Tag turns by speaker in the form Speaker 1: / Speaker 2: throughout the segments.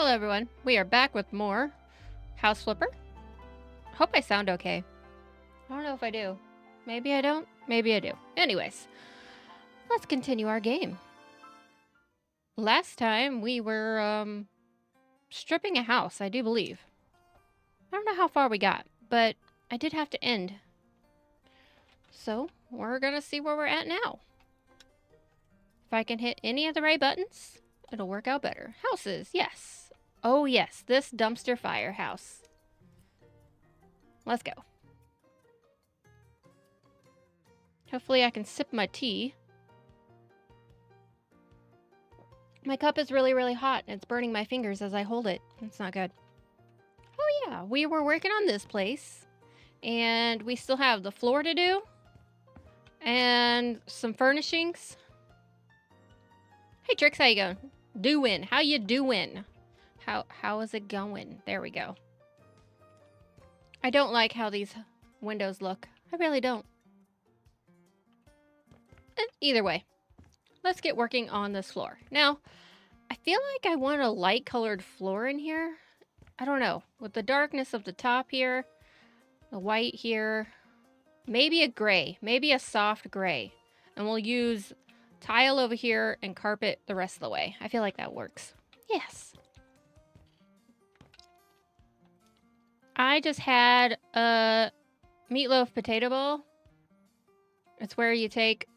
Speaker 1: Hello everyone, we are back with more House Flipper. Hope I sound okay. I don't know if I do. Maybe I don't, maybe I do. Anyways, let's continue our game. Last time we were stripping a house, I do believe. I don't know how far we got, but I did have to end. So we're gonna see where we're at now. If I can hit any of the right buttons, it'll work out better. Houses, yes. Oh yes, this dumpster firehouse. Let's go. Hopefully I can sip my tea. My cup is really, really hot and it's burning my fingers as I hold it. It's not good. Oh yeah, we were working on this place and we still have the floor to do and some furnishings. Hey Trix, how you going? Doing? How you doing? How is it going? There we go. I don't like how these windows look. I really don't. Either way, let's get working on this floor. Now, I feel like I want a light colored floor in here. I don't know. With the darkness of the top here, the white here, maybe a gray, maybe a soft gray. And we'll use tile over here and carpet the rest of the way. I feel like that works. Yes. I just had a meatloaf potato bowl. It's where you take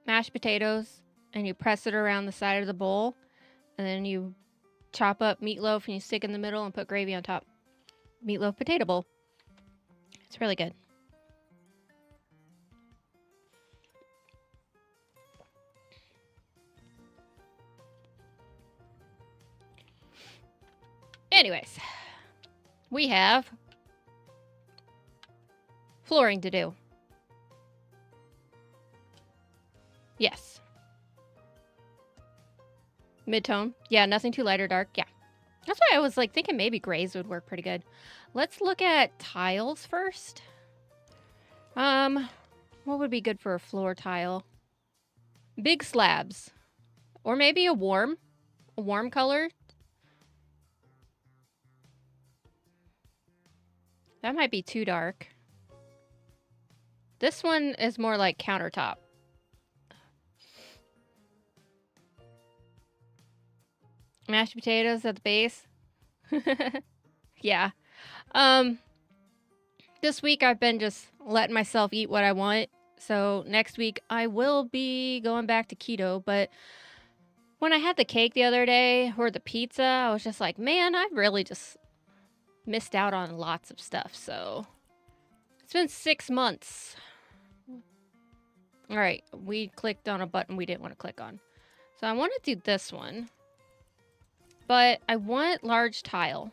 Speaker 1: mashed potatoes and you press it around the side of the bowl. And then you chop up meatloaf and you stick in the middle and put gravy on top. Meatloaf potato bowl. It's really good. Anyways, we have flooring to do. Yes. Mid-tone. Yeah, nothing too light or dark. Yeah. That's why I was like thinking maybe grays would work pretty good. Let's look at tiles first. What would be good for a floor tile? Big slabs. Or maybe a warm color. That might be too dark. This one is more like countertop. Mashed potatoes at the base. Yeah. This week I've been just letting myself eat what I want. So next week I will be going back to keto. But when I had the cake the other day or the pizza, I was just like, man, I really just missed out on lots of stuff. So it's been 6 months. All right, we clicked on a button we didn't want to click on. So I want to do this one. But I want large tile.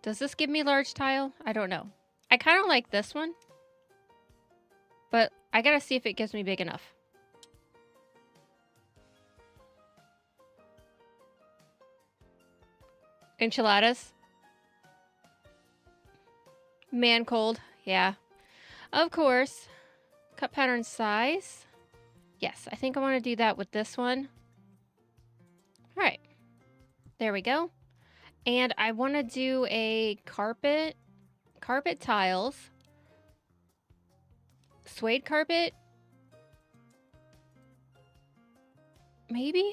Speaker 1: Does this give me large tile? I don't know. I kind of like this one. But I gotta see if it gives me big enough. Enchiladas. Man cold. Yeah. Of course. Cut pattern size. Yes, I think I want to do that with this one. All right. There we go. And I want to do a carpet tiles. Suede carpet. Maybe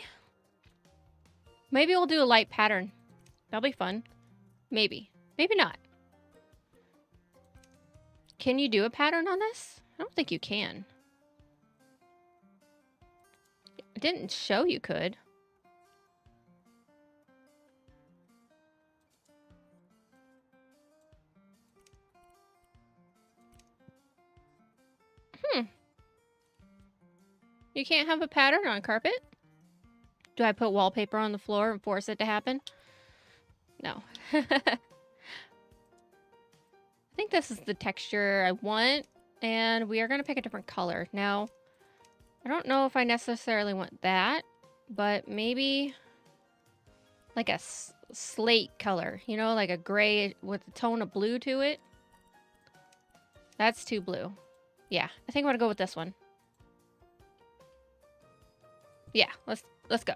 Speaker 1: we'll do a light pattern. That'll be fun. Maybe not. Can you do a pattern on this? I don't think you can. It didn't show you could. You can't have a pattern on carpet? Do I put wallpaper on the floor and force it to happen? No. I think this is the texture I want, and we are going to pick a different color. Now, I don't know if I necessarily want that, but maybe like a slate color, you know, like a gray with a tone of blue to it. That's too blue. Yeah, I think I'm going to go with this one. Yeah, let's go.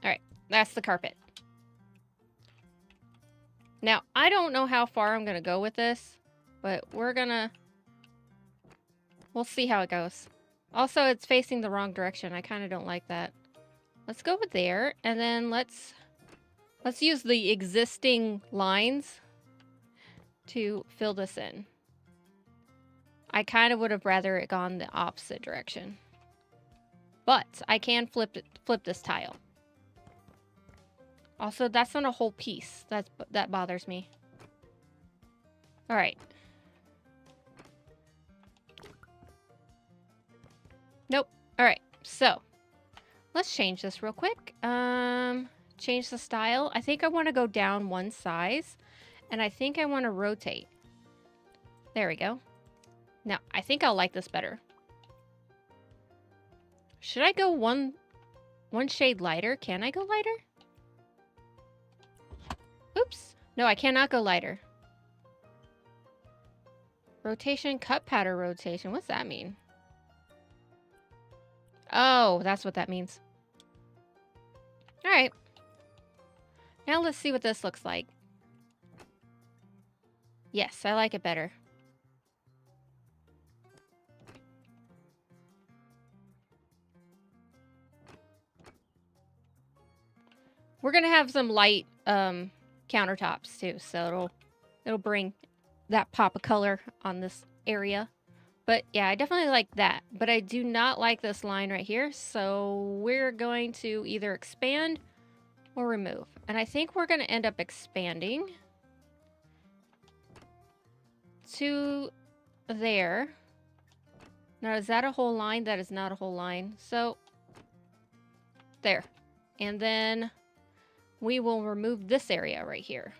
Speaker 1: All right, that's the carpet. Now, I don't know how far I'm going to go with this, but we'll see how it goes. Also, it's facing the wrong direction. I kind of don't like that. Let's go with there, and then let's use the existing lines to fill this in. I kind of would have rather it gone the opposite direction. But I can flip this tile. Also, that's not a whole piece. That bothers me. All right. Nope. All right. So, let's change this real quick. Change the style. I think I want to go down one size, and I think I want to rotate. There we go. Now, I think I'll like this better. Should I go one shade lighter? Can I go lighter? Oops. No, I cannot go lighter. Rotation, cut pattern rotation. What's that mean? Oh, that's what that means. All right. Now let's see what this looks like. Yes, I like it better. We're gonna have some light countertops too, so it'll bring that pop of color on this area. But yeah, I definitely like that. But I do not like this line right here, so we're going to either expand or remove. And I think we're gonna end up expanding to there. Now, is that a whole line? That is not a whole line. So there. And then we will remove this area right here,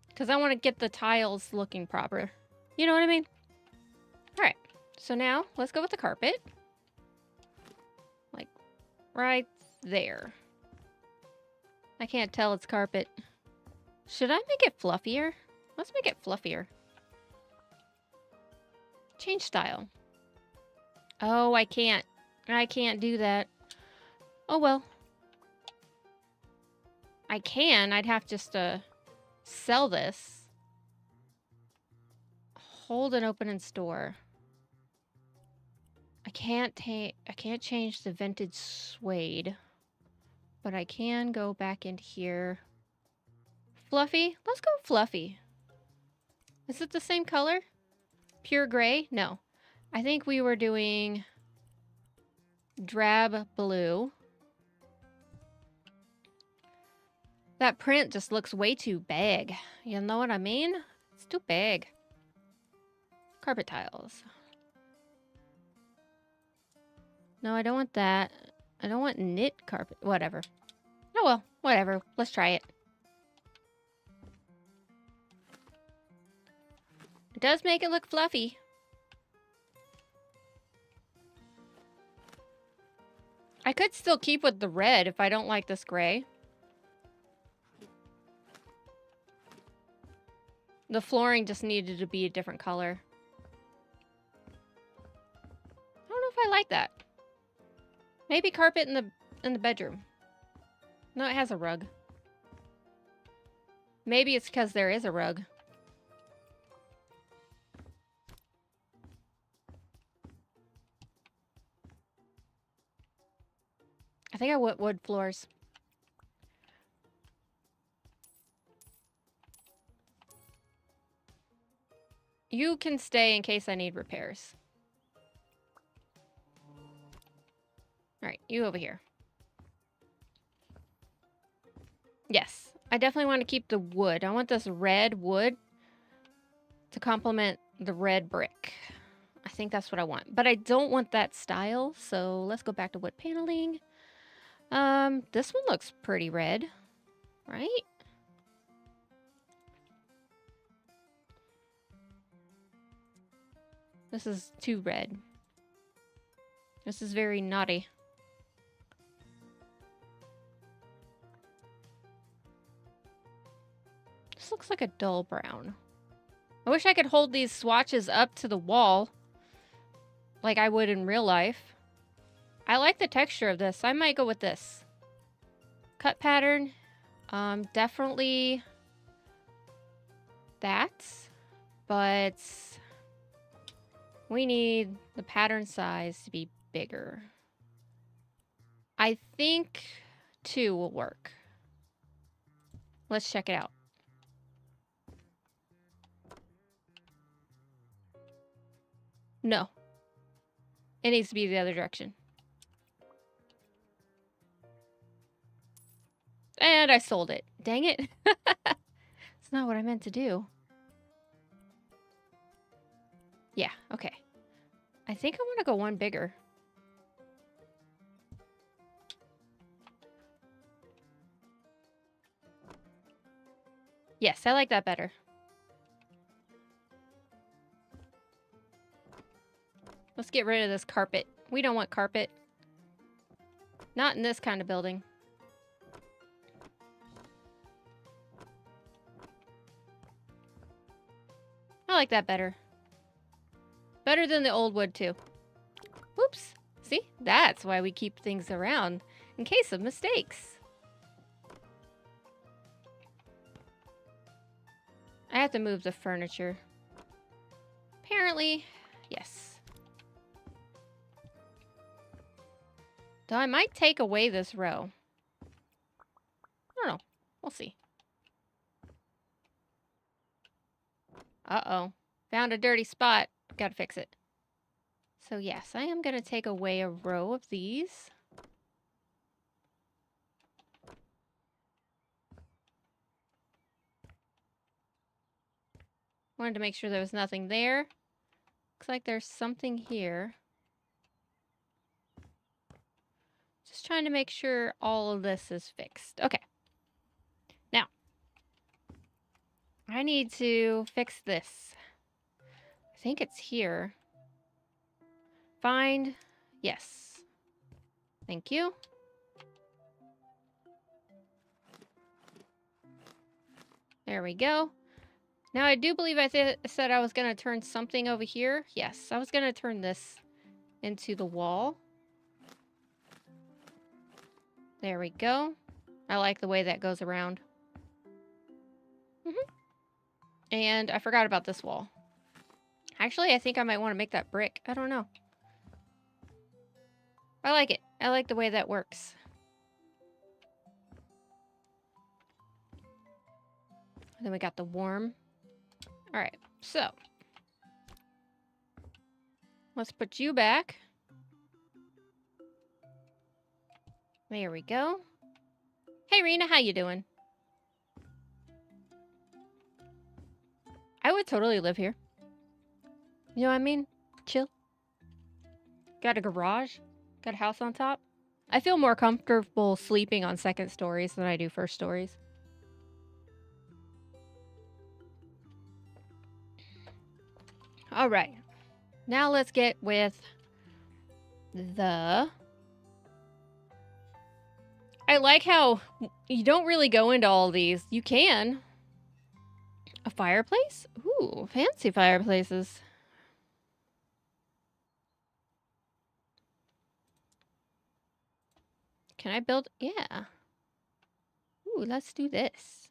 Speaker 1: because I want to get the tiles looking proper. You know what I mean? All right. So now let's go with the carpet. Like right there. I can't tell it's carpet. Should I make it fluffier? Let's make it fluffier. Change style. Oh, I can't. I can't do that. Oh, well. I can. I'd have just to sell this. Hold and open and store. I can't change the vintage suede, but I can go back into here. Fluffy? Let's go fluffy. Is it the same color? Pure gray? No. I think we were doing drab blue. That print just looks way too big. You know what I mean? It's too big. Carpet tiles. No, I don't want that. I don't want knit carpet. Whatever. Oh well, whatever. Let's try it. It does make it look fluffy. I could still keep with the red if I don't like this gray. The flooring just needed to be a different color. I don't know if I like that. Maybe carpet in the bedroom. No, it has a rug. Maybe it's because there is a rug. I think I want wood floors. You can stay in case I need repairs. Alright, you over here. Yes, I definitely want to keep the wood. I want this red wood to complement the red brick. I think that's what I want. But I don't want that style, so let's go back to wood paneling. This one looks pretty red, right? This is too red. This is very naughty. This looks like a dull brown. I wish I could hold these swatches up to the wall like I would in real life. I like the texture of this. I might go with this. Cut pattern. Definitely that, but we need the pattern size to be bigger. I think 2 will work. Let's check it out. No. It needs to be the other direction. And I sold it. Dang it. It's not what I meant to do. Yeah, okay. I think I want to go one bigger. Yes, I like that better. Let's get rid of this carpet. We don't want carpet. Not in this kind of building. I like that better. Better than the old wood, too. Whoops. See? That's why we keep things around, in case of mistakes. I have to move the furniture. Apparently, yes. Though I might take away this row. I don't know. We'll see. Uh-oh. Found a dirty spot. Gotta fix it. So yes, I am gonna take away a row of these. Wanted to make sure there was nothing there. Looks like there's something here. Just trying to make sure all of this is fixed. Okay. Now, I need to fix this. I think it's here. Find. Yes. Thank you. There we go. Now, I do believe I said I was going to turn something over here. Yes, I was going to turn this into the wall. There we go. I like the way that goes around. And I forgot about this wall. Actually, I think I might want to make that brick. I don't know. I like it. I like the way that works. And then we got the worm. All right, so let's put you back. There we go. Hey, Rena, how you doing? I would totally live here. You know what I mean? Chill. Got a garage. Got a house on top. I feel more comfortable sleeping on second stories than I do first stories. All right. Now let's get with the... I like how you don't really go into all these. You can. A fireplace? Ooh, fancy fireplaces. Can I build? Yeah. Ooh, let's do this.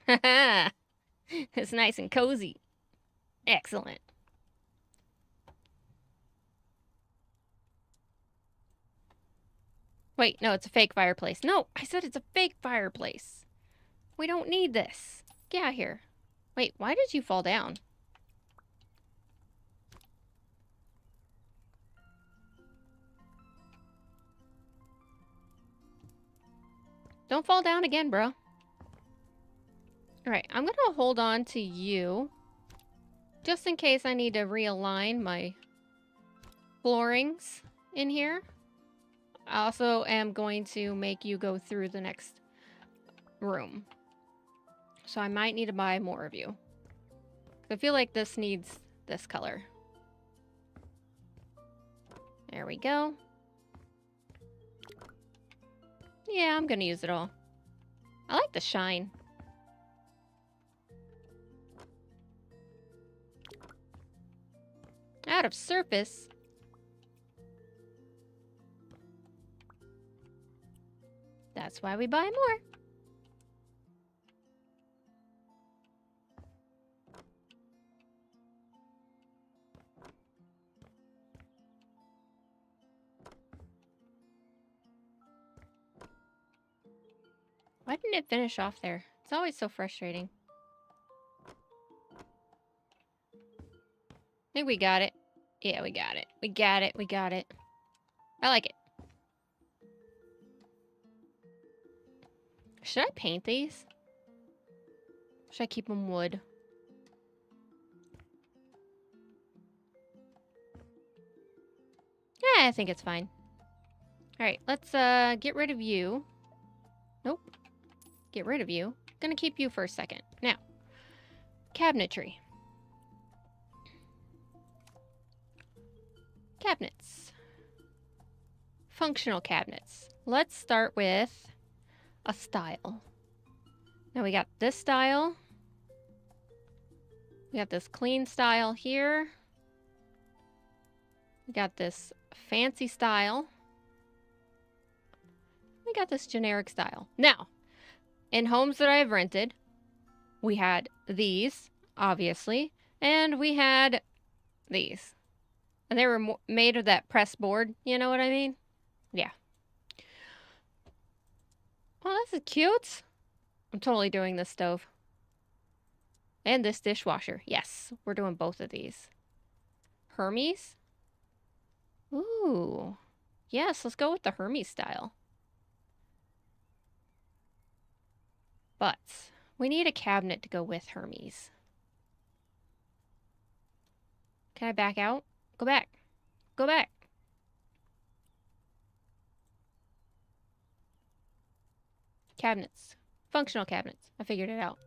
Speaker 1: Haha. It's nice and cozy. Excellent. Wait, no, it's a fake fireplace. No, I said it's a fake fireplace. We don't need this. Get out of here. Wait, why did you fall down? Don't fall down again, bro. Alright, I'm gonna hold on to you. Just in case I need to realign my floorings in here. I also am going to make you go through the next room. So I might need to buy more of you. I feel like this needs this color. There we go. Yeah, I'm gonna use it all. I like the shine. Out of surface. That's why we buy more. Why didn't it finish off there? It's always so frustrating. I think we got it. Yeah, we got it. We got it. We got it. I like it. Should I paint these? Should I keep them wood? Yeah, I think it's fine. Alright, let's get rid of you. Nope. Get rid of you. Gonna keep you for a second. Now, cabinetry. Cabinets. Functional cabinets. Let's start with a style. Now we got this style. We got this clean style here. We got this fancy style. We got this generic style. Now, in homes that I've rented, we had these, obviously, and we had these. And they were made of that press board, you know what I mean? Yeah. Oh, this is cute. I'm totally doing this stove. And this dishwasher. Yes, we're doing both of these. Hermes? Ooh. Yes, let's go with the Hermes style. But we need a cabinet to go with Hermes. Can I back out? Go back. Go back. Cabinets. Functional cabinets. I figured it out.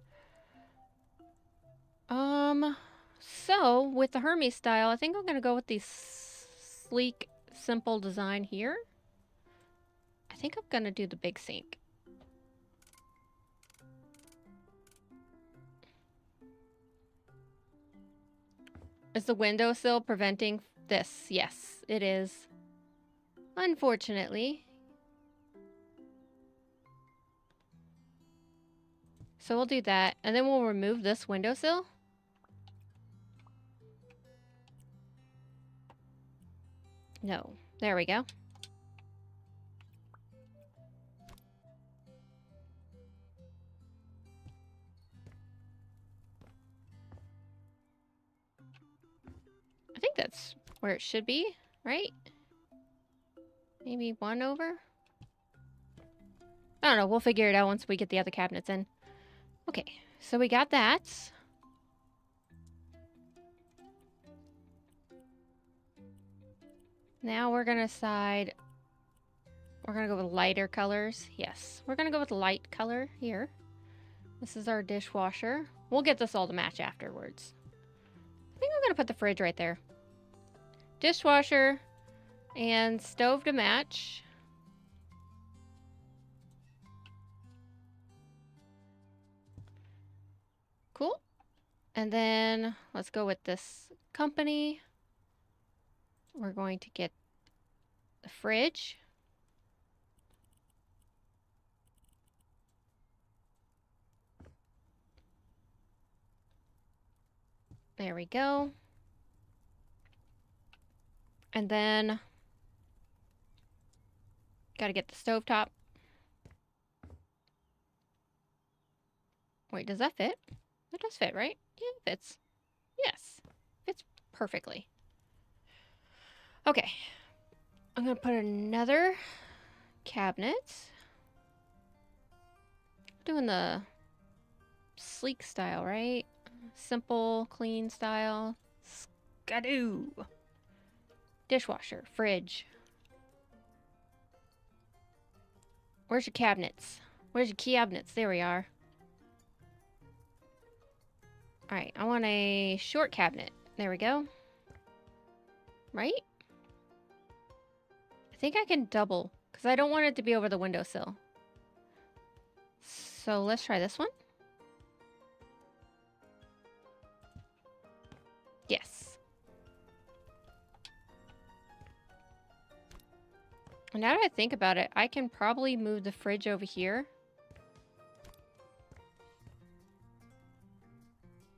Speaker 1: So with the Hermes style, I think I'm gonna go with the sleek, simple design here. I think I'm gonna do the big sink. Is the windowsill preventing this? Yes, it is. Unfortunately. So we'll do that, and then we'll remove this windowsill. No. There we go. I think that's where it should be, right? Maybe one over? I don't know. We'll figure it out once we get the other cabinets in. Okay, so we got that. Now we're gonna decide. We're gonna go with lighter colors. Yes, we're gonna go with light color here. This is our dishwasher. We'll get this all to match afterwards. I think I'm gonna put the fridge right there. Dishwasher and stove to match. Cool. And then let's go with this company. We're going to get the fridge. There we go. And then gotta get the stovetop. Wait, does that fit? That does fit, right? Yeah, it fits. Yes, fits perfectly. Okay, I'm gonna put another cabinet. Doing the sleek style, right? Simple, clean style. Skadoo. Dishwasher, fridge. Where's your cabinets? Where's your cabinets? There we are. Alright, I want a short cabinet. There we go. Right? I think I can double, because I don't want it to be over the windowsill. So let's try this one. Yes. And now that I think about it, I can probably move the fridge over here.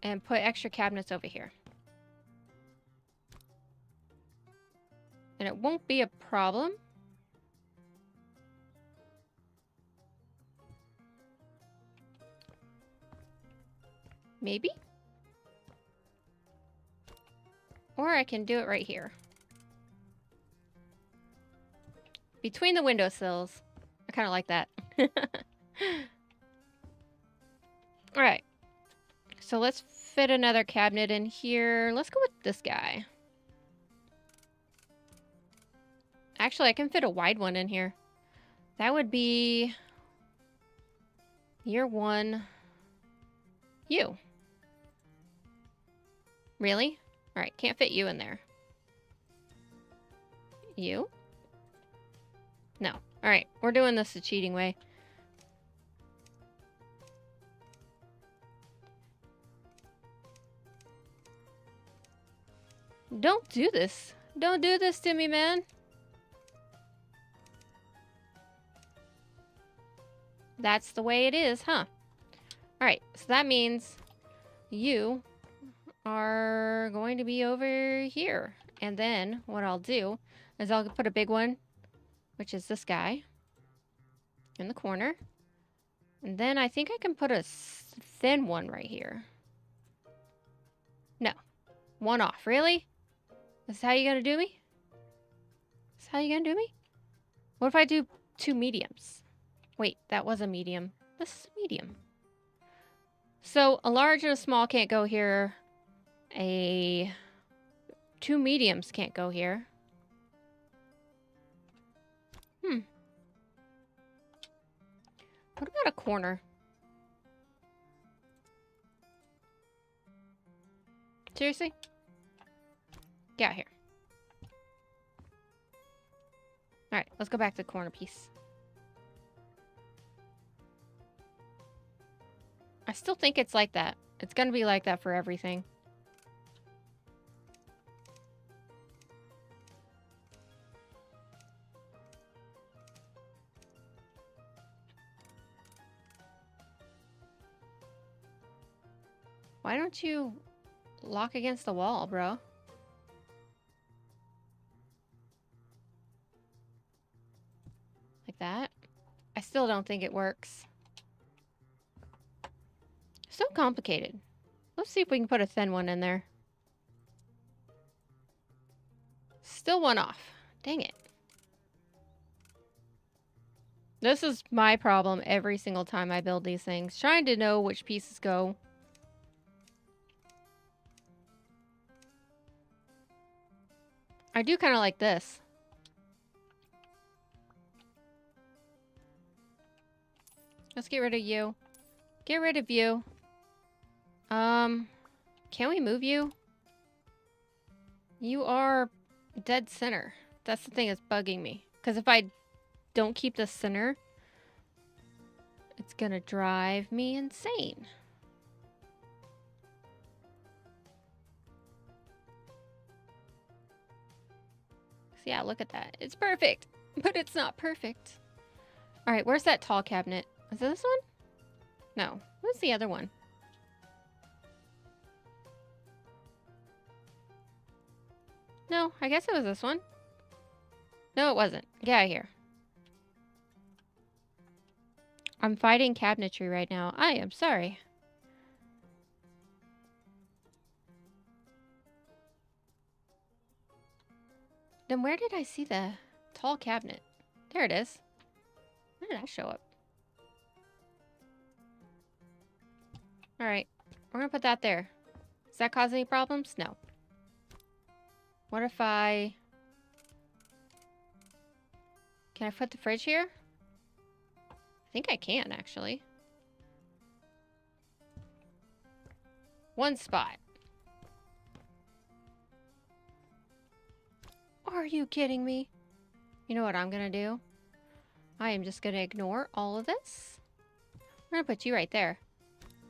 Speaker 1: And put extra cabinets over here. And it won't be a problem. Maybe? Or I can do it right here. Between the windowsills. I kind of like that. Alright. So let's fit another cabinet in here. Let's go with this guy. Actually, I can fit a wide one in here. That would be... year one. You. Really? Alright, can't fit you in there. You? No. Alright, we're doing this the cheating way. Don't do this. Don't do this to me, man. That's the way it is, huh? Alright, so that means you are going to be over here. And then what I'll do is I'll put a big one, which is this guy, in the corner. And then I think I can put a thin one right here. No. One off. Really? That's how you gonna do me? That's how you gonna do me? What if I do two mediums? Wait, that was a medium. This is a medium. So a large and a small can't go here. Two mediums can't go here. What about a corner? Seriously? Get out here. Alright, let's go back to the corner piece. I still think it's like that. It's gonna be like that for everything. Why don't you lock against the wall, bro? Like that? I still don't think it works. So complicated. Let's see if we can put a thin one in there. Still one off. Dang it. This is my problem every single time I build these things. Trying to know which pieces go. I do kind of like this. Let's get rid of you. Get rid of you. Can we move you? You are dead center. That's the thing that's bugging me. Because if I don't keep the center, it's gonna drive me insane. So yeah, look at that. It's perfect, but it's not perfect. All right, where's that tall cabinet? Is it this one? No. What's the other one? No, I guess it was this one. No, it wasn't. Get out of here. I'm fighting cabinetry right now. I am sorry. Then where did I see the tall cabinet? There it is. Where did that show up? Alright. We're gonna put that there. Does that cause any problems? No. What if I... Can I put the fridge here? I think I can, actually. One spot. Are you kidding me? You know what I'm gonna do? I am just gonna ignore all of this. We're gonna put you right there.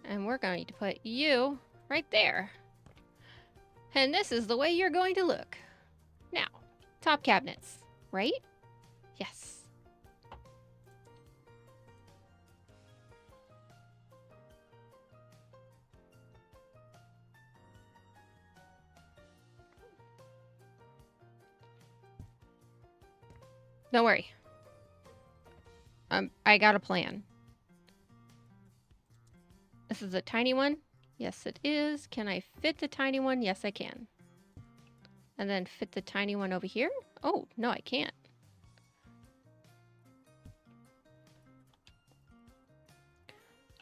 Speaker 1: And we're going to put you right there. And this is the way you're going to look. Now, top cabinets, right? Yes. Don't worry. I got a plan. This is a tiny one. Yes, it is. Can I fit the tiny one? Yes, I can. And then fit the tiny one over here? Oh, no, I can't.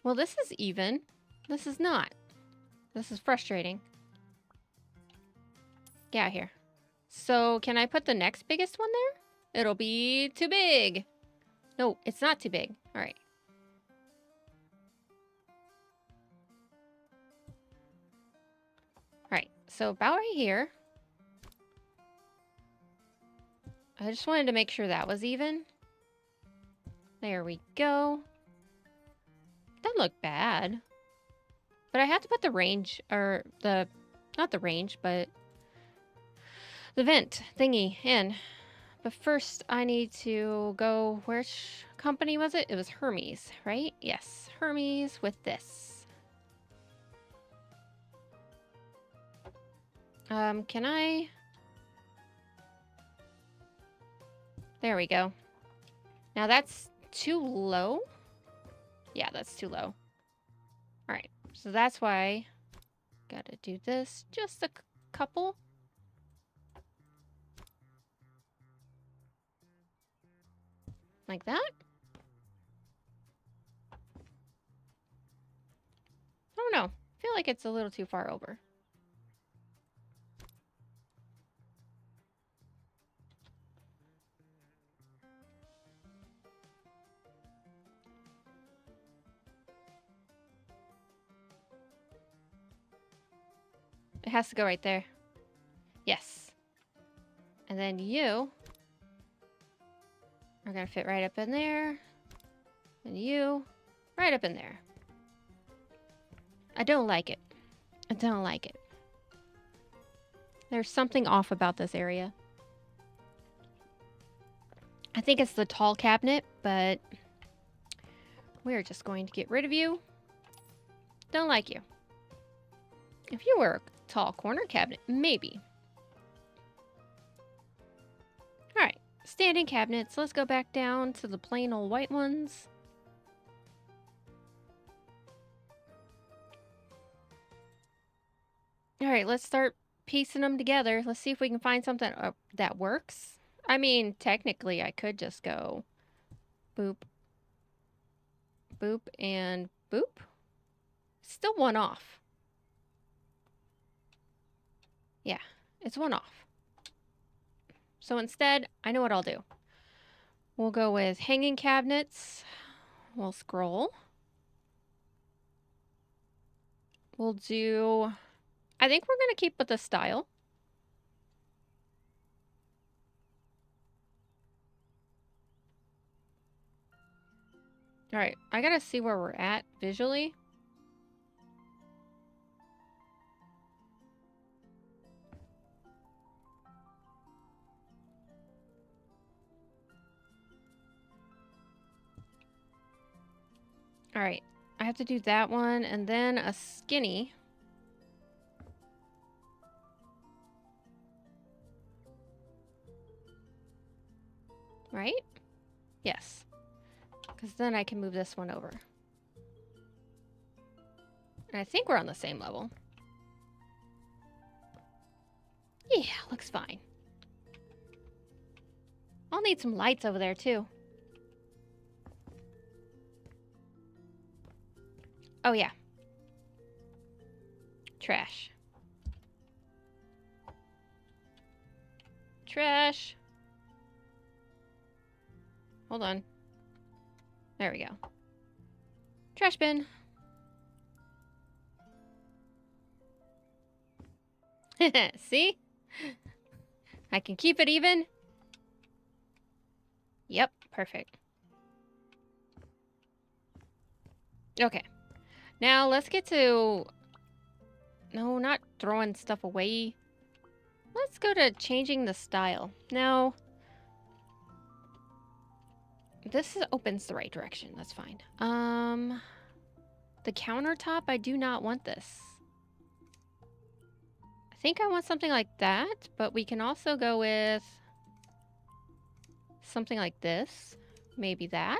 Speaker 1: Well, this is even. This is not. This is frustrating. Get out here. So, can I put the next biggest one there? It'll be too big. No, it's not too big. All right. All right, so about right here. I just wanted to make sure that was even. There we go. Doesn't look bad. But I have to put the range, or the, not the range, but the vent thingy in. But first I need to go, which company was it? It was Hermes, right? Yes, Hermes with this. Can I? There we go. Now that's too low. Yeah, that's too low. All right, so that's why gotta do this. Just a couple. Like that. I don't know. I feel like it's a little too far over. It has to go right there. Yes. And then you are gonna fit right up in there. And you right up in there. I don't like it. I don't like it. There's something off about this area. I think it's the tall cabinet, but we're just going to get rid of you. Don't like you. If you were a tall corner cabinet, maybe. All right, standing cabinets. Let's go back down to the plain old white ones. All right, let's start piecing them together. Let's see if we can find something that works. I mean, technically, I could just go boop, boop, and boop. Still one off. Yeah, it's one off. So instead, I know what I'll do. We'll go with hanging cabinets. We'll scroll. We'll do... I think we're going to keep with the style. All right, I got to see where we're at visually. All right, I have to do that one and then a skinny. Right? Yes. Because then I can move this one over. And I think we're on the same level. Yeah, looks fine. I'll need some lights over there too. Oh yeah. Trash. Trash. Hold on. There we go. Trash bin. See? I can keep it even. Yep, perfect. Okay. Now let's get to... No, not throwing stuff away. Let's go to changing the style. Now... This opens the right direction. That's fine. The countertop, I do not want this. I think I want something like that, but we can also go with something like this. Maybe that.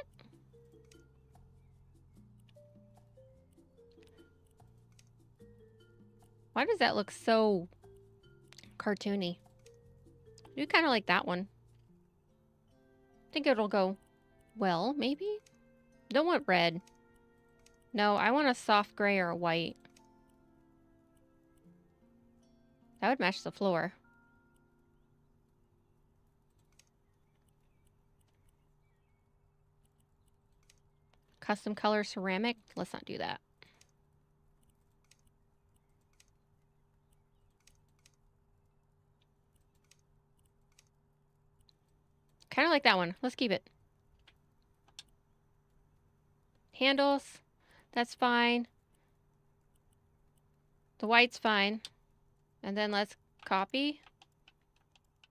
Speaker 1: Why does that look so cartoony? I do kind of like that one. I think it'll go well, maybe? Don't want red. No, I want a soft gray or a white. That would match the floor. Custom color ceramic. Let's not do that. Kind of like that one. Let's keep it. Handles. That's fine. The white's fine. And then let's copy.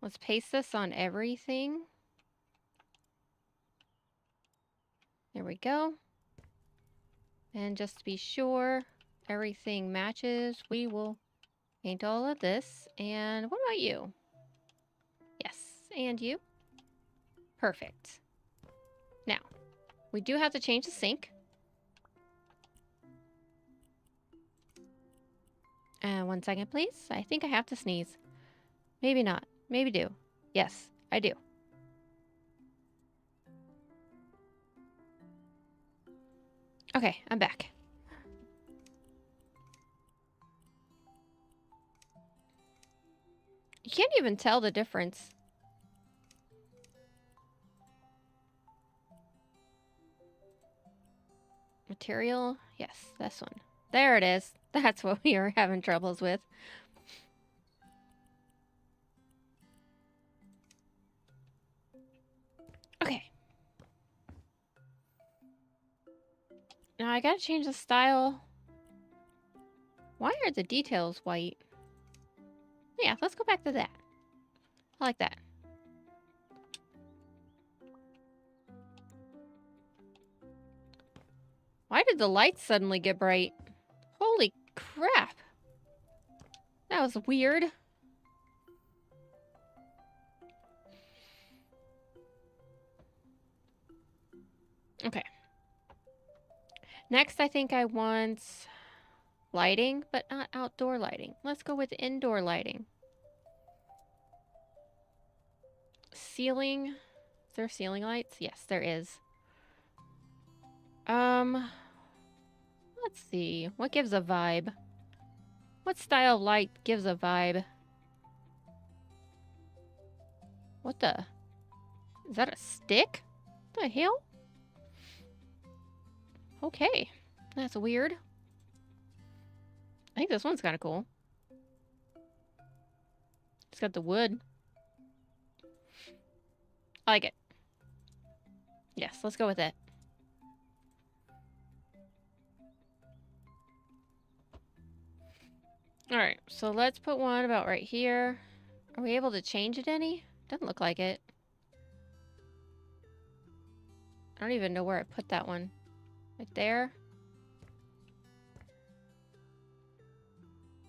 Speaker 1: Let's paste this on everything. There we go. And just to be sure everything matches, we will paint all of this. And what about you? Yes, and you? Perfect. Now, we do have to change the sink. One second, please. I think I have to sneeze. Maybe not. Maybe do. Yes, I do. Okay, I'm back. You can't even tell the difference. Material. Yes, this one. There it is. That's what we were having troubles with. Okay. Now I gotta change the style. Why are the details white? Yeah, let's go back to that. I like that. Why did the lights suddenly get bright? Holy crap. That was weird. Okay. Next, I think I want lighting, but not outdoor lighting. Let's go with indoor lighting. Ceiling. Is there ceiling lights? Yes, there is. Let's see. What gives a vibe? What style of light gives a vibe? What the? Is that a stick? What the hell? Okay. That's weird. I think this one's kind of cool. It's got the wood. I like it. Yes, let's go with it. Alright, so let's put one about right here. Are we able to change it any? Doesn't look like it. I don't even know where I put that one. Right there.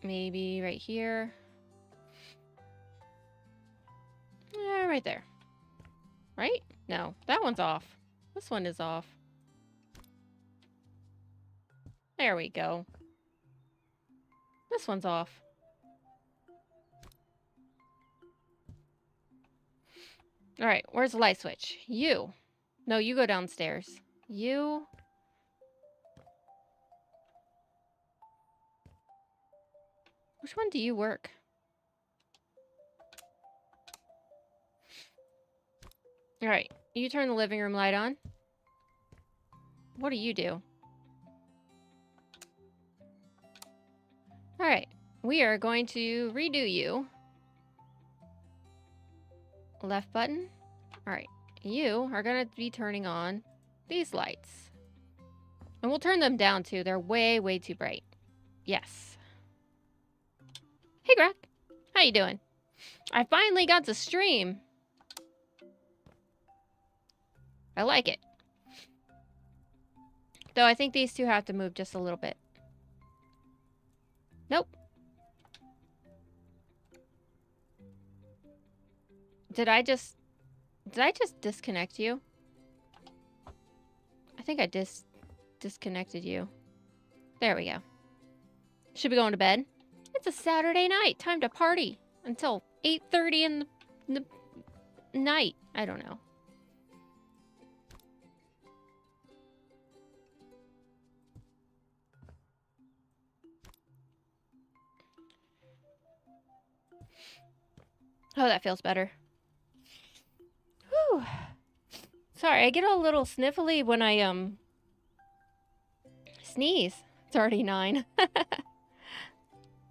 Speaker 1: Maybe right here. Yeah, right there. Right? No, that one's off. This one is off. There we go. This one's off. Alright, where's the light switch? You. No, you go downstairs. You. Which one do you work? Alright, you turn the living room light on. What do you do? Alright, we are going to redo you. Left button. Alright, you are going to be turning on these lights. And we'll turn them down too. They're way, way too bright. Yes. Hey, Greg. How you doing? I finally got to stream. I like it. Though I think these two have to move just a little bit. Nope. Did I just disconnect you? I think I disconnected you. There we go. Should we go into bed? It's a Saturday night. Time to party until 8:30 in the night. I don't know. Oh, that feels better. Whew. Sorry, I get a little sniffly when I sneeze. It's already 9.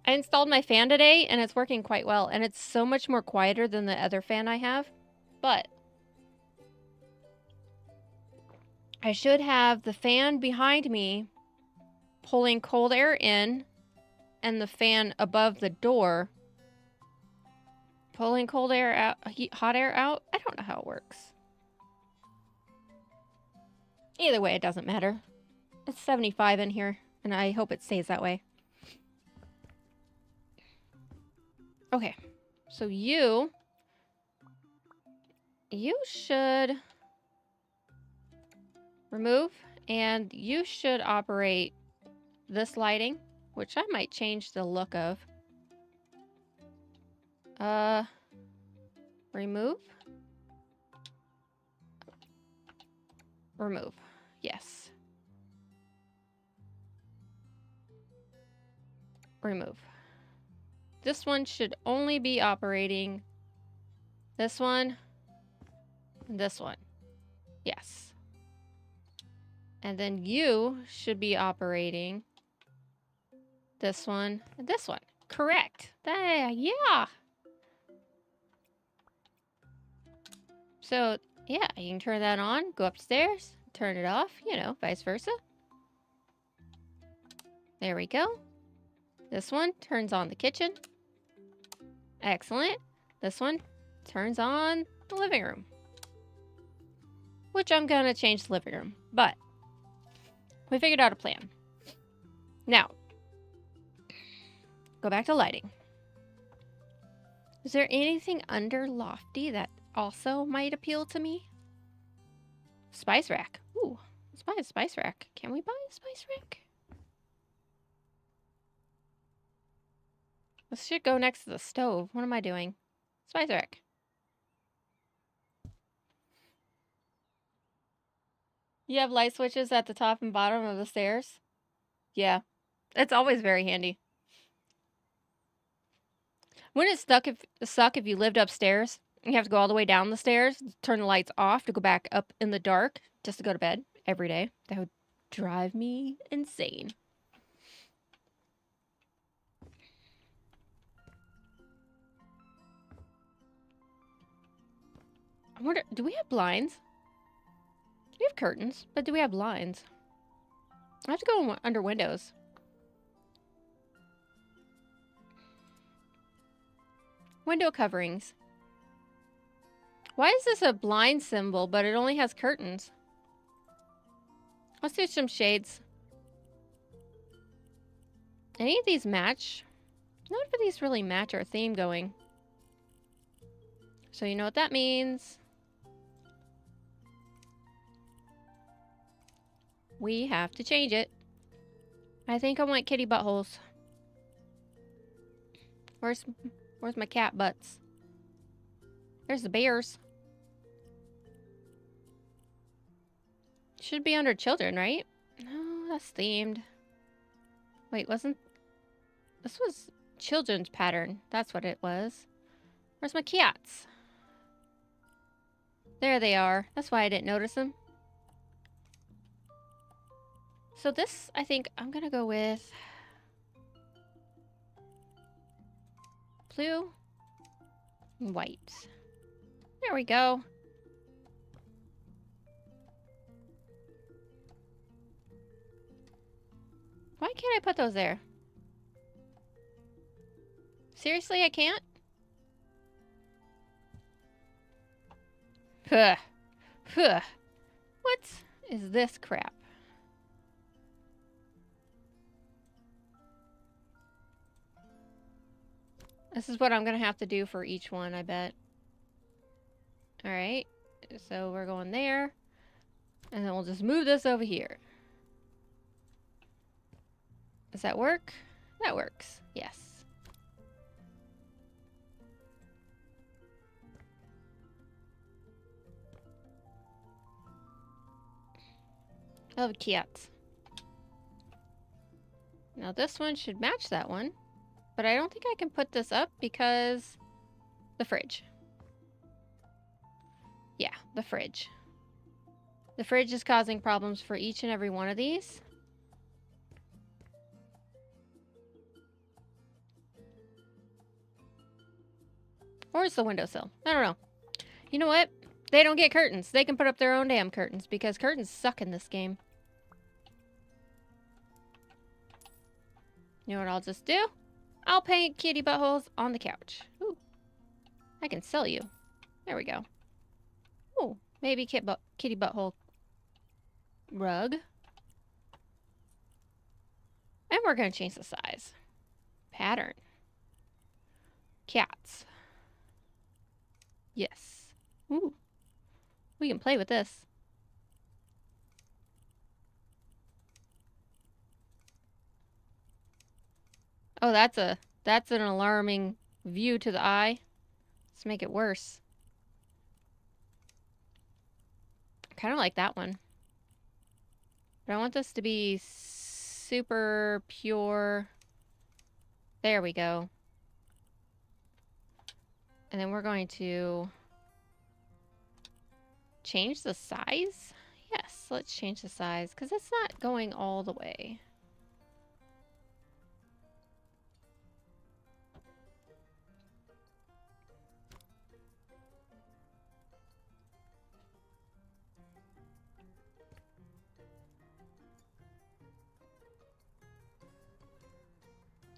Speaker 1: I installed my fan today and it's working quite well, and it's so much more quieter than the other fan I have. But I should have the fan behind me pulling cold air in and the fan above the door pulling cold air out, hot air out. I don't know how it works. Either way, it doesn't matter. It's 75 in here, and I hope it stays that way. Okay, so you should remove, and you should operate this lighting, which I might change the look of. Remove. Remove. Yes. Remove. This one should only be operating this one and this one. Yes. And then you should be operating this one and this one. Correct. Yeah. So, yeah, you can turn that on, go upstairs, turn it off, you know, vice versa. There we go. This one turns on the kitchen. Excellent. This one turns on the living room. Which I'm going to change the living room. But we figured out a plan. Now, go back to lighting. Is there anything under Lofty that also might appeal to me? Spice rack. Ooh, let's buy a spice rack. Can we buy a spice rack? This should go next to the stove. What am I doing? Spice rack. You have light switches at the top and bottom of the stairs? Yeah. It's always very handy. Wouldn't it suck if you lived upstairs? You have to go all the way down the stairs, turn the lights off to go back up in the dark just to go to bed every day. That would drive me insane. I wonder, do we have blinds? We have curtains, but do we have blinds? I have to go under windows. Window coverings. Why is this a blind symbol, but it only has curtains? Let's do some shades. Any of these match? None of these really match our theme going. So you know what that means. We have to change it. I think I want kitty buttholes. Where's my cat butts? There's the bears. Should be under children, right? No, that's themed. Wait, wasn't... This was children's pattern. That's what it was. Where's my cats? There they are. That's why I didn't notice them. So this, I think I'm gonna go with blue and white. There we go. Why can't I put those there? Seriously, I can't? Huh. Huh. What is this crap? This is what I'm gonna have to do for each one, I bet. Alright. So we're going there. And then we'll just move this over here. Does that work? That works. Yes. Oh, cats. Now this one should match that one. But I don't think I can put this up because the fridge. Yeah, the fridge. The fridge is causing problems for each and every one of these. Or it's the windowsill. I don't know. You know what? They don't get curtains. They can put up their own damn curtains because curtains suck in this game. You know what I'll just do? I'll paint kitty buttholes on the couch. Ooh. I can sell you. There we go. Ooh, maybe kitty butthole rug. And we're going to change the size. Pattern. Cats. Yes. Ooh. We can play with this. Oh, that's an alarming view to the eye. Let's make it worse. I kind of like that one. But I want this to be super pure. There we go. And then we're going to change the size. Yes, let's change the size because it's not going all the way.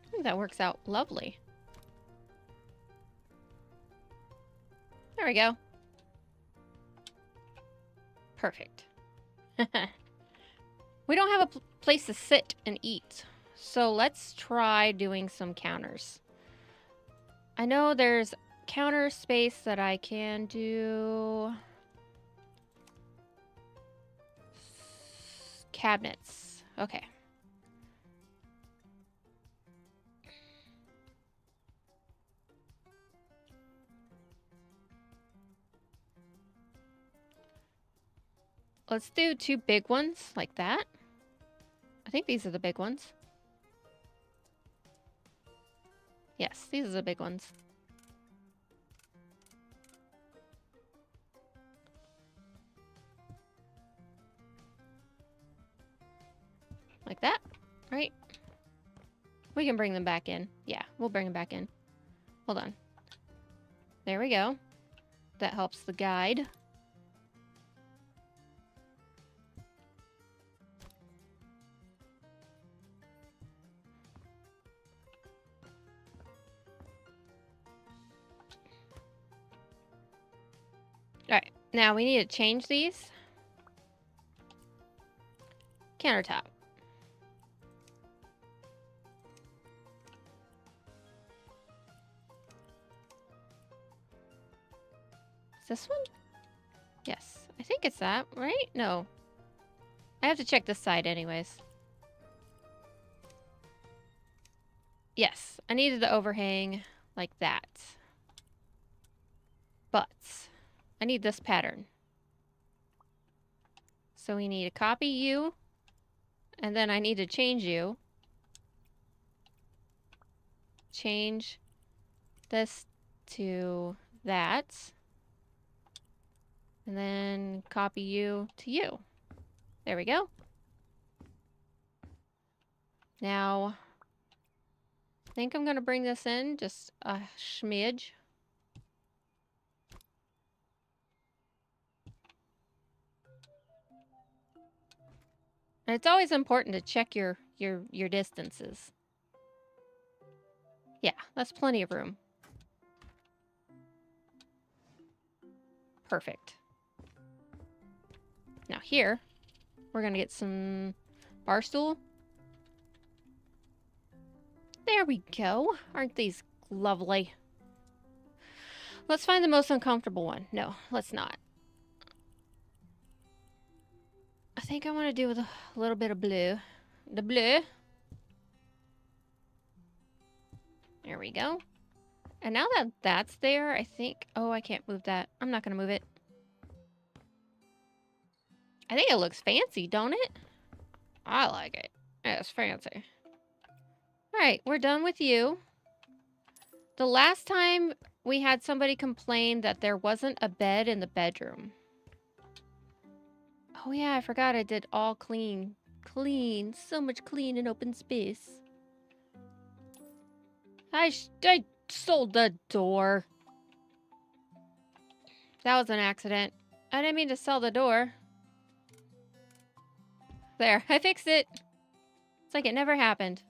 Speaker 1: I think that works out lovely. There we go. Perfect. We don't have a place to sit and eat. So let's try doing some counters. I know there's counter space that I can do. Cabinets. Okay. Let's do 2 big ones like that. I think these are the big ones. Yes, these are the big ones. Like that, right? We can bring them back in. Yeah, we'll bring them back in. Hold on. There we go. That helps the guide. Alright, now we need to change these. Countertop. Is this one? Yes, I think it's that, right? No. I have to check this side anyways. Yes, I needed the overhang like that. But I need this pattern. So we need to copy you, and then I need to change you. Change this to that. And then copy you to you. There we go. Now, I think I'm going to bring this in just a smidge. And it's always important to check your distances. Yeah, that's plenty of room. Perfect. Now here, we're going to get some bar stool. There we go. Aren't these lovely? Let's find the most uncomfortable one. No, let's not. I think I want to do with a little bit of blue. The blue. There we go. And now that that's there, I think... Oh, I can't move that. I'm not going to move it. I think it looks fancy, don't it? I like it. It's fancy. Alright, we're done with you. The last time we had somebody complain that there wasn't a bed in the bedroom. Oh yeah, I forgot I did all clean. Clean. So much clean and open space. I sold the door. That was an accident. I didn't mean to sell the door. There, I fixed it. It's like it never happened.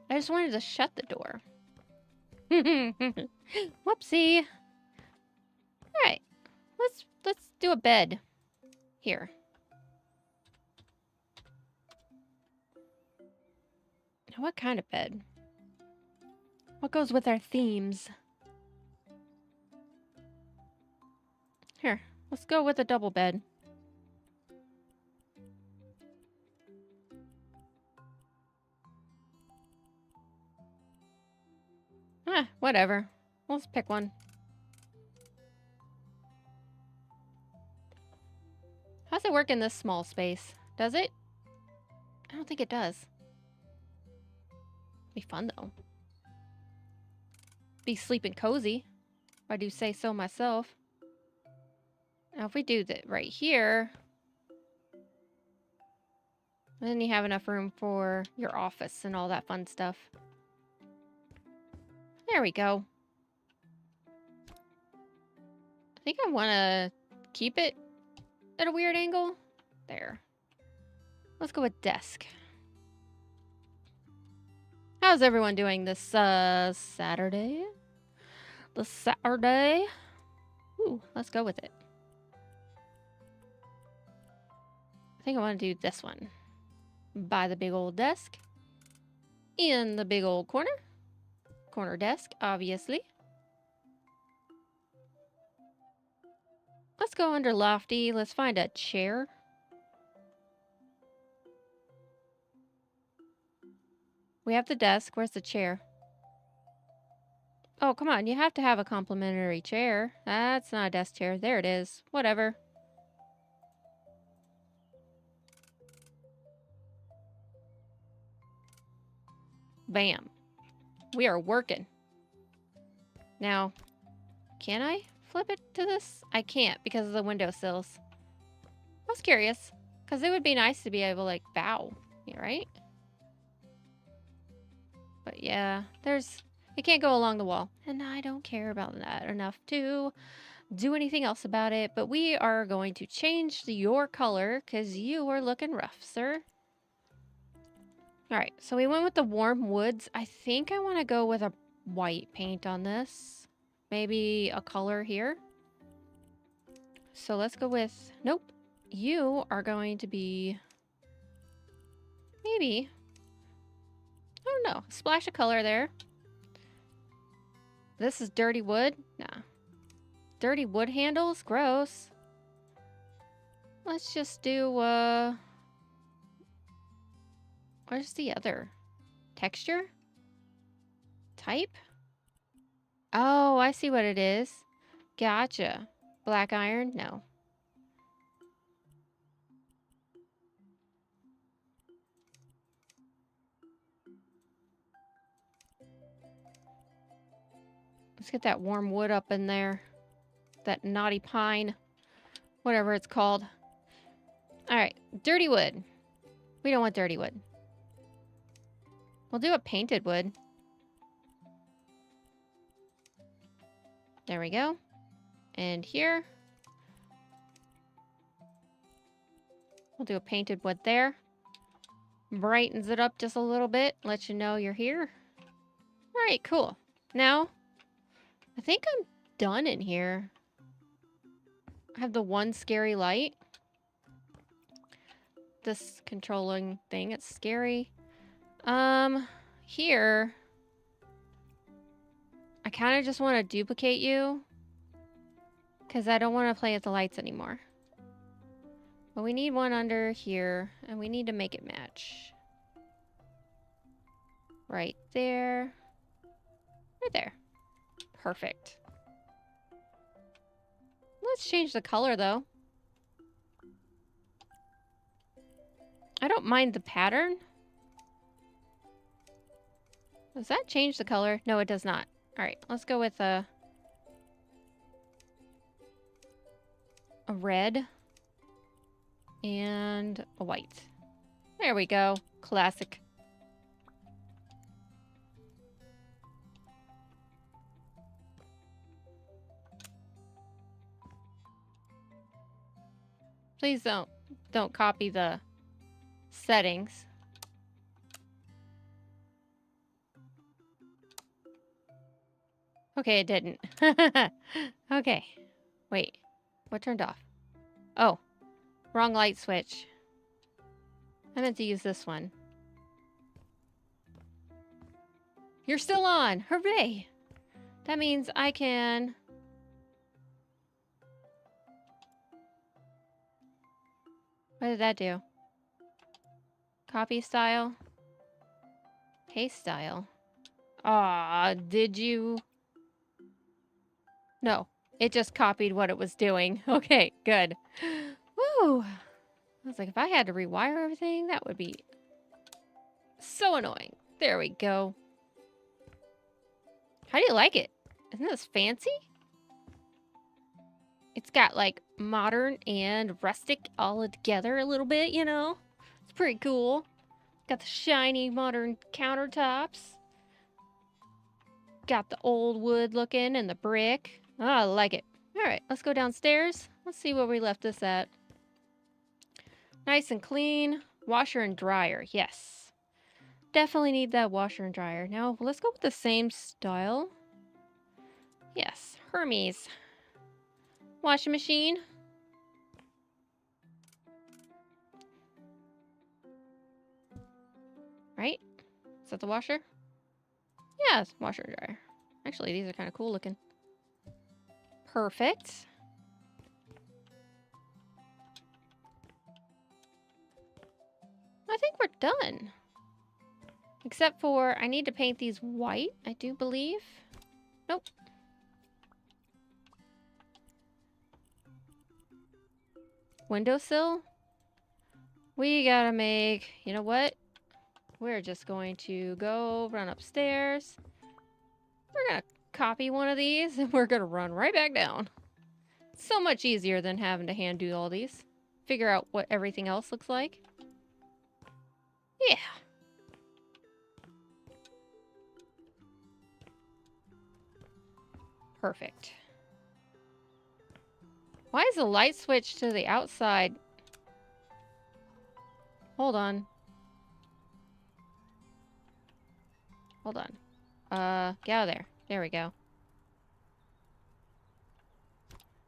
Speaker 1: I just wanted to shut the door. Whoopsie. Alright. Let's do a bed. Here. What kind of bed? What goes with our themes? Here, let's go with a double bed. Whatever. Let's pick one. How's it work in this small space? Does it? I don't think it does. Be fun though. Be sleeping cozy, if I do say so myself. Now if we do that right here, then you have enough room for your office and all that fun stuff. There we go. I think I want to keep it at a weird angle. There. Let's go with desk. How's everyone doing this Saturday? The Saturday? Ooh, let's go with it. I think I want to do this one. By the big old desk. In the big old corner. Corner desk, obviously. Let's go under lofty. Let's find a chair. We have the desk. Where's the chair? Oh, come on. You have to have a complimentary chair. That's not a desk chair. There it is. Whatever. Bam. We are working. Now, can I flip it to this? I can't because of the windowsills. I was curious because it would be nice to be able to like bow, right? But yeah, it can't go along the wall. And I don't care about that enough to do anything else about it. But we are going to change your color because you are looking rough, sir. All right, so we went with the warm woods. I think I want to go with a white paint on this. Maybe a color here. So let's go with, nope. You are going to be, maybe, I don't know, splash of color there. This is dirty wood? Nah. Dirty wood handles? Gross. Let's just do, where's the other? Texture? Type? Oh, I see what it is. Gotcha. Black iron? No. Let's get that warm wood up in there. That naughty pine. Whatever it's called. Alright, dirty wood. We don't want dirty wood. We'll do a painted wood. There we go. And here. We'll do a painted wood there. Brightens it up just a little bit. Let you know you're here. Alright, cool. Now, I think I'm done in here. I have the one scary light. This controlling thing, it's scary. Here, I kind of just want to duplicate you because I don't want to play with the lights anymore. But we need one under here and we need to make it match. Right there. Right there. Perfect. Let's change the color though. I don't mind the pattern. Does that change the color? No, it does not. All right, let's go with a red and a white. There we go. Classic. Please don't copy the settings. Okay, it didn't. Okay. Wait. What turned off? Oh. Wrong light switch. I meant to use this one. You're still on! Hooray! That means I can... What did that do? Copy style? Paste style? Aw, did you? No, it just copied what it was doing. Okay, good. Woo! I was like, if I had to rewire everything, that would be so annoying. There we go. How do you like it? Isn't this fancy? It's got like modern and rustic all together a little bit, you know? It's pretty cool. Got the shiny modern countertops. Got the old wood looking and the brick. Oh, I like it. All right, let's go downstairs. Let's see where we left this at. Nice and clean. Washer and dryer. Yes. Definitely need that washer and dryer. Now, let's go with the same style. Yes, Hermes. Washing machine. Right? Is that the washer? Yeah, it's washer and dryer. Actually, these are kind of cool looking. Perfect. I think we're done. Except for I need to paint these white, I do believe. Nope. Windowsill. We gotta make, you know what? We're just going to go run upstairs. We're gonna copy one of these and we're gonna run right back down. So much easier than having to hand do all these. Figure out what everything else looks like. Yeah. Perfect. Why is the light switch to the outside? Hold on. Hold on. Get out of there. There we go.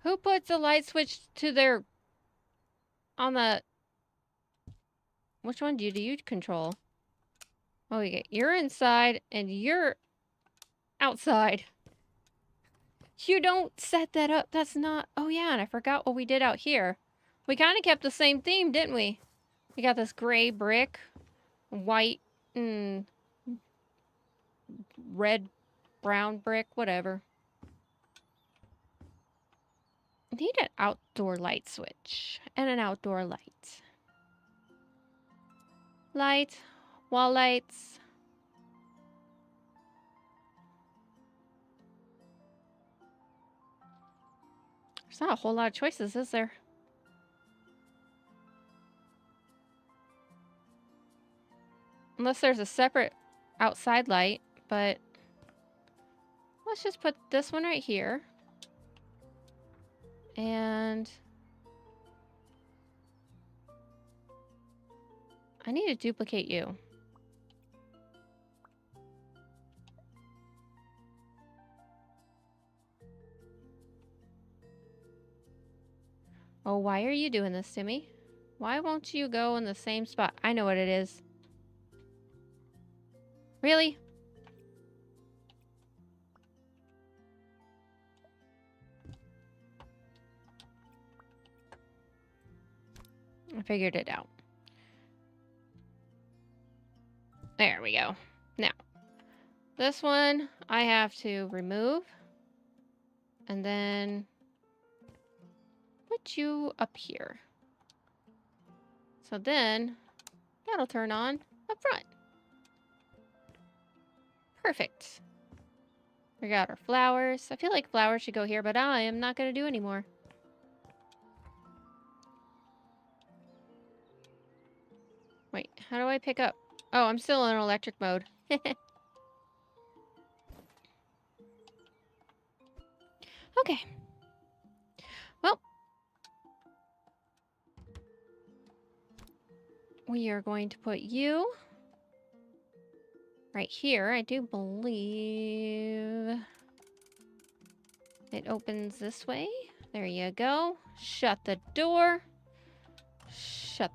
Speaker 1: Who puts a light switch to their... on the... Which one do you control? Oh, you're inside and you're outside. You don't set that up. That's not... Oh, yeah, and I forgot what we did out here. We kind of kept the same theme, didn't we? We got this gray brick, white, and red, brown brick, whatever. Need an outdoor light switch and an outdoor light. Light, wall lights. There's not a whole lot of choices, is there? Unless there's a separate outside light, but let's just put this one right here. And I need to duplicate you. Oh, why are you doing this to me? Why won't you go in the same spot? I know what it is. Really? I figured it out. There we go. Now, this one I have to remove. And then put you up here. So then That'll turn on up front. Perfect. We got our flowers. I feel like flowers should go here, but I am not going to do anymore. Wait, how do I pick up? Oh, I'm still in electric mode. Okay. Well, we are going to put you right here. I do believe it opens this way. There you go. Shut the door. Shut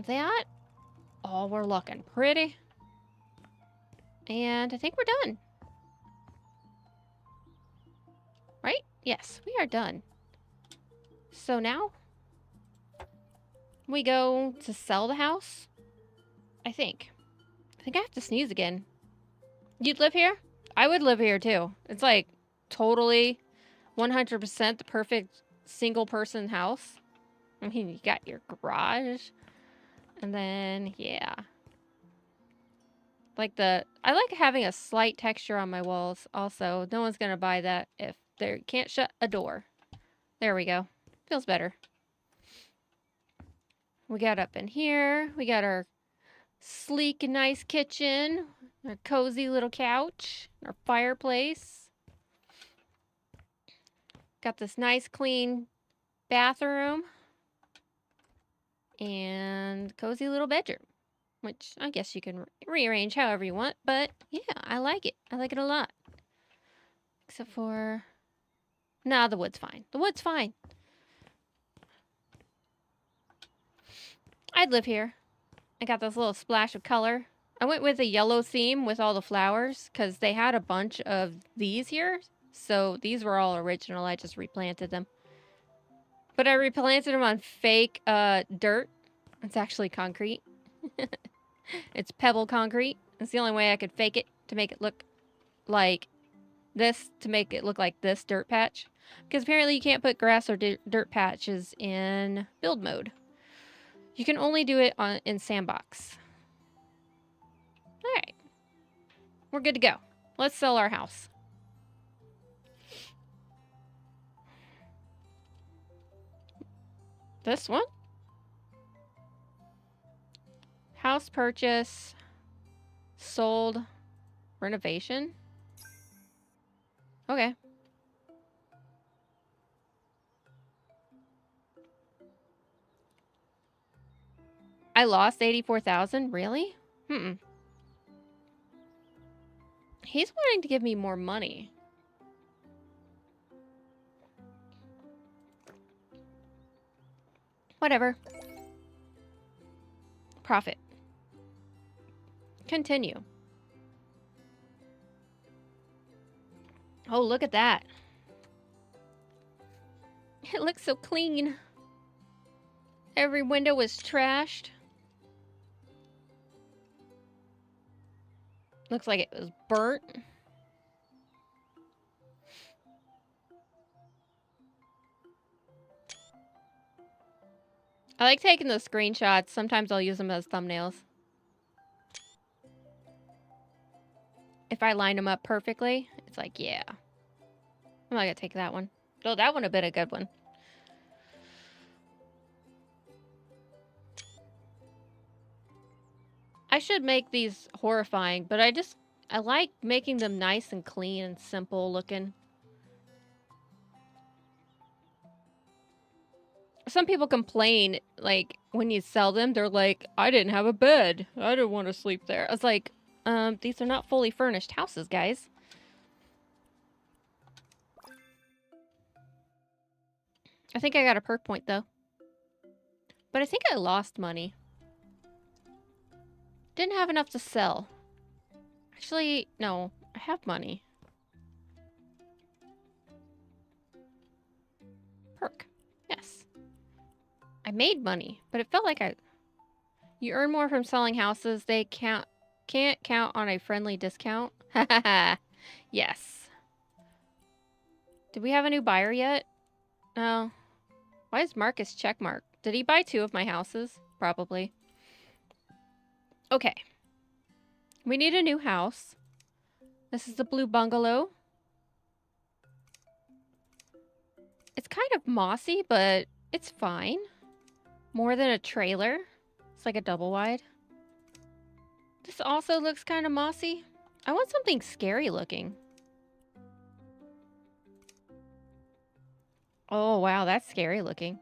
Speaker 1: that. Oh, we're looking pretty. And I think we're done. Right? Yes, we are done. So now we go to sell the house. I think I have to sneeze again. You'd live here? I would live here too. It's like totally 100% the perfect single person house. I mean, you got your garage. And then, yeah. I like having a slight texture on my walls also. No one's going to buy that if they can't shut a door. There we go. Feels better. We got up in here. We got our sleek and nice kitchen. Our cozy little couch. Our fireplace. Got this nice clean bathroom. And cozy little bedroom. Which I guess you can rearrange however you want. But yeah, I like it. I like it a lot. Except for... Nah, the wood's fine. The wood's fine. I'd live here. I got this little splash of color. I went with a yellow theme with all the flowers because they had a bunch of these here. So these were all original. I just replanted them. But I replanted them on fake dirt. It's actually concrete. It's pebble concrete. It's the only way I could fake it to make it look like this, to make it look like this dirt patch. Because apparently you can't put grass or dirt patches in build mode. You can only do it in sandbox. Alright. We're good to go. Let's sell our house. This one? House purchase. Sold. Renovation. Okay. I lost 84,000? Really? He's wanting to give me more money. Whatever. Profit. Continue. Oh, look at that. It looks so clean. Every window was trashed. Looks like it was burnt. I like taking those screenshots. Sometimes I'll use them as thumbnails. If I line them up perfectly, it's like, yeah. I'm not gonna take that one. Oh, that one would have been a good one. I should make these horrifying, but I like making them nice and clean and simple looking. Some people complain, like, when you sell them, they're like, I didn't have a bed. I didn't want to sleep there. I was like, these are not fully furnished houses, guys. I think I got a perk point, though. But I think I lost money. Didn't have enough to sell. Actually, no. I have money. Perk. Yes. I made money, but it felt like You earn more from selling houses. They can't count on a friendly discount. Yes. Did we have a new buyer yet? No. Why is Marcus checkmark? Did he buy 2 of my houses? Probably. Okay. We need a new house. This is the blue bungalow. It's kind of mossy, but it's fine. More than a trailer. It's like a double wide. This also looks kind of mossy. I want something scary looking. Oh, wow, that's scary looking.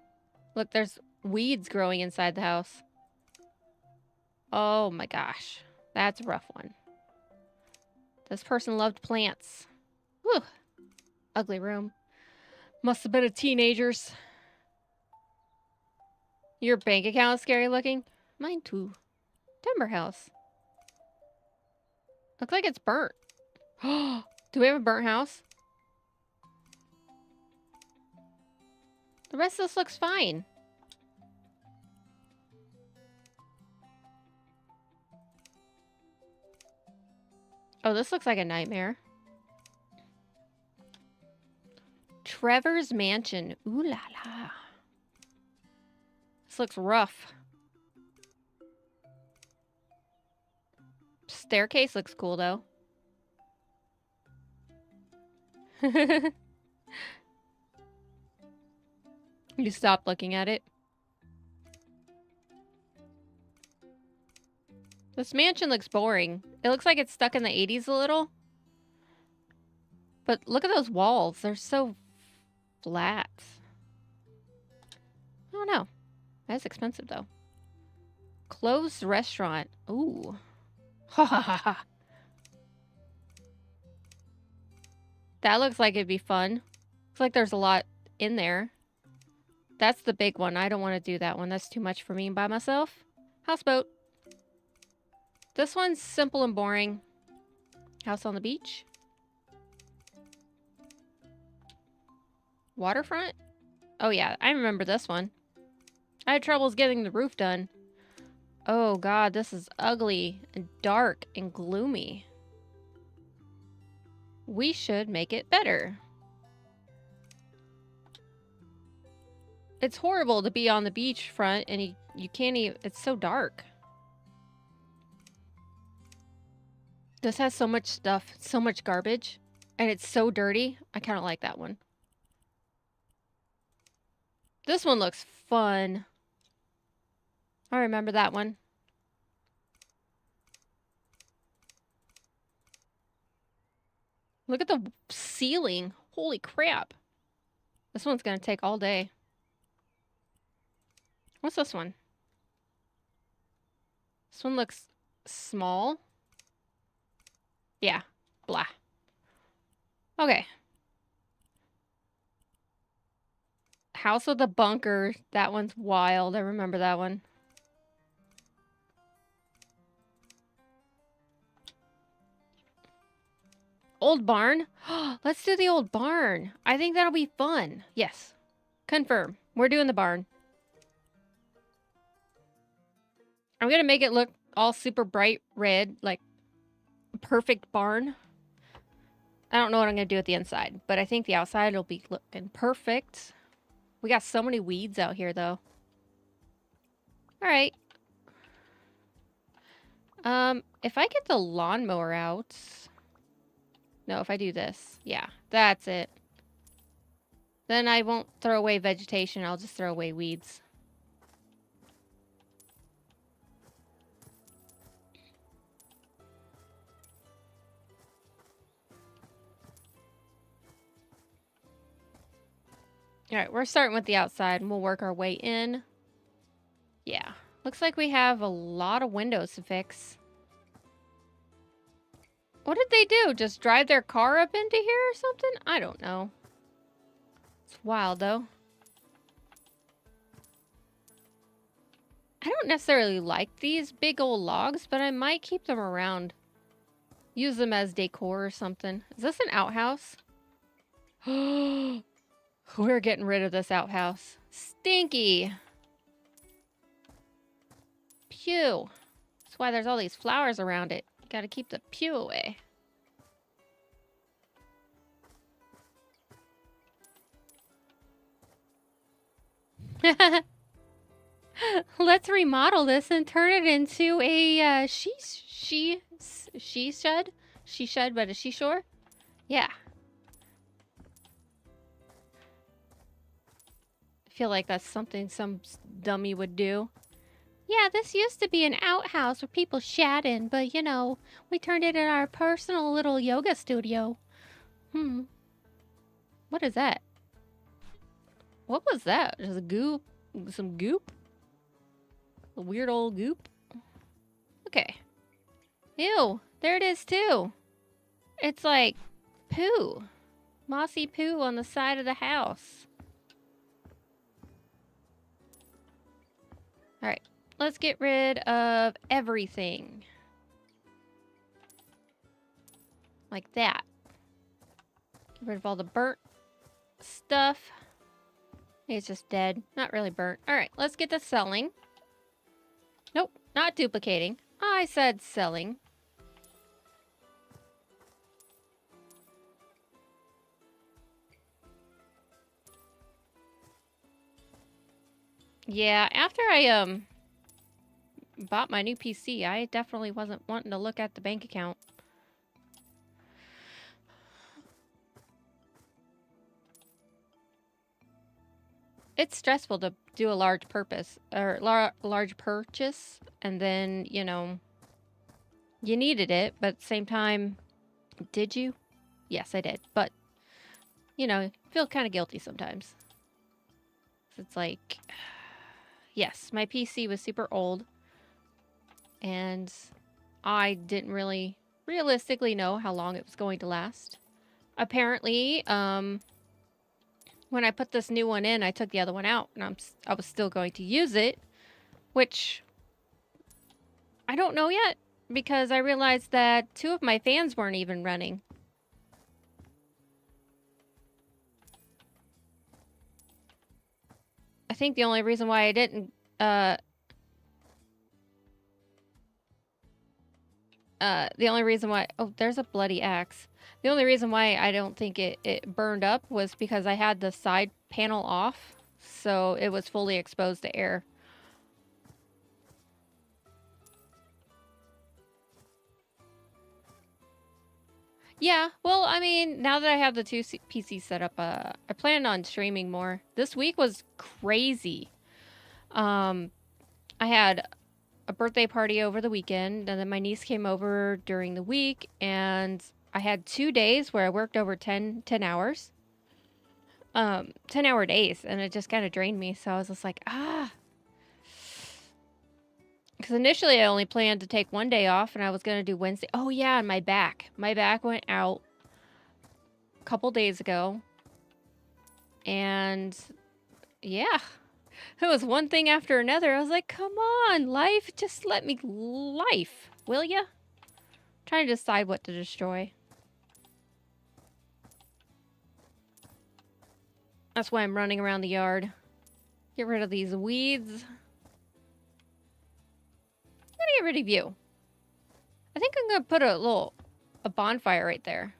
Speaker 1: Look, there's weeds growing inside the house. Oh my gosh. That's a rough one. This person loved plants. Whew. Ugly room. Must have been a teenager's. Your bank account is scary looking? Mine too. Timber house. Looks like it's burnt. Do we have a burnt house? The rest of this looks fine. Oh, this looks like a nightmare. Trevor's mansion. Ooh la la. This looks rough. Staircase looks cool though. You stopped looking at it. This mansion looks boring. It looks like it's stuck in the 80s a little. But look at those walls. They're so flat. I don't know. That's expensive though. Closed restaurant. Ooh. Ha ha ha ha. That looks like it'd be fun. Looks like there's a lot in there. That's the big one. I don't want to do that one. That's too much for me by myself. Houseboat. This one's simple and boring. House on the beach. Waterfront? Oh yeah, I remember this one. I had troubles getting the roof done. Oh god, this is ugly and dark and gloomy. We should make it better. It's horrible to be on the beach front and you can't even, it's so dark. This has so much stuff, so much garbage, and it's so dirty. I kind of like that one. This one looks fun. I remember that one. Look at the ceiling. Holy crap. This one's going to take all day. What's this one? This one looks small. Yeah, blah. Okay. House with a bunker. That one's wild. I remember that one. Old barn? Let's do the old barn. I think that'll be fun. Yes. Confirm. We're doing the barn. I'm going to make it look all super bright red, like a perfect barn. I don't know what I'm going to do at the inside, but I think the outside will be looking perfect. We got so many weeds out here, though. All right. If I get the lawnmower out... No, if I do this. Yeah, that's it. Then I won't throw away vegetation. I'll just throw away weeds. All right, we're starting with the outside and we'll work our way in. Yeah, looks like we have a lot of windows to fix. What did they do? Just drive their car up into here or something? I don't know. It's wild though. I don't necessarily like these big old logs, but I might keep them around. Use them as decor or something. Is this an outhouse? We're getting rid of this outhouse. Stinky. Pew. That's why there's all these flowers around it. You gotta keep the pew away. Let's remodel this and turn it into a she shed. She shed, but a she shore. Yeah. I feel like that's something some dummy would do. Yeah, this used to be an outhouse where people shat in, but you know, we turned it into our personal little yoga studio. What is that? What was that? Just a goop? Some goop? A weird old goop? Okay. Ew, there it is too. It's like poo. Mossy poo on the side of the house. Alright, let's get rid of everything. Like that. Get rid of all the burnt stuff. It's just dead. Not really burnt. Alright, let's get to selling. Nope, not duplicating. I said selling. Yeah, after I bought my new PC, I definitely wasn't wanting to look at the bank account. It's stressful to do a large large purchase, and then, you know, you needed it, but at the same time, did you? Yes, I did, but, you know, I feel kind of guilty sometimes. It's like, yes, my PC was super old, and I didn't really realistically know how long it was going to last. Apparently, when I put this new one in, I took the other one out, and I was still going to use it, which I don't know yet, because I realized that 2 of my fans weren't even running. I think the only reason why I didn't, the only reason why, oh, there's a bloody axe. The only reason why I don't think it burned up was because I had the side panel off, so it was fully exposed to air. Yeah, well, I mean, now that I have the 2 PCs set up, I plan on streaming more. This week was crazy. I had a birthday party over the weekend, and then my niece came over during the week, and I had 2 days where I worked over 10 hours. 10-hour days, and it just kind of drained me, so I was just like, because initially I only planned to take 1 day off, and I was going to do Wednesday. Oh yeah, and my back went out a couple days ago, and yeah, it was one thing after another. I was like, come on, life, just let me life, will ya? Trying to decide what to destroy. That's why I'm running around the yard. Get rid of these weeds. I'm gonna get rid of you. I think I'm gonna put a bonfire right there.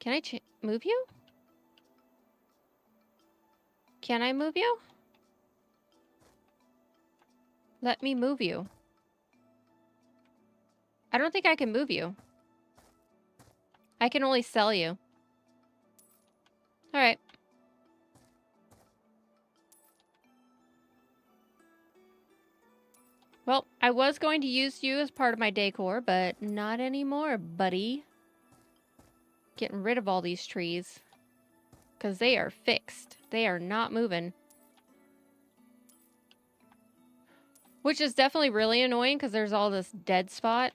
Speaker 1: Can I move you? Can I move you? Let me move you. I don't think I can move you. I can only sell you. Alright. Well, I was going to use you as part of my decor, but not anymore, buddy. Getting rid of all these trees. Because they are fixed. They are not moving. Which is definitely really annoying because there's all this dead spot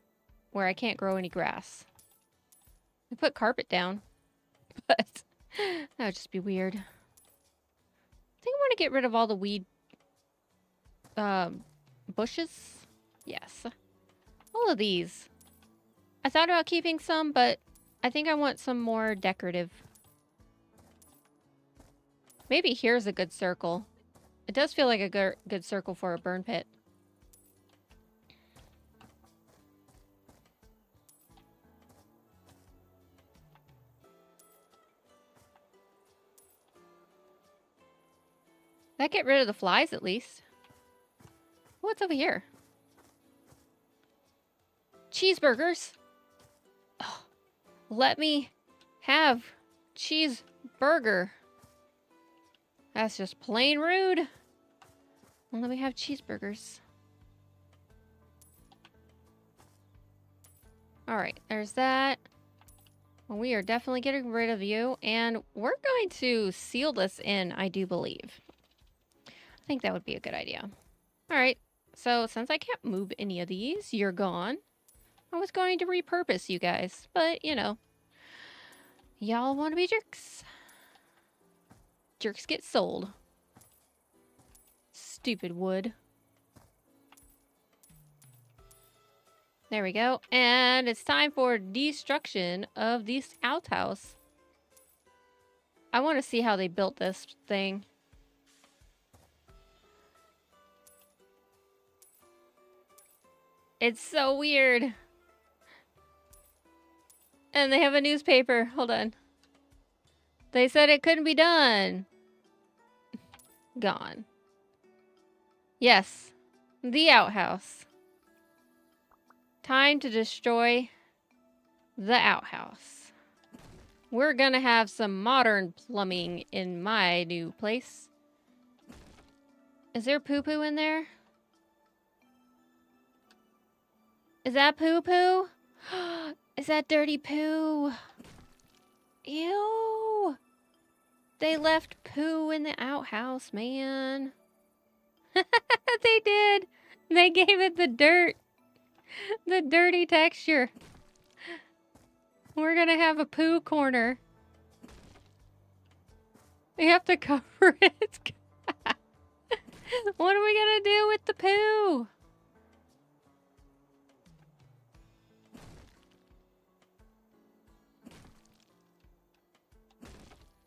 Speaker 1: where I can't grow any grass. I put carpet down, but that would just be weird. I think I want to get rid of all the weed bushes. Yes. All of these. I thought about keeping some, but I think I want some more decorative. Maybe here's a good circle. It does feel like a good circle for a burn pit. That get rid of the flies at least. What's over here? Cheeseburgers. Oh, let me have cheeseburger. That's just plain rude. Well, let me have cheeseburgers. Alright, there's that. Well, we are definitely getting rid of you. And we're going to seal this in, I do believe. I think that would be a good idea. Alright, so since I can't move any of these, you're gone. I was going to repurpose you guys, but, you know. Y'all want to be jerks. Jerks get sold. Stupid wood. There we go. And it's time for destruction of this outhouse. I want to see how they built this thing. It's so weird. And they have a newspaper. Hold on. They said it couldn't be done. Gone. Yes. The outhouse. Time to destroy the outhouse. We're gonna have some modern plumbing in my new place. Is there poo-poo in there? Is that poo-poo? Is that dirty poo? Ew. They left poo in the outhouse, man. They did. They gave it the dirt. The dirty texture. We're gonna have a poo corner. We have to cover it. What are we gonna do with the poo?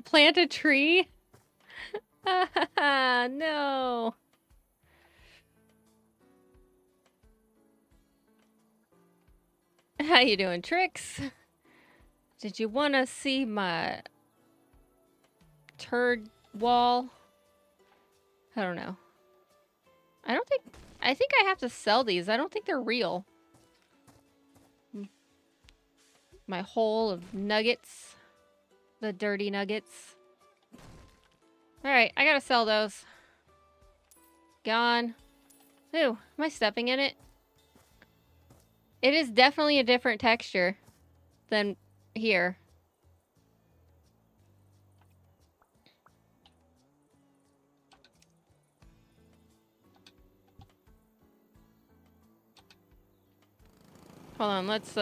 Speaker 1: Plant a tree? No. How you doing, Trix? Did you want to see my turd wall? I don't know. I think I have to sell these. I don't think they're real. My hole of nuggets. The dirty nuggets. Alright, I gotta sell those. Gone. Ooh, am I stepping in it? It is definitely a different texture than here. Hold on, let's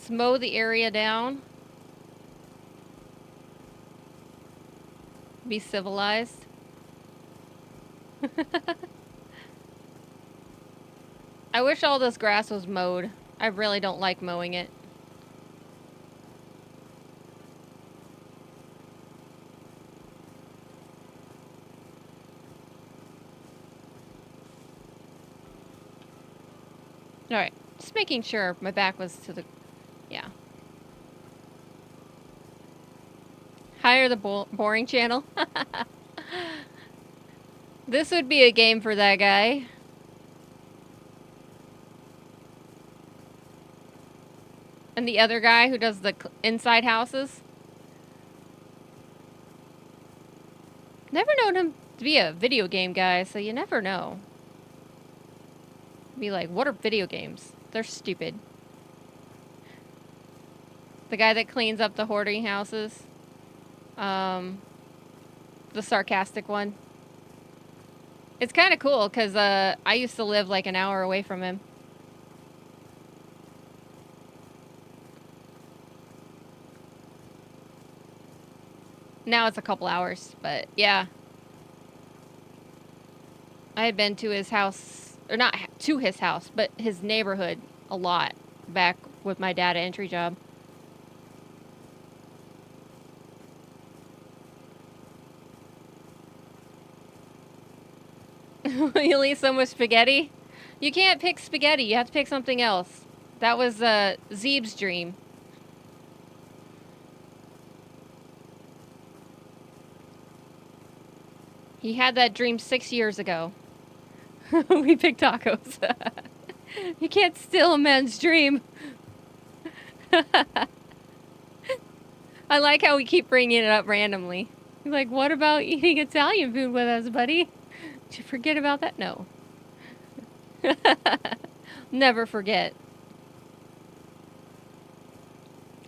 Speaker 1: mow the area down. Be civilized. I wish all this grass was mowed. I really don't like mowing it. Alright, just making sure my back was to the... Yeah. Hire the boring channel. This would be a game for that guy. And the other guy who does the inside houses. Never known him to be a video game guy, so you never know. Be like, what are video games? They're stupid. The guy that cleans up the hoarding houses. The sarcastic one. It's kind of cool because I used to live like an hour away from him. Now it's a couple hours, but yeah. I had been to his house, or not to his house, but his neighborhood a lot back with my data entry job. You'll eat so much spaghetti? You can't pick spaghetti. You have to pick something else. That was Zeeb's dream. He had that dream 6 years ago. We picked tacos. You can't steal a man's dream. I like how we keep bringing it up randomly. He's like, what about eating Italian food with us, buddy? Did you forget about that? No. Never forget.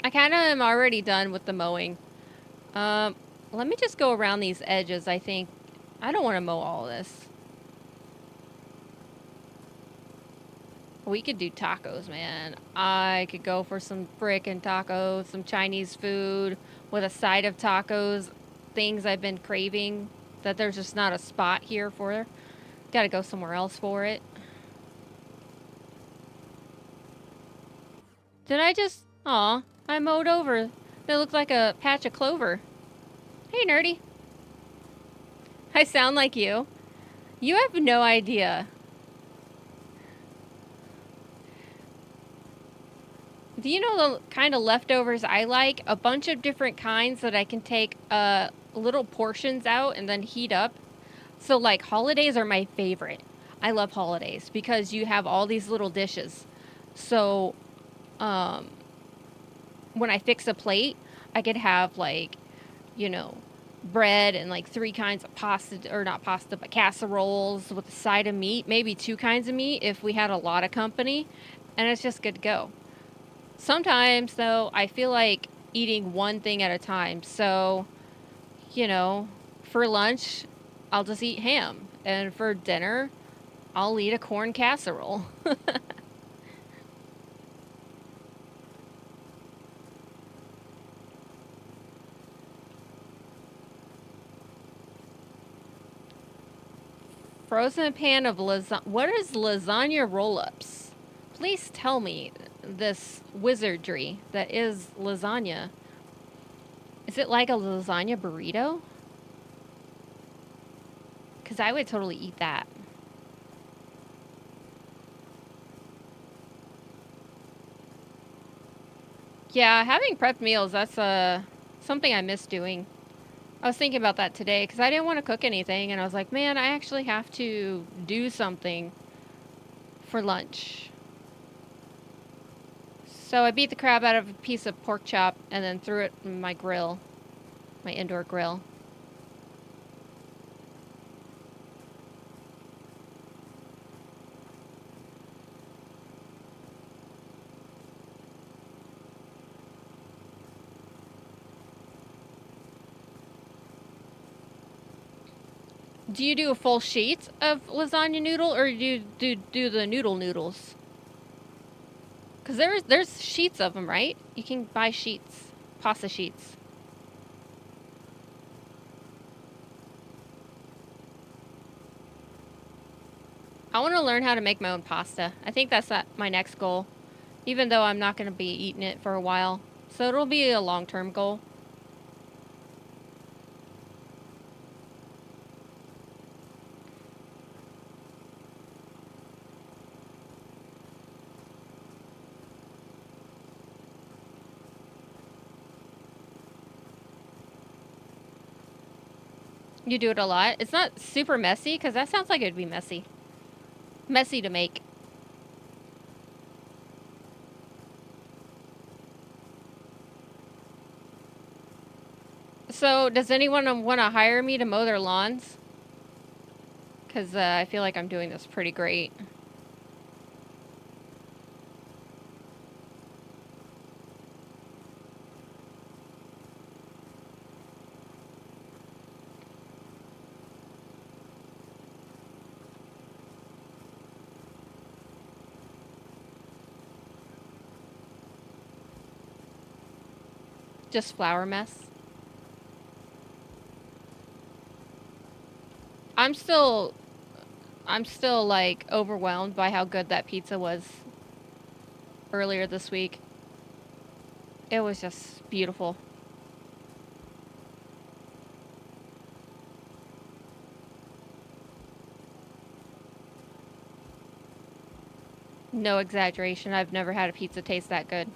Speaker 1: I kind of am already done with the mowing. Let me just go around these edges, I think. I don't want to mow all this. We could do tacos, man. I could go for some frickin' tacos, some Chinese food with a side of tacos. Things I've been craving that there's just not a spot here for. Gotta go somewhere else for it. Did I just... Aw, I mowed over. It looked like a patch of clover. Hey, nerdy. I sound like you. You have no idea. Do you know the kind of leftovers I like? A bunch of different kinds that I can take little portions out and then heat up. So like holidays are my favorite. I love holidays because you have all these little dishes. So when I fix a plate, I could have like, you know, bread and like 3 kinds of pasta, or not pasta, but casseroles with a side of meat, maybe 2 kinds of meat if we had a lot of company, and it's just good to go. Sometimes, though, I feel like eating one thing at a time. So, you know, for lunch, I'll just eat ham. And for dinner, I'll eat a corn casserole. Frozen pan of lasagna. What is lasagna roll-ups? Please tell me this wizardry that is lasagna. Is it like a lasagna burrito? Because I would totally eat that. Yeah, having prepped meals, that's something I miss doing. I was thinking about that today because I didn't want to cook anything, and I was like, man, I actually have to do something for lunch. So I beat the crap out of a piece of pork chop and then threw it in my grill, my indoor grill. Do you do a full sheet of lasagna noodle, or do you do the noodles? Because there's sheets of them, right? You can buy sheets, pasta sheets. I want to learn how to make my own pasta. I think that's my next goal, even though I'm not going to be eating it for a while. So it'll be a long-term goal. You do it a lot. It's not super messy, because that sounds like it'd be messy. Messy to make. So, does anyone want to hire me to mow their lawns? Because I feel like I'm doing this pretty great. Just flour mess. I'm still like overwhelmed by how good that pizza was earlier this week. It was just beautiful. No exaggeration. I've never had a pizza taste that good.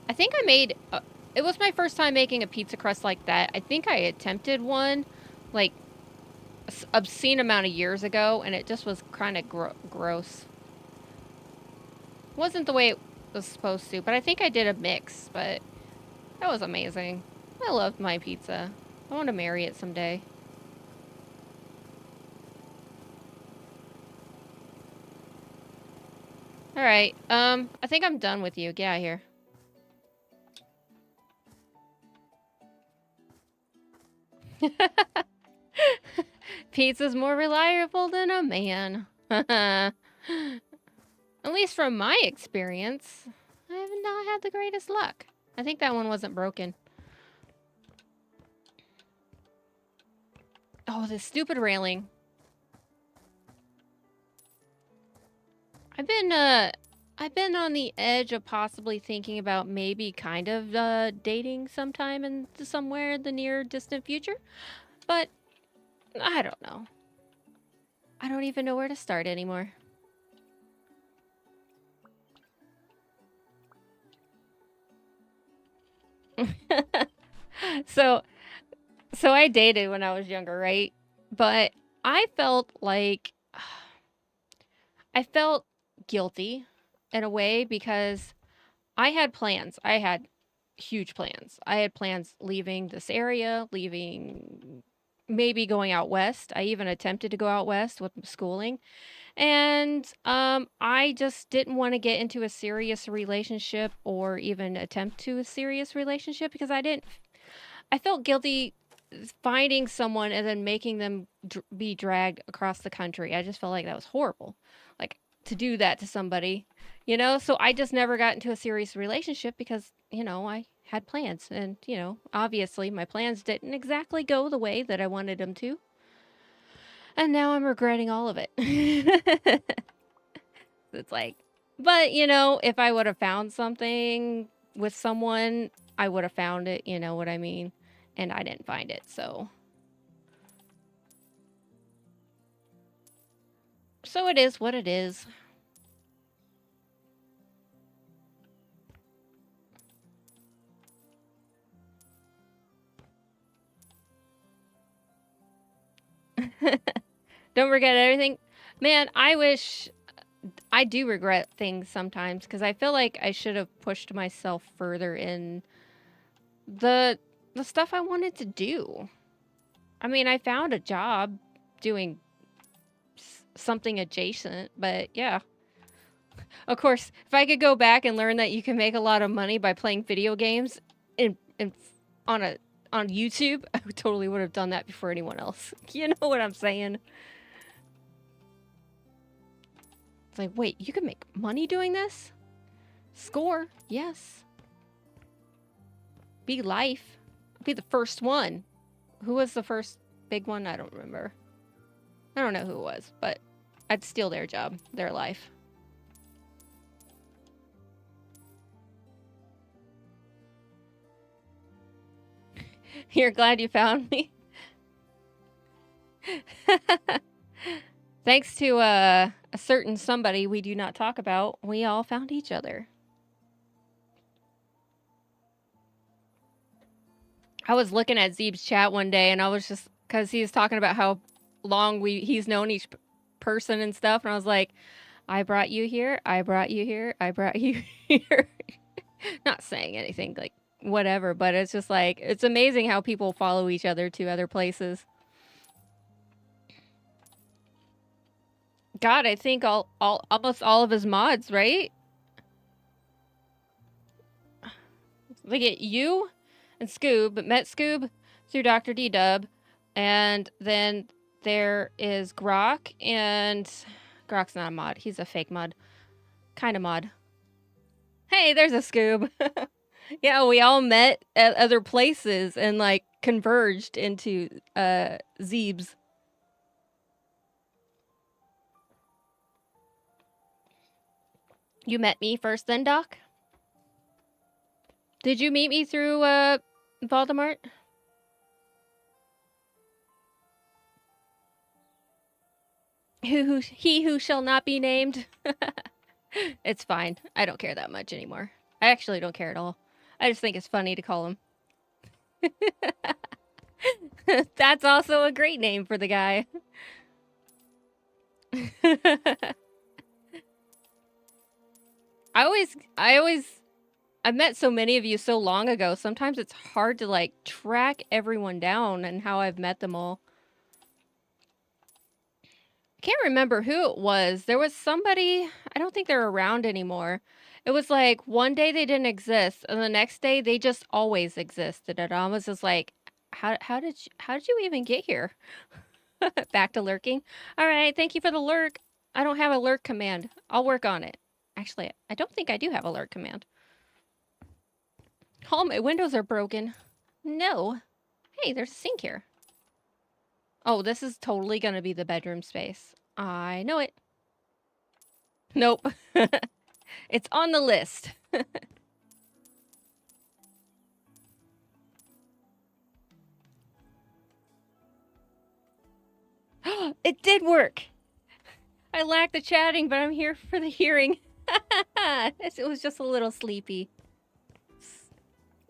Speaker 1: I think I made... it was my first time making a pizza crust like that. I think I attempted one, like, obscene amount of years ago, and it just was kind of gross. Wasn't the way it was supposed to, but I think I did a mix, but that was amazing. I loved my pizza. I want to marry it someday. Alright, I think I'm done with you. Get out of here. Pizza's more reliable than a man. At least from my experience, I have not had the greatest luck. I think that one wasn't broken. Oh, this stupid railing. I've been on the edge of possibly thinking about maybe kind of dating sometime in somewhere in the near distant future, but I don't know. I don't even know where to start anymore. So I dated when I was younger, right? But I felt like I felt guilty in a way because I had plans. I had huge plans. I had plans leaving this area, leaving maybe going out west. I even attempted to go out west with schooling. And I just didn't want to get into a serious relationship or even attempt to a serious relationship because I felt guilty finding someone and then making them be dragged across the country. I just felt like that was horrible. Like to do that to somebody, you know? So I just never got into a serious relationship because, I had plans and, obviously my plans didn't exactly go the way that I wanted them to. And now I'm regretting all of it. It's like, but if I would have found something with someone, I would have found it, you know what I mean? And I didn't find it, so. So it is what it is. Don't regret everything. Man, I do regret things sometimes because I feel like I should have pushed myself further in the stuff I wanted to do. I mean, I found a job doing something adjacent, but yeah. Of course, if I could go back and learn that you can make a lot of money by playing video games on YouTube, I totally would have done that before anyone else. You know what I'm saying? It's like, wait, you can make money doing this? Score, yes. Be life. Be the first one. Who was the first big one? I don't remember. I don't know who it was, but I'd steal their job, their life. You're glad you found me? Thanks to a certain somebody we do not talk about, we all found each other. I was looking at Zeeb's chat one day, and I was just, because he was talking about how long he's known each person and stuff, and I was like, I brought you here, I brought you here, I brought you here. Not saying anything like whatever, but it's just like, it's amazing how people follow each other to other places. God, I think almost all of his mods, right? Look at you and Scoob, but met Scoob through Dr. D-Dub, and then there is Grok, and Grok's not a mod. He's a fake mod. Kind of mod. Hey, there's a Scoob. Yeah, we all met at other places and, like, converged into Zeebs. You met me first then, Doc? Did you meet me through Voldemort? He who shall not be named. It's fine. I don't care that much anymore. I actually don't care at all. I just think it's funny to call him. That's also a great name for the guy. I've met so many of you so long ago. Sometimes it's hard to like track everyone down and how I've met them all. I can't remember who it was. There was somebody, I don't think they're around anymore. It was like one day they didn't exist, and the next day they just always existed. And I was just like, how did you even get here? Back to lurking. All right, thank you for the lurk. I don't have a lurk command. I'll work on it. Actually, I don't think I do have a lurk command. All my windows are broken. No. Hey, there's a sink here. Oh, this is totally gonna be the bedroom space. I know it. Nope. It's on the list. It did work. I lack the chatting, but I'm here for the hearing. It was just a little sleepy.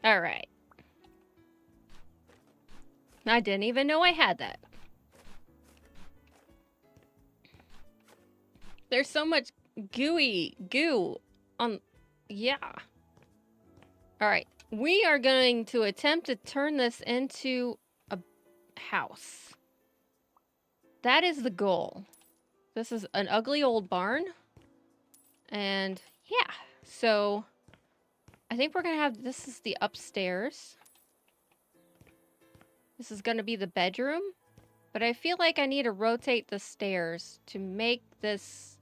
Speaker 1: All right. I didn't even know I had that. There's so much gooey goo on... Yeah. All right. We are going to attempt to turn this into a house. That is the goal. This is an ugly old barn. And yeah, so I think we're going to have... This is the upstairs. This is going to be the bedroom. But I feel like I need to rotate the stairs to make this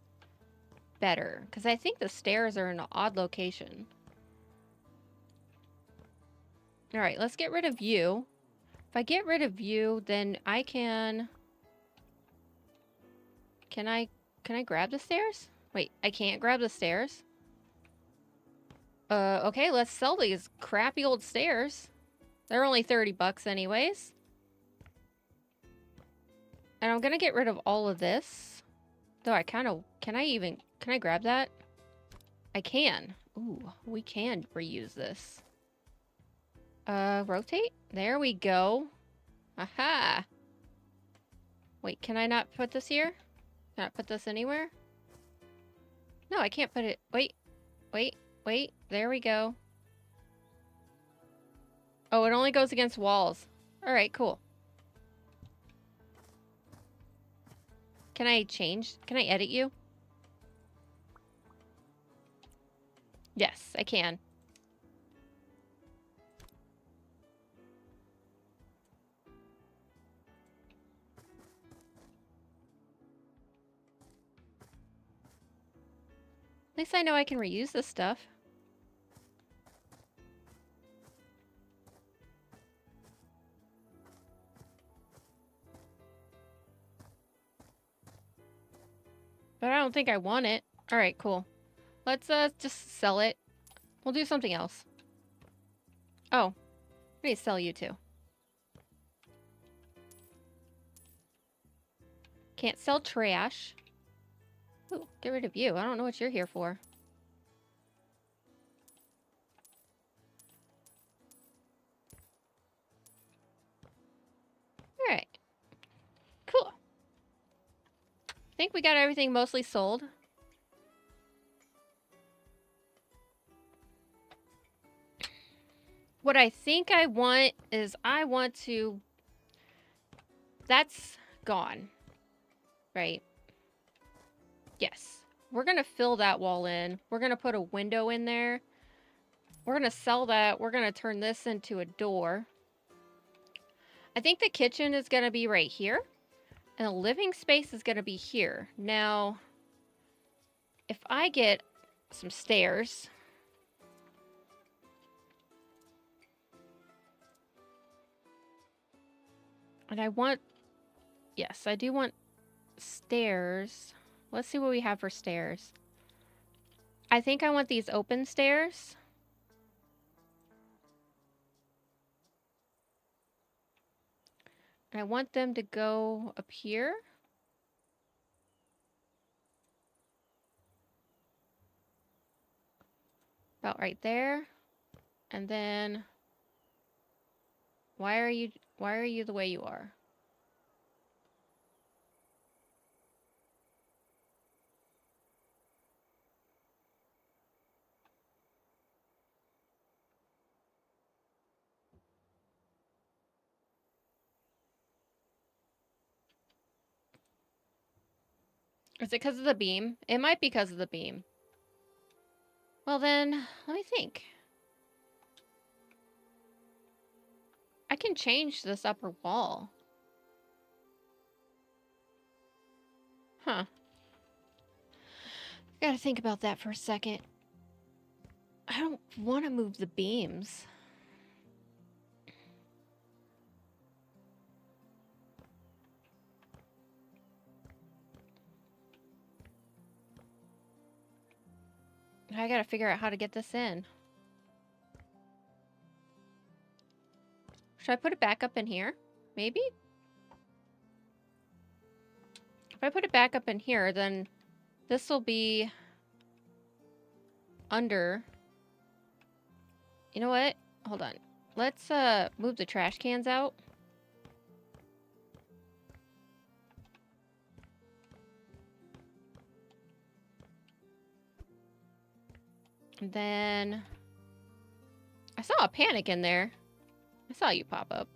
Speaker 1: better. Because I think the stairs are in an odd location. Alright, let's get rid of you. If I get rid of you, then I can... Can I grab the stairs? Wait, I can't grab the stairs? Okay, let's sell these crappy old stairs. They're only 30 bucks anyways. And I'm gonna get rid of all of this. Though I kind of... Can I grab that? I can. Ooh, we can reuse this. Rotate? There we go. Aha! Wait, can I not put this here? Can I put this anywhere? No, I can't put it... Wait. There we go. Oh, it only goes against walls. Alright, cool. Can I change? Can I edit you? Yes, I can. At least I know I can reuse this stuff. But I don't think I want it. Alright, cool. Let's just sell it. We'll do something else. Oh. I need to sell you too. Can't sell trash. Ooh, get rid of you. I don't know what you're here for. Alright. Cool. I think we got everything mostly sold. What I think I want is I want to... That's gone. Right? Yes. We're going to fill that wall in. We're going to put a window in there. We're going to sell that. We're going to turn this into a door. I think the kitchen is going to be right here. And the living space is going to be here. Now, if I get some stairs... And I want... Yes, I do want stairs. Let's see what we have for stairs. I think I want these open stairs. And I want them to go up here. About right there. And then... Why Why are you the way you are? Is it because of the beam? It might be because of the beam. Well then, let me think. I can change this upper wall. Huh. Gotta think about that for a second. I don't want to move the beams. I gotta figure out how to get this in. Should I put it back up in here? Maybe? If I put it back up in here, then this will be under. You know what? Hold on. Let's move the trash cans out. And then I saw a panic in there. I saw you pop up.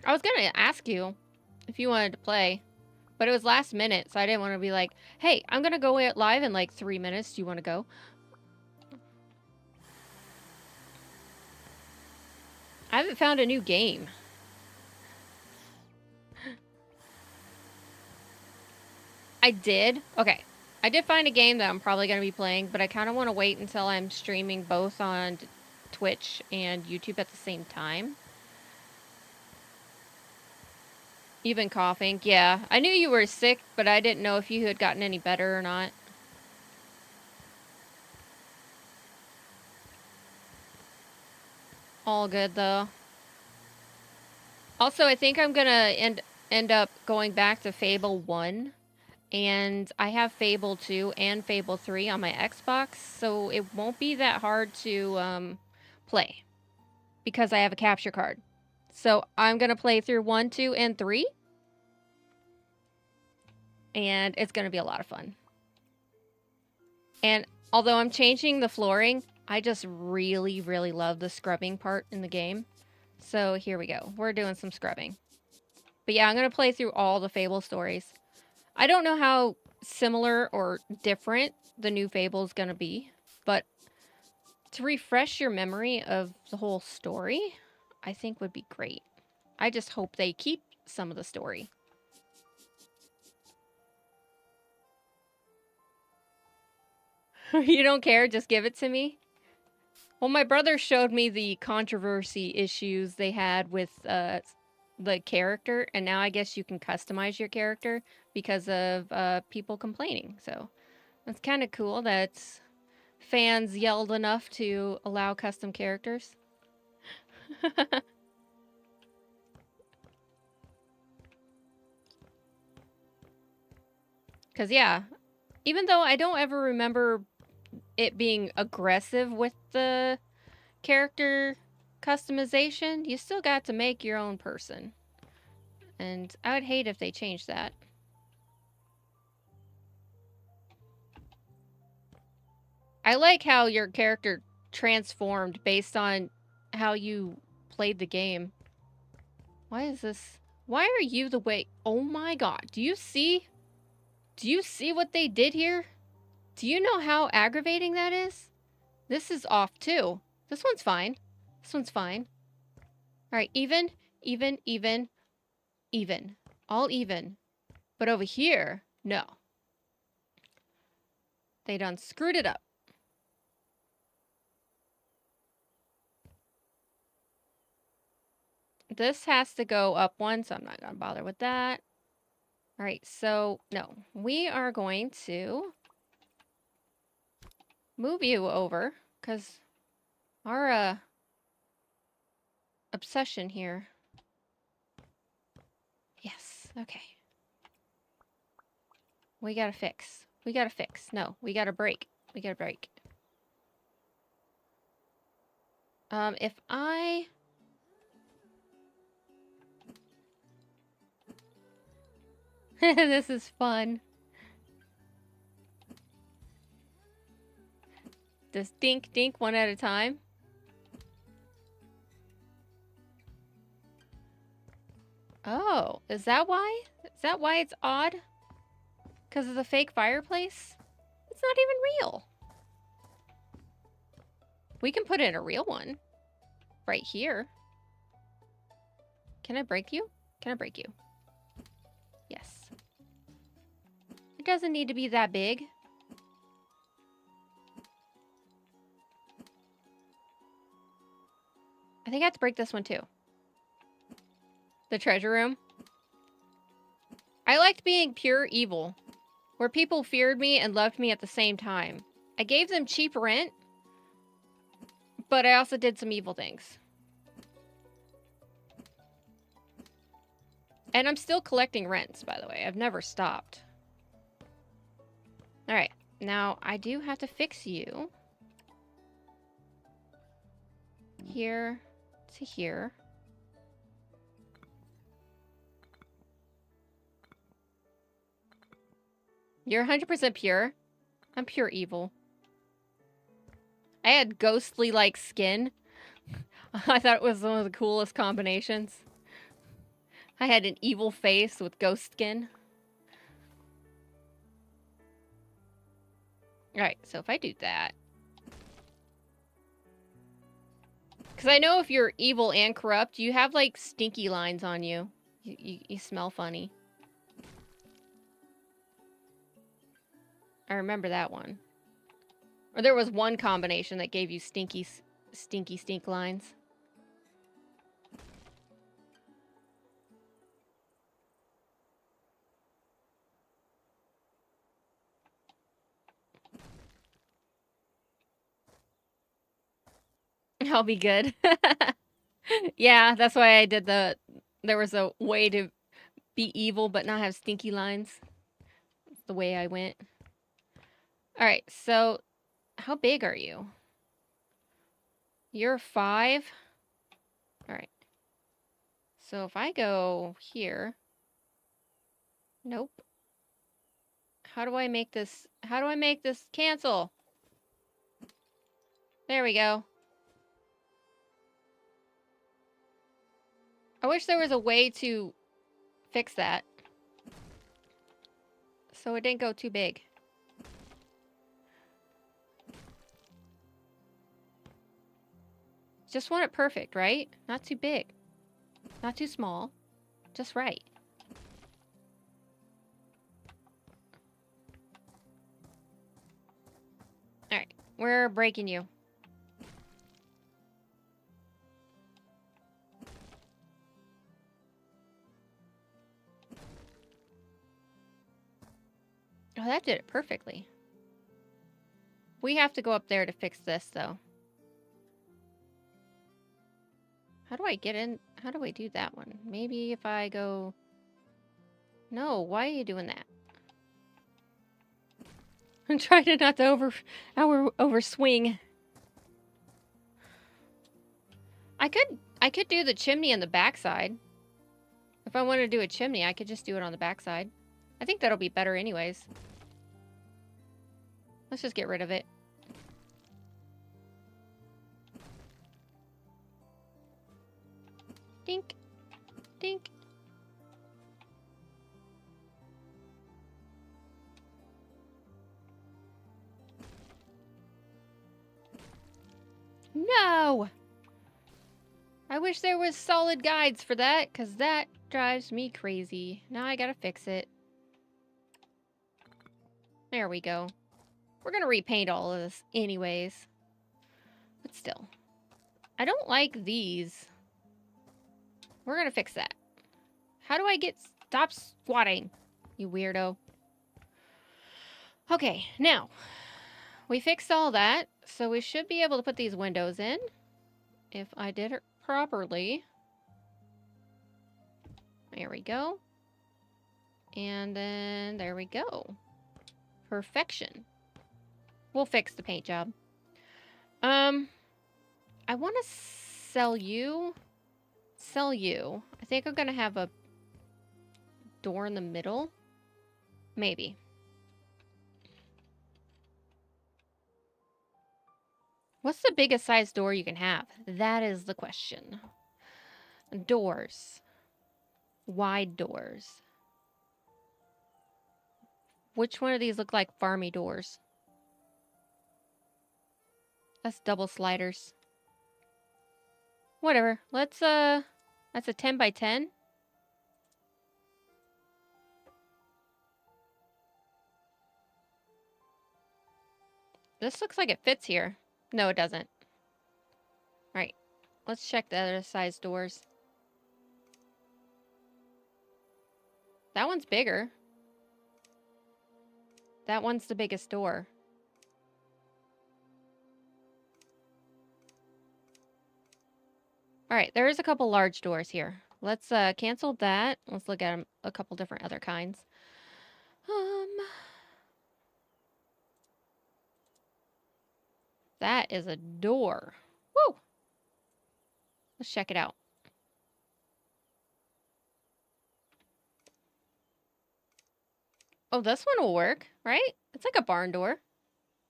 Speaker 1: I was gonna ask you if you wanted to play, but it was last minute, so I didn't want to be like, hey, I'm gonna go live in like 3 minutes. Do you want to go? I haven't found a new game. I did. Okay. I did find a game that I'm probably going to be playing, but I kind of want to wait until I'm streaming both on Twitch and YouTube at the same time. You've been coughing. Yeah. I knew you were sick, but I didn't know if you had gotten any better or not. All good, though. Also, I think I'm going to end up going back to Fable 1. And I have Fable 2 and Fable 3 on my Xbox, so it won't be that hard to play because I have a capture card. So I'm going to play through 1, 2, and 3. And it's going to be a lot of fun. And although I'm changing the flooring, I just really, really love the scrubbing part in the game. So here we go. We're doing some scrubbing. But yeah, I'm going to play through all the Fable stories. I don't know how similar or different the new Fable is going to be, but to refresh your memory of the whole story, I think would be great. I just hope they keep some of the story. You don't care? Just give it to me? Well, my brother showed me the controversy issues they had with the character, and now I guess you can customize your character because of people complaining. So that's kind of cool that fans yelled enough to allow custom characters. Because, yeah, even though I don't ever remember it being aggressive with the character customization, you still got to make your own person. And I would hate if they changed that. I like how your character transformed based on how you played the game. Why is this? Why are you the way? Oh my god. Do you see? Do you see what they did here? Do you know how aggravating that is? This is off too. This one's fine. This one's fine. Alright, even, even, even, even. All even. But over here, no. They done screwed it up. This has to go up one, so I'm not going to bother with that. Alright, so, no. We are going to move you over, because our obsession here. Yes, okay. We gotta fix. We gotta fix. No, we gotta break. We gotta break. If I... This is fun. Just dink, dink, one at a time. Oh, is that why? Is that why it's odd? Because of the fake fireplace? It's not even real. We can put in a real one. Right here. Can I break you? Can I break you? Yes. It doesn't need to be that big. I think I have to break this one too. The treasure room. I liked being pure evil, where people feared me and loved me at the same time. I gave them cheap rent, but I also did some evil things. And I'm still collecting rents, by the way. I've never stopped. Alright, now I do have to fix you. Here to here. You're 100% pure. I'm pure evil. I had ghostly-like skin. I thought it was one of the coolest combinations. I had an evil face with ghost skin. Alright, so if I do that... Because I know if you're evil and corrupt, you have, like, stinky lines on you. You smell funny. I remember that one. Or there was one combination that gave you stinky stink lines. I'll be good. Yeah, that's why I did the... There was a way to be evil but not have stinky lines. That's the way I went. Alright, so... How big are you? You're 5? Alright. So if I go here... Nope. How do I make this... How do I make this cancel? There we go. I wish there was a way to fix that. So it didn't go too big. Just want it perfect, right? Not too big. Not too small. Just right. Alright, we're breaking you. Oh, that did it perfectly. We have to go up there to fix this, though. How do I get in? How do I do that one? Maybe if I go... No, why are you doing that? I'm trying to not to overswing. I could do the chimney on the backside. If I wanted to do a chimney, I could just do it on the backside. I think that'll be better anyways. Let's just get rid of it. Dink. Dink. No! I wish there was solid guides for that, because that drives me crazy. Now I gotta fix it. There we go. We're gonna repaint all of this anyways. But still. I don't like these. We're gonna fix that. How do I get... Stop squatting, you weirdo. Okay, now. We fixed all that, so we should be able to put these windows in. If I did it properly. There we go. And then there we go. Perfection. We'll fix the paint job. I I want to sell you. Sell you. I think I'm going to have a door in the middle. Maybe. What's the biggest size door you can have? That is the question. Doors. Wide doors. Which one of these look like farmy doors? That's double sliders. Whatever. Let's, that's a 10 by 10. This looks like it fits here. No, it doesn't. Alright. Let's check the other size doors. That one's bigger. That one's the biggest door. Alright, there is a couple large doors here. Let's cancel that. Let's look at a couple different other kinds. That is a door. Woo! Let's check it out. Oh, this one will work, right? It's like a barn door.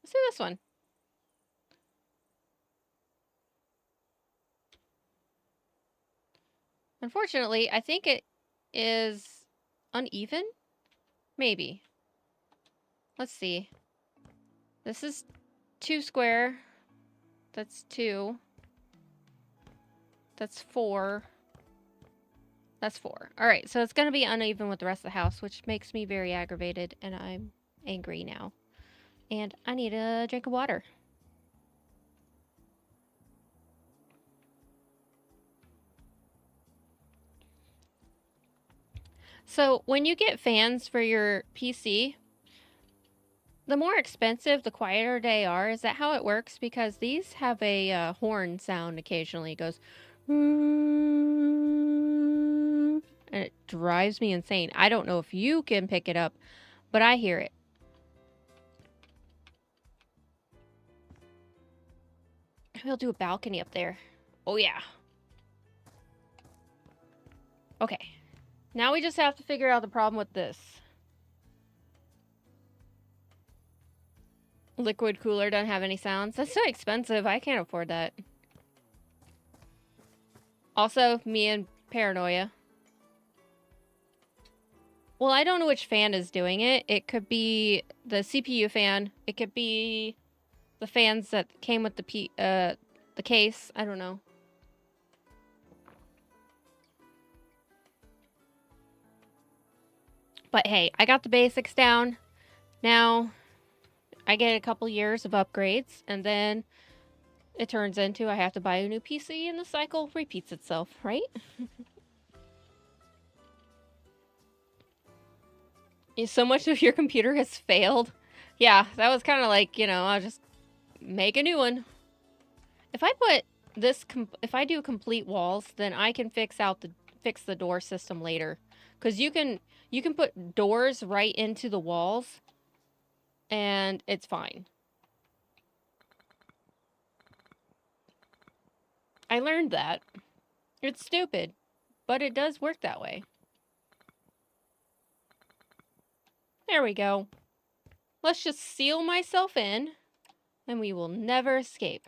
Speaker 1: Let's do this one. Unfortunately, I think it is uneven. Maybe. Let's see. This is 2 square. That's 2. That's 4. That's 4. All right, so it's going to be uneven with the rest of the house, which makes me very aggravated, and I'm angry now. And I need a drink of water. So when you get fans for your PC, the more expensive, the quieter they are. Is that how it works? Because these have a horn sound occasionally. It goes, and it drives me insane. I don't know if you can pick it up, but I hear it. Maybe I'll do a balcony up there. Oh, yeah. Okay. Now we just have to figure out the problem with this. Liquid cooler doesn't have any sounds. That's so expensive. I can't afford that. Also, me and paranoia. Well, I don't know which fan is doing it. It could be the CPU fan. It could be the fans that came with the case. I don't know. But hey, I got the basics down. Now, I get a couple years of upgrades, and then it turns into I have to buy a new PC, and the cycle repeats itself, right? So much of your computer has failed. Yeah, that was kind of like, you know, I'll just make a new one. If I put this, if I do complete walls, then I can fix the door system later, because you can put doors right into the walls, and it's fine. I learned that. It's stupid, but it does work that way. There we go. Let's just seal myself in, and we will never escape.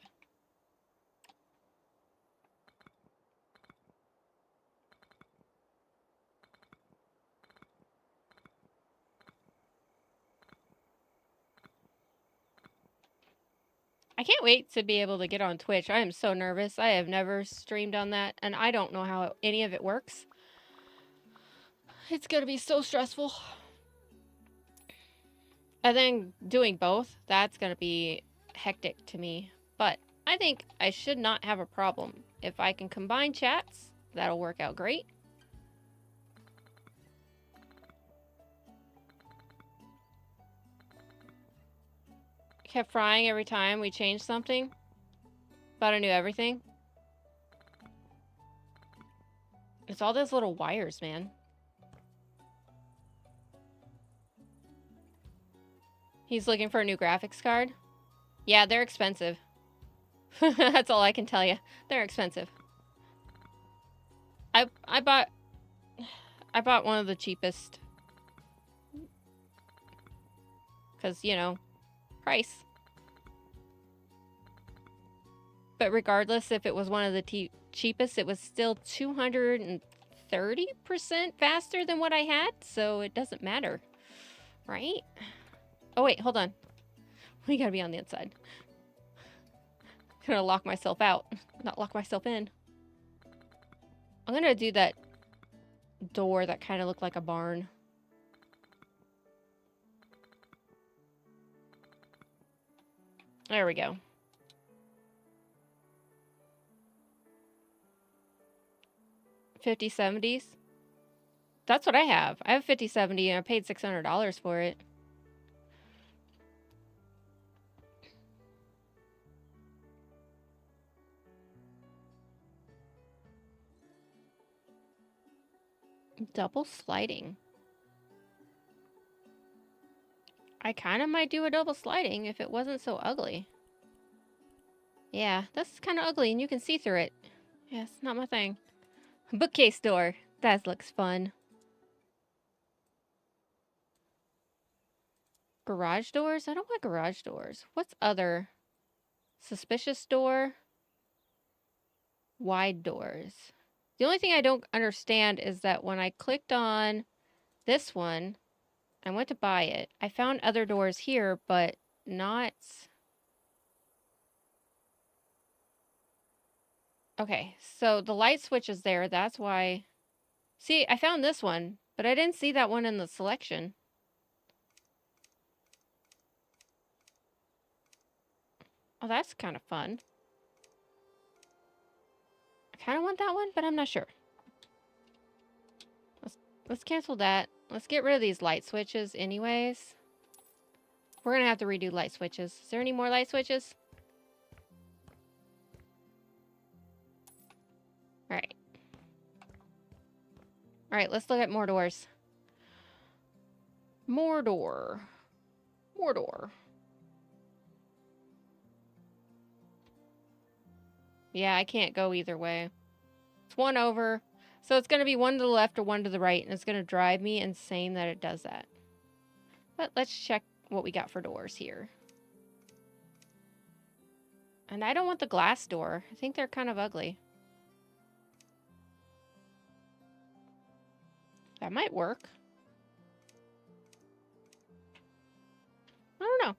Speaker 1: I can't wait to be able to get on Twitch. I am so nervous. I have never streamed on that, and I don't know how any of it works. It's gonna be so stressful. And then doing both, that's gonna be hectic to me. But I think I should not have a problem. If I can combine chats, that'll work out great. Kept frying every time we changed something. Thought I knew everything. It's all those little wires, man. He's looking for a new graphics card. Yeah, they're expensive. That's all I can tell you. They're expensive. I bought one of the cheapest. Because, you know, price. But regardless, if it was one of the cheapest, it was still 230% faster than what I had. So it doesn't matter. Right? Oh, wait, hold on. We gotta be on the inside. I'm gonna lock myself out. Not lock myself in. I'm gonna do that door that kind of looked like a barn. There we go. $5070s. That's what I have. I have 5070 and I paid $600 for it. Double sliding. I kind of might do a double sliding if it wasn't so ugly. Yeah, that's kind of ugly and you can see through it. Yeah, it's not my thing. Bookcase door. That looks fun. Garage doors? I don't like garage doors. What's other? Suspicious door. Wide doors. The only thing I don't understand is that when I clicked on this one, I went to buy it. I found other doors here, but not... Okay, so the light switch is there. That's why... See, I found this one, but I didn't see that one in the selection. Oh, that's kind of fun. I kind of want that one, but I'm not sure. Let's cancel that. Let's get rid of these light switches anyways. We're going to have to redo light switches. Is there any more light switches? Alright. Alright, let's look at more doors. More door. More door. Yeah, I can't go either way. It's one over. So it's going to be one to the left or one to the right. And it's going to drive me insane that it does that. But let's check what we got for doors here. And I don't want the glass door. I think they're kind of ugly. That might work. I don't know.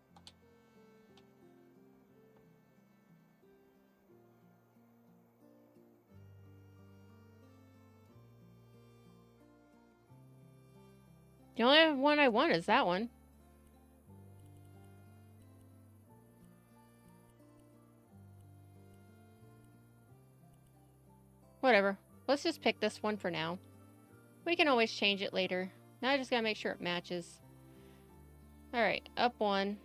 Speaker 1: The only one I want is that one. Whatever. Let's just pick this one for now. We can always change it later. Now I just gotta make sure it matches. Alright, up one.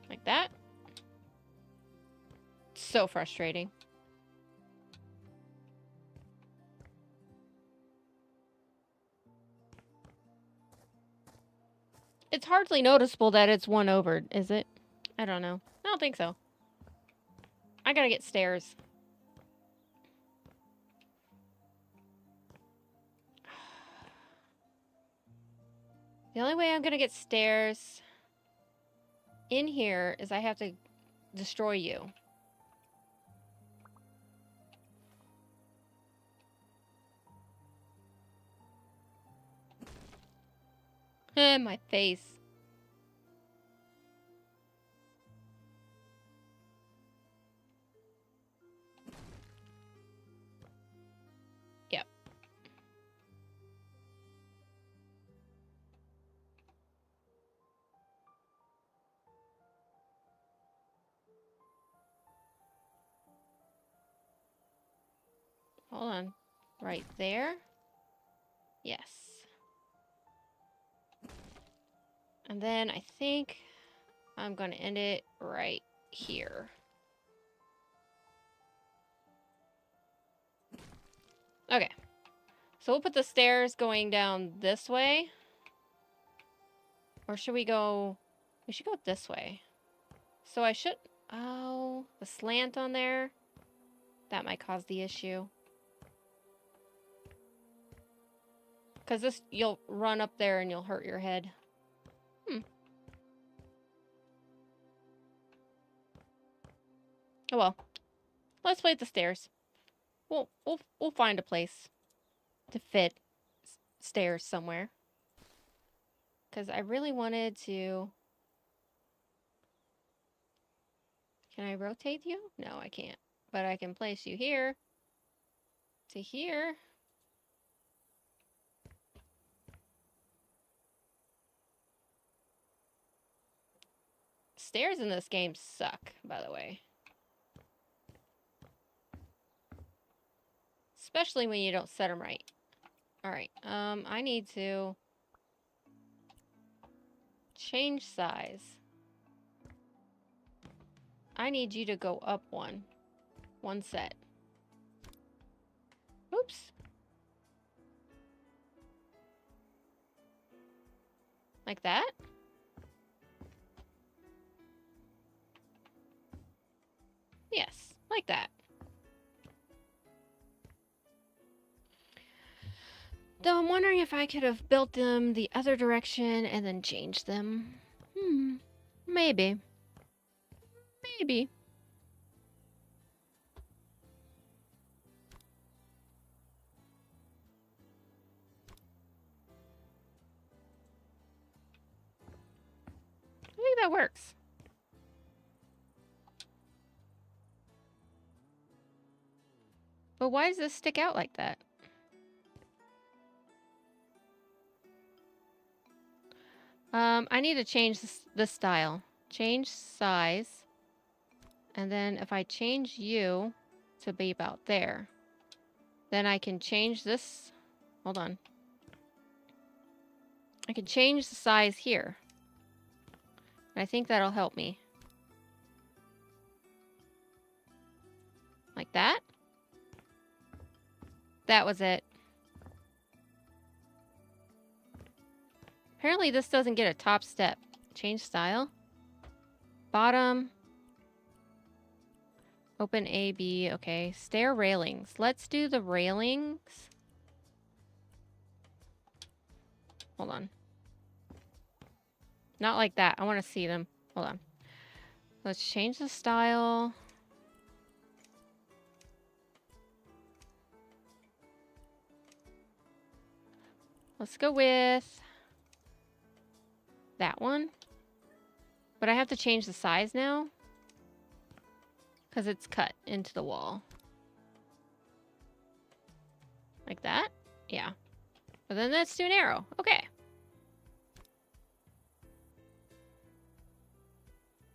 Speaker 1: Like that. So frustrating. It's hardly noticeable that it's one over, is it? I don't know. I don't think so. I gotta get stairs. The only way I'm gonna get stairs in here is I have to destroy you. My face. Yep. Hold on. Right there? Yes. And then I think I'm going to end it right here. Okay. So we'll put the stairs going down this way. Or should we go We should go this way. So I should... Oh, the slant on there. That might cause the issue. Because this, you'll run up there and you'll hurt your head. Oh well. Let's wait the stairs. We'll find a place to fit stairs somewhere. Because I really wanted to... Can I rotate you? No, I can't. But I can place you here to here. Stairs in this game suck, by the way. Especially when you don't set them right. Alright, I need to change size. I need you to go up one. One set. Oops. Like that? Yes, like that. Though I'm wondering if I could have built them the other direction and then changed them. Maybe. Maybe. I think that works. But why does this stick out like that? I need to change this style. Change size. And then if I change you to be about there, then I can change this. Hold on. I can change the size here. And I think that'll help me. Like that. That was it. Apparently this doesn't get a top step. Change style. Bottom. Open A, B. Okay. Stair railings. Let's do the railings. Hold on. Not like that. I want to see them. Hold on. Let's change the style. Let's go with that one. But I have to change the size now because it's cut into the wall. Like that? Yeah. But then that's too narrow. Okay.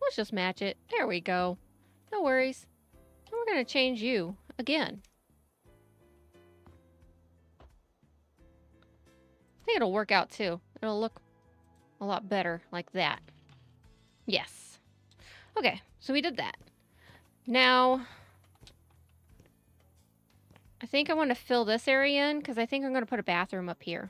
Speaker 1: Let's just match it. There we go. No worries. And we're going to change you again. I think it'll work out too. It'll look a lot better like that. Yes. Okay, so we did that. Now, I think I want to fill this area in because I think I'm going to put a bathroom up here.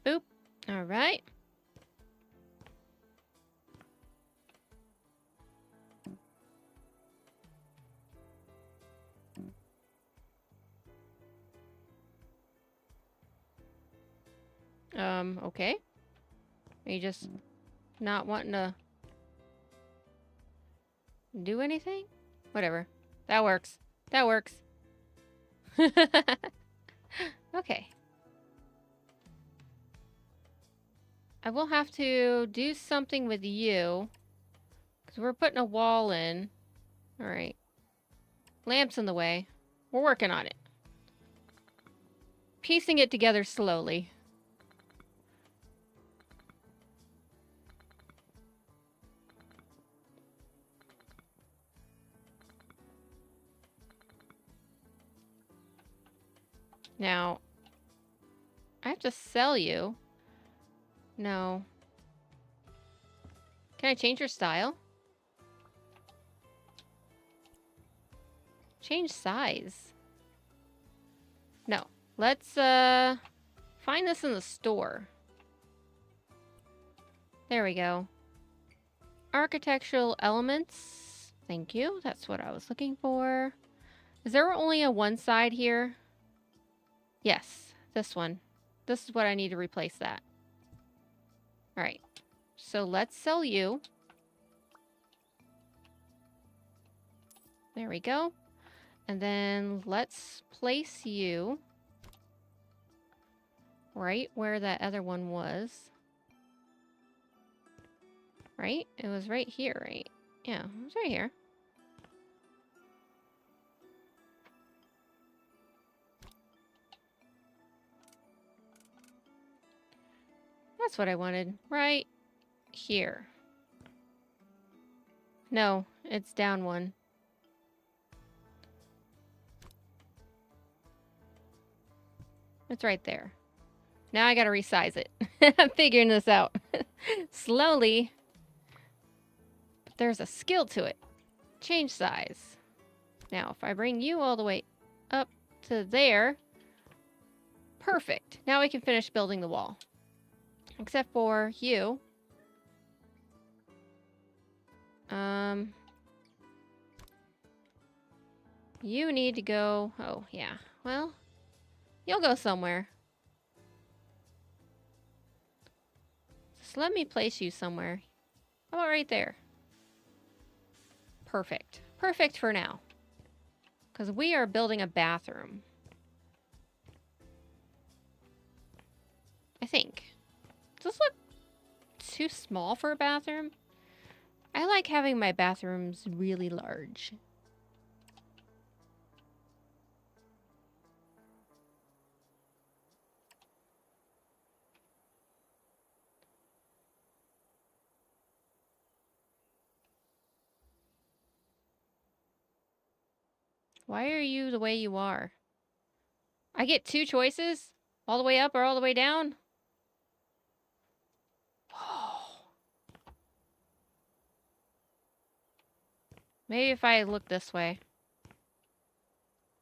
Speaker 1: Boop. All right. Okay. Are you just not wanting to do anything? Whatever. That works. That works. Okay. I will have to do something with you because we're putting a wall in. All right. Lamp's in the way. We're working on it. Piecing it together slowly. Now, I have to sell you. No. Can I change your style? Change size. No. Let's find this in the store. There we go. Architectural elements. Thank you. That's what I was looking for. Is there only a one side here? Yes, this one. This is what I need to replace that. All right. So let's sell you. There we go. And then let's place you right where that other one was. Right? It was right here, right? Yeah, it was right here. That's what I wanted. Right here. No, it's down one. It's right there. Now I gotta resize it. I'm figuring this out. Slowly. But there's a skill to it. Change size. Now, if I bring you all the way up to there. Perfect. Now we can finish building the wall. Except for you. You need to go... Oh, yeah. Well, you'll go somewhere. Just let me place you somewhere. How about right there? Perfect. Perfect for now. Because we are building a bathroom. I think. Does this look too small for a bathroom? I like having my bathrooms really large. Why are you the way you are? I get two choices? All the way up or all the way down? Maybe if I look this way.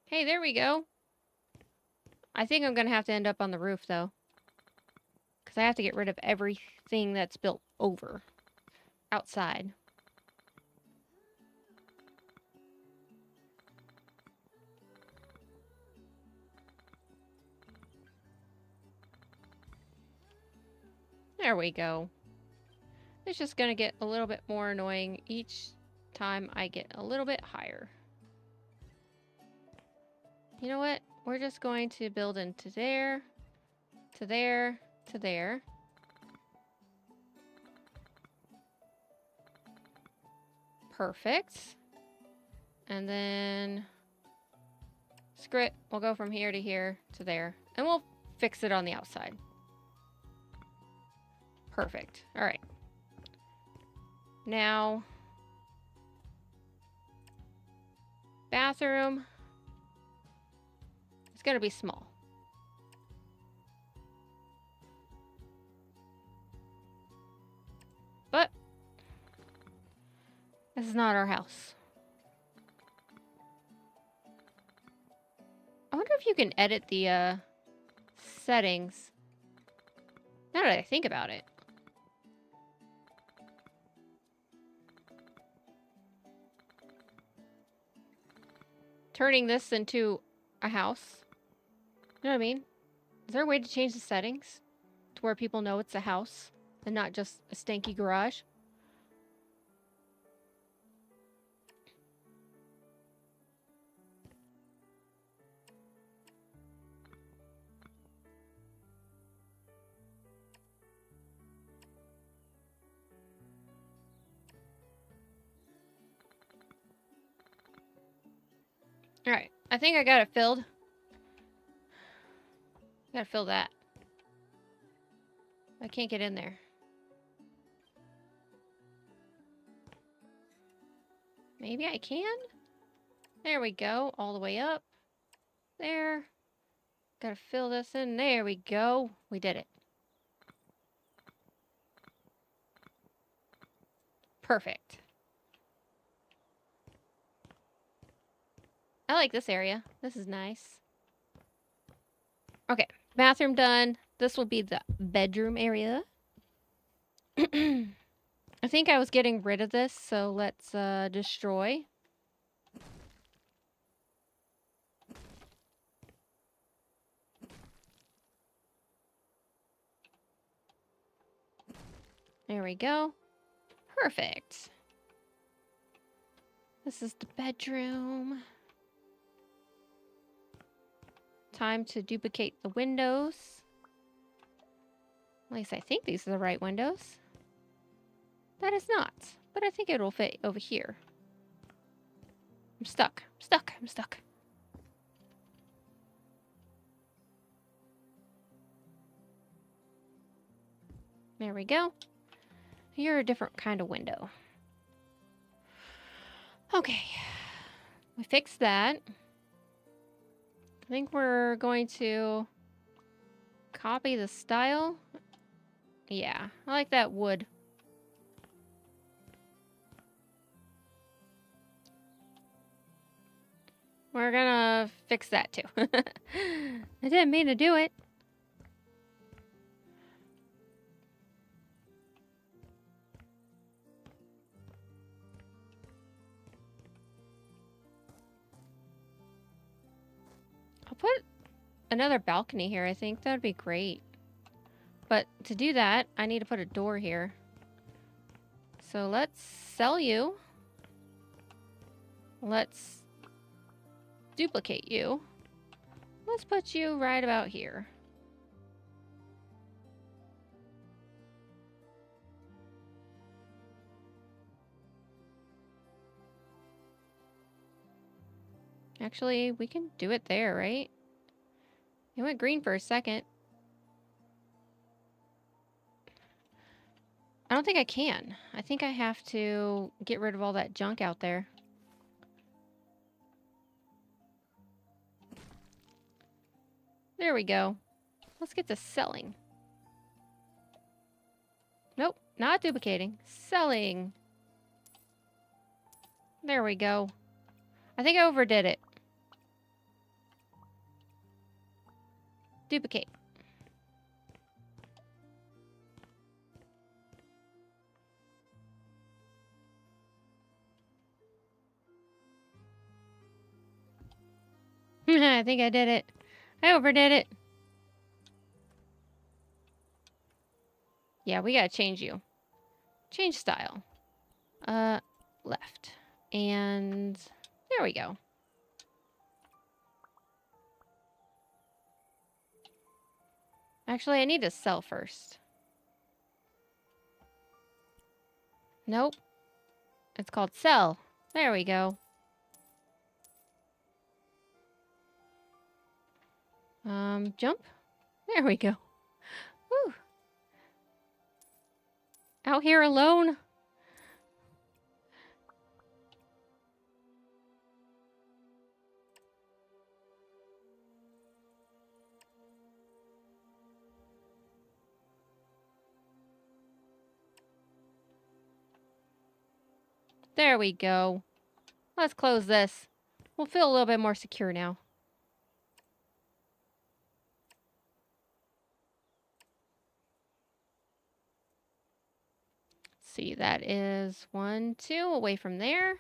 Speaker 1: Hey, there we go. I think I'm going to have to end up on the roof, though. Because I have to get rid of everything that's built over. Outside. There we go. It's just going to get a little bit more annoying each time I get a little bit higher. You know what? We're just going to build into there, to there, to there. Perfect. And then screw it. We'll go from here to here to there. And we'll fix it on the outside. Perfect. All right. Now, bathroom. It's going to be small. But this is not our house. I wonder if you can edit the settings. Now that I think about it. Turning this into a house. You know what I mean? Is there a way to change the settings to where people know it's a house and not just a stanky garage? Alright, I think I got it filled. Gotta fill that. I can't get in there. Maybe I can? There we go, all the way up. There. Gotta fill this in. There we go. We did it. Perfect. I like this area. This is nice. Okay, bathroom done. This will be the bedroom area. I think I was getting rid of this, so let's destroy. There we go. Perfect. This is the bedroom. Time to duplicate the windows. At least I think these are the right windows. That is not, but I think it'll fit over here. I'm stuck. I'm stuck. I'm stuck. There we go. You're a different kind of window. Okay. We fixed that. I think we're going to copy the style. Yeah, I like that wood. We're gonna fix that too. I didn't mean to do it. I'll put another balcony here. I think that'd be great. But to do that, I need to put a door here. So let's sell you. Let's duplicate you. Let's put you right about here. Actually, we can do it there, right? It went green for a second. I don't think I can. I think I have to get rid of all that junk out there. There we go. Let's get to selling. Nope, not duplicating. Selling. There we go. I think I overdid it. Duplicate. I think I did it. I overdid it. Yeah, we gotta change you. Change style. Left. And there we go. Actually, I need to sell first. Nope. It's called sell. There we go. Jump. There we go. Woo. Out here alone. There we go. Let's close this. We'll feel a little bit more secure now. See, that is 1, 2 away from there.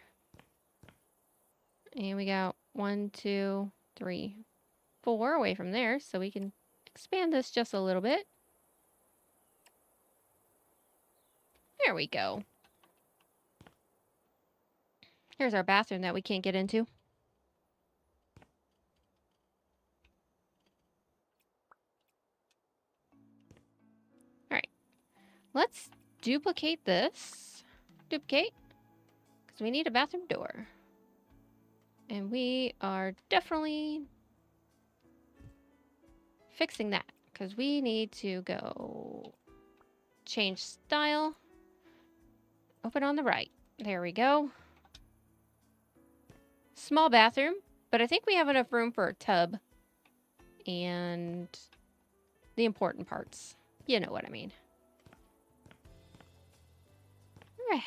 Speaker 1: And we got 1, 2, 3, 4 away from there. So we can expand this just a little bit. There we go. Here's our bathroom that we can't get into. All right. Let's duplicate this. Duplicate. Because we need a bathroom door. And we are definitely fixing that. Because we need to go change style. Open on the right. There we go. Small bathroom, but I think we have enough room for a tub and the important parts. You know what I mean. All right.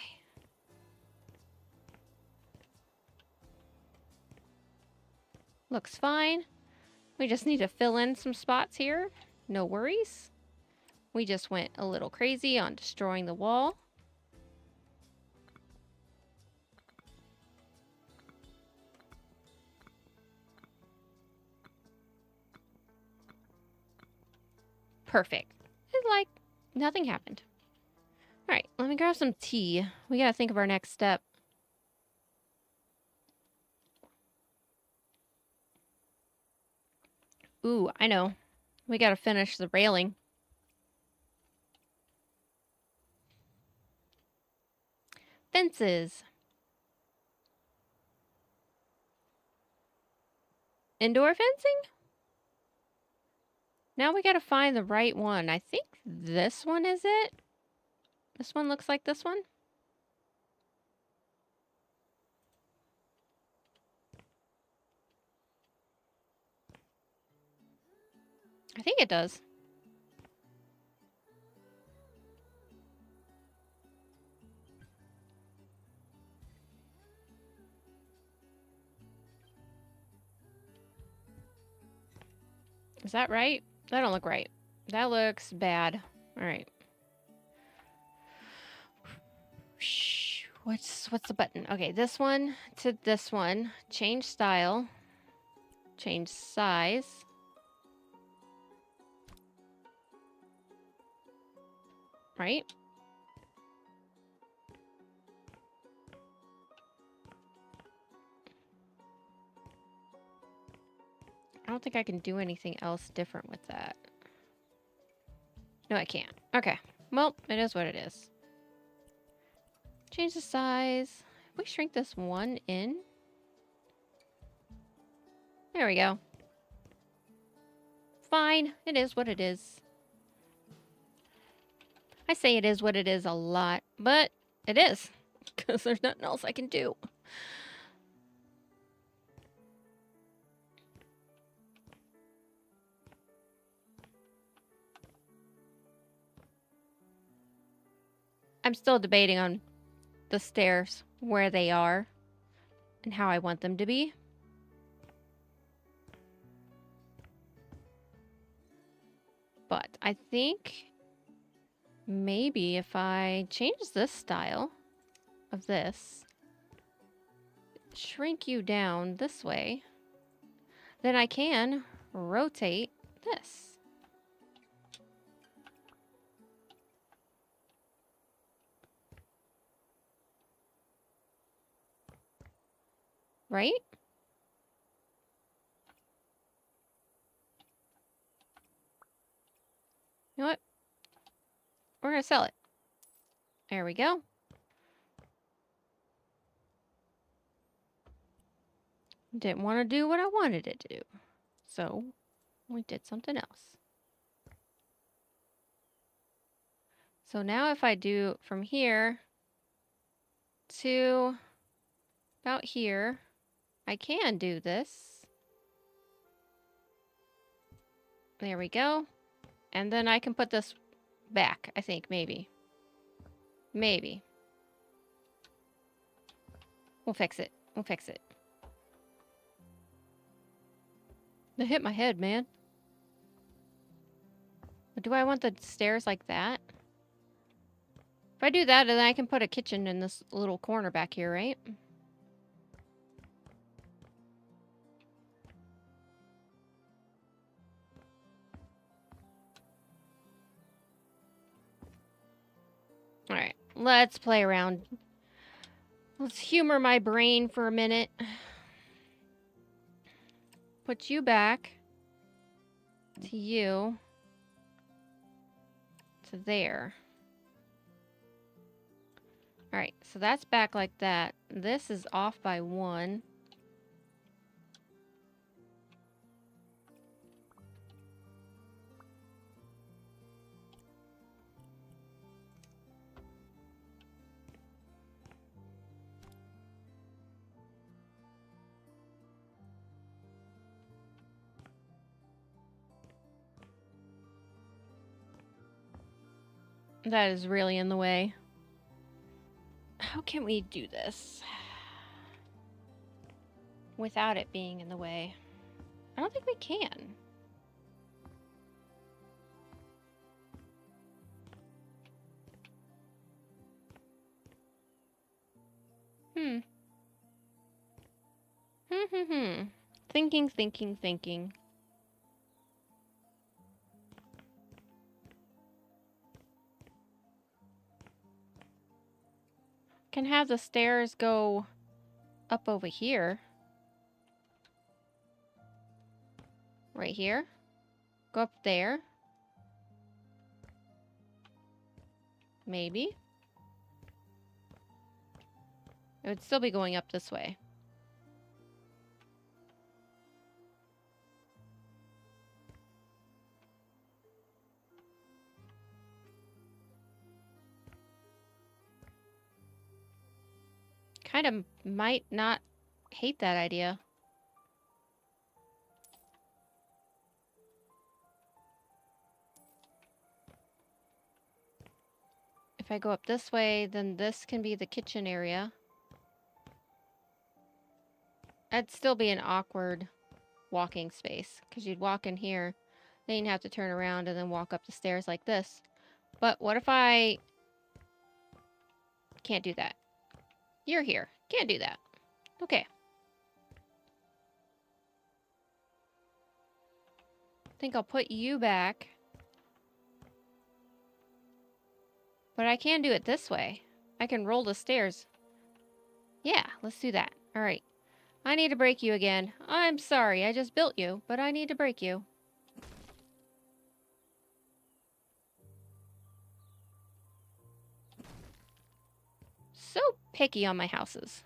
Speaker 1: Looks fine. We just need to fill in some spots here. No worries. We just went a little crazy on destroying the wall. Perfect. It's like nothing happened. All right, let me grab some tea. We gotta think of our next step. Ooh, I know. We gotta finish the railing. Fences. Indoor fencing? Now we gotta find the right one. I think this one is it. This one looks like this one. I think it does. Is that right? That don't look right. That looks bad. All right. What's the button? Okay, this one to this one. Change style. Change size. Right? I don't think I can do anything else different with that. No, I can't. Okay. Well, it is what it is. Change the size. If we shrink this one in. There we go. Fine. It is what it is. I say it is what it is a lot, but it is. Because there's nothing else I can do. I'm still debating on the stairs, where they are, and how I want them to be. But I think maybe if I change this style of this, shrink you down this way, then I can rotate this. Right? You know what? We're going to sell it. There we go. Didn't want to do what I wanted it to do. So we did something else. So now if I do from here to about here, I can do this. There we go. And then I can put this back, I think, maybe. Maybe. We'll fix it. We'll fix it. It hit my head, man. But do I want the stairs like that? If I do that, then I can put a kitchen in this little corner back here, right? Alright, let's play around. Let's humor my brain for a minute. Put you back to you to there. Alright, so that's back like that. This is off by 1. That is really in the way. How can we do this without it being in the way? don't think we can. Thinking. Can have the stairs go up over here. Right here. Go up there. Maybe. It would still be going up this way. Kind of might not hate that idea. If I go up this way, then this can be the kitchen area. That'd still be an awkward walking space, because you'd walk in here, then you'd have to turn around and then walk up the stairs like this. But what if I can't do that? You're here. Can't do that. Okay. I think I'll put you back. But I can do it this way. I can roll the stairs. Yeah, let's do that. All right. I need to break you again. I'm sorry, I just built you, but I need to break you. So picky on my houses.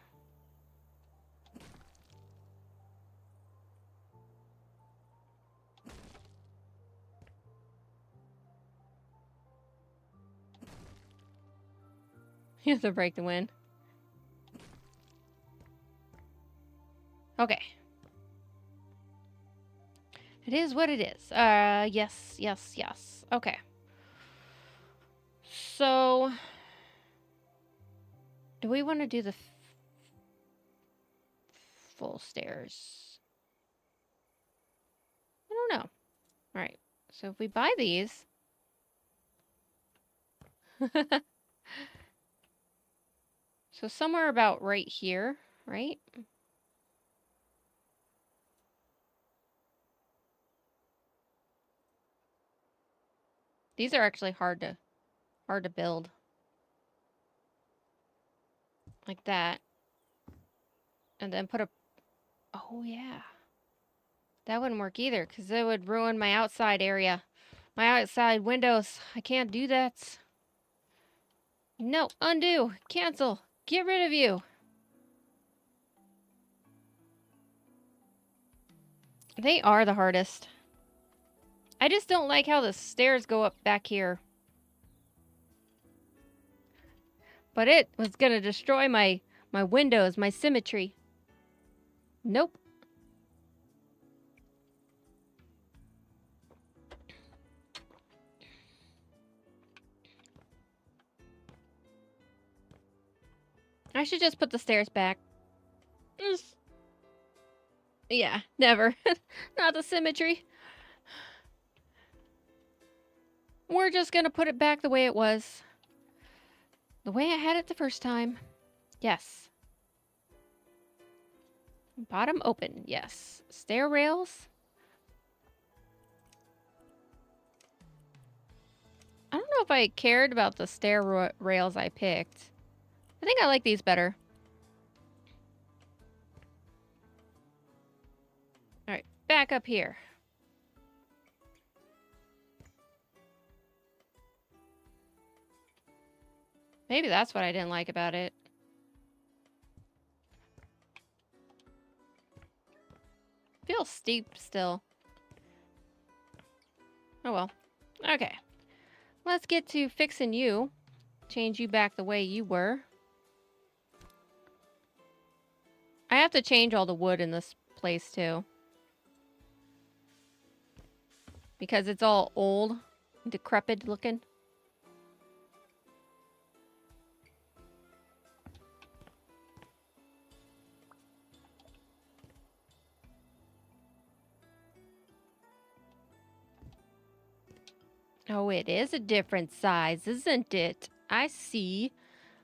Speaker 1: You have to break the wind. Okay. It is what it is. Yes. Okay. So, do we want to do the full stairs? I don't know. All right. So if we buy these. So somewhere about right here, right? These are actually hard to build. Like that. And then put a... Oh, yeah. That wouldn't work either, because it would ruin my outside area. My outside windows. I can't do that. No, undo, cancel, get rid of you. They are the hardest. I just don't like how the stairs go up back here. But it was gonna destroy my windows, my symmetry. Nope. I should just put the stairs back. Yeah, never. Not the symmetry. We're just gonna put it back the way it was. The way I had it the first time. Yes. Bottom open, yes. Stair rails. I don't know if I cared about the stair rails I picked. I think I like these better. Alright, back up here. Maybe that's what I didn't like about it. Feels steep still. Oh well. Okay. Let's get to fixing you. Change you back the way you were. I have to change all the wood in this place too. Because it's all old, decrepit looking. Oh, it is a different size, isn't it? I see.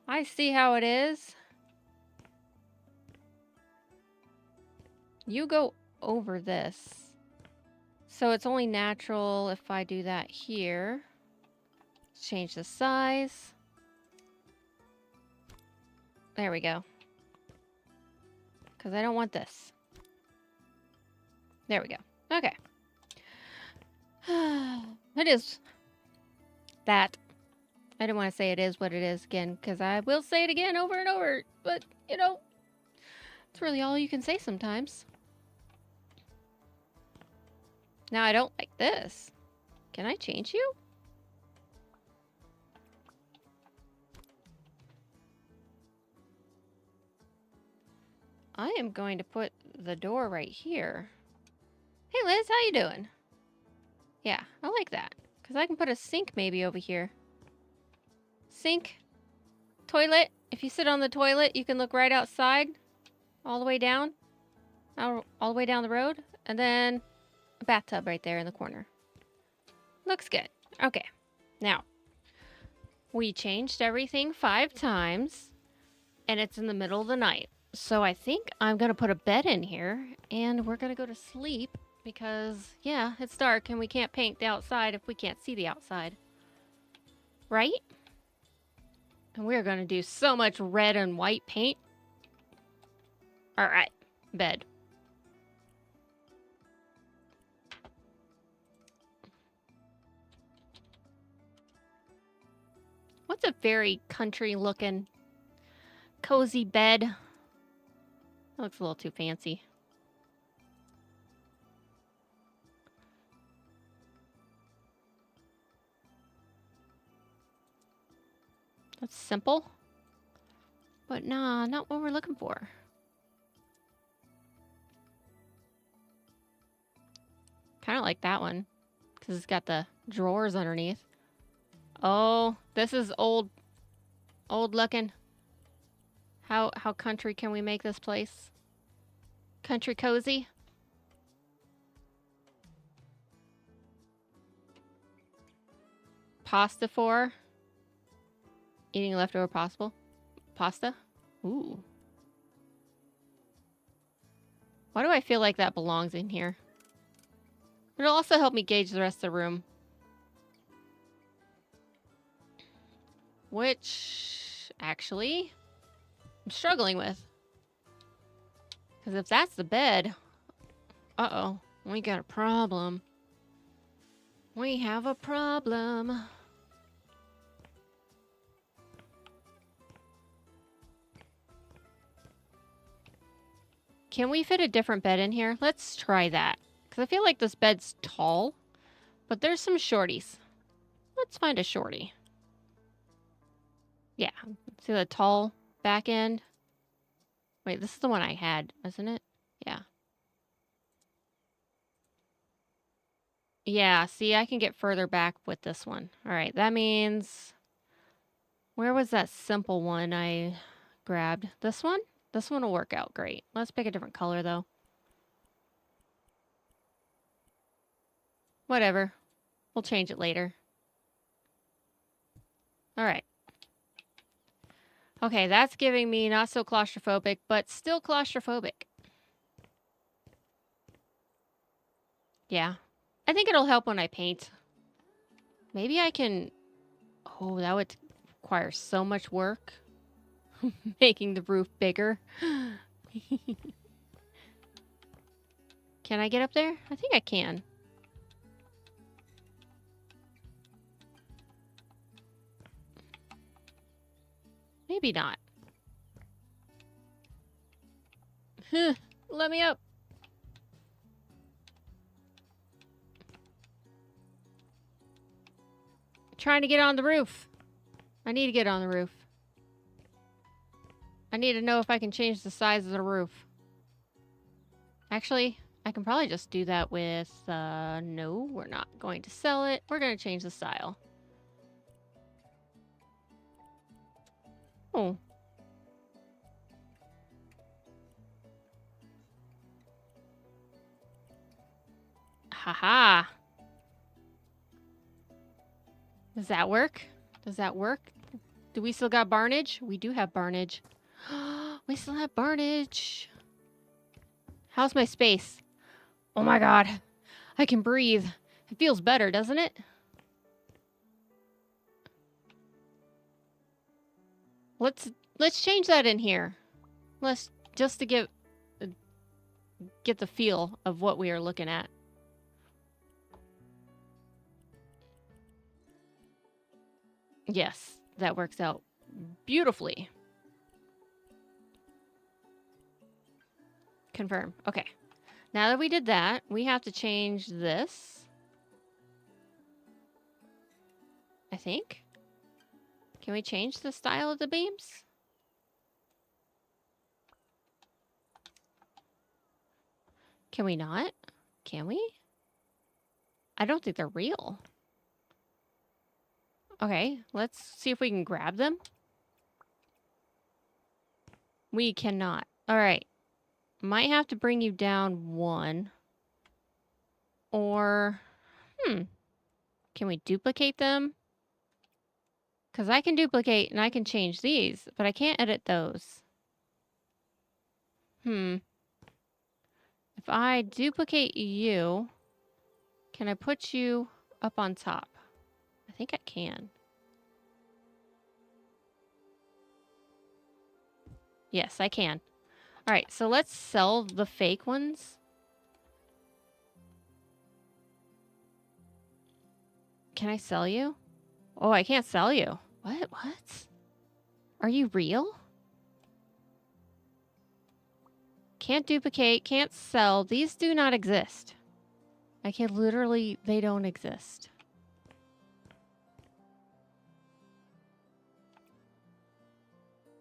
Speaker 1: I see how it is. You go over this. So it's only natural if I do that here. Change the size. There we go. Because I don't want this. There we go. Okay. It is that. I didn't want to say it is what it is again, because I will say it again over and over. But, you know, it's really all you can say sometimes. Now, I don't like this. Can I change you? I am going to put the door right here. Hey, Liz, how you doing? Yeah, I like that. Because I can put a sink maybe over here. Sink. Toilet. If you sit on the toilet, you can look right outside. All the way down. All the way down the road. And then a bathtub right there in the corner. Looks good. Okay. Now, we changed everything 5 times. And it's in the middle of the night. So I think I'm going to put a bed in here. And we're going to go to sleep. Because, yeah, it's dark and we can't paint the outside if we can't see the outside. Right? And we're going to do so much red and white paint. Alright, bed. What's a very country-looking, cozy bed? That looks a little too fancy. That's simple. But nah, not what we're looking for. Kind of like that one. Because it's got the drawers underneath. Oh, this is old looking. How country can we make this place? Country cozy? Pasta for? Eating leftover pasta? Ooh. Why do I feel like that belongs in here? It'll also help me gauge the rest of the room. Which, actually, I'm struggling with. Because if that's the bed... Uh-oh. We got a problem. We have a problem. Can we fit a different bed in here? Let's try that. Because I feel like this bed's tall. But there's some shorties. Let's find a shorty. Yeah. See the tall back end? Wait, this is the one I had, isn't it? Yeah. Yeah, see, I can get further back with this one. All right, that means... Where was that simple one I grabbed? This one? This one will work out great. Let's pick a different color, though. Whatever. We'll change it later. All right. Okay, that's giving me not so claustrophobic, but still claustrophobic. Yeah. I think it'll help when I paint. Maybe I can... Oh, that would require so much work. Making the roof bigger. Can I get up there? I think I can. Maybe not. Let me up. Trying to get on the roof. I need to get on the roof. I need to know if I can change the size of the roof. Actually, I can probably just do that with... no, we're not going to sell it. We're going to change the style. Oh. Haha. Does that work? Does that work? Do we still got barnage? We do have barnage. We still have barnage. How's my space? Oh my god. I can breathe. It feels better, doesn't it? Let's change that in here. Let's just to get the feel of what we are looking at. Yes, that works out beautifully. Confirm. Okay. Now that we did that, we have to change this. I think. Can we change the style of the beams? Can we not? Can we? I don't think they're real. Okay, let's see if we can grab them. We cannot. All right. Might have to bring you down one. Or, can we duplicate them? Because I can duplicate and I can change these, but I can't edit those. If I duplicate you, can I put you up on top? I think I can. Yes, I can. All right, so let's sell the fake ones. Can I sell you? Oh, I can't sell you. What? What? Are you real? Can't duplicate, can't sell. These do not exist. I can literally, they don't exist.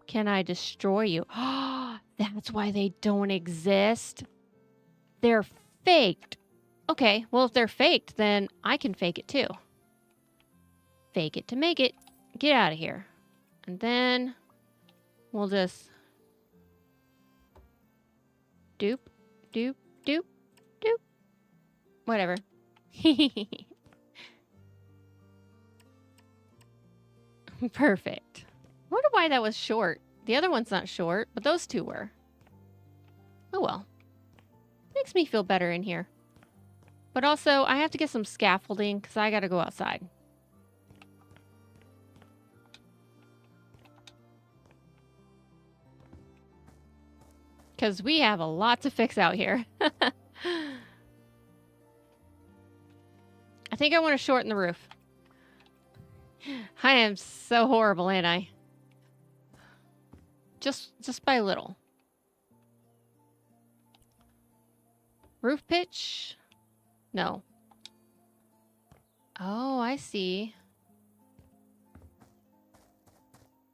Speaker 1: Can I destroy you? That's why they don't exist. They're faked. Okay, well, if they're faked, then I can fake it too. Fake it to make it. Get out of here. And then we'll just dupe, dupe, dupe, dupe. Whatever. Perfect. I wonder why that was short. The other one's not short, but those two were. Oh well. Makes me feel better in here. But also, I have to get some scaffolding because I got to go outside. Because we have a lot to fix out here. I think I want to shorten the roof. I am so horrible, ain't I? Just by a little. Roof pitch? No. Oh, I see.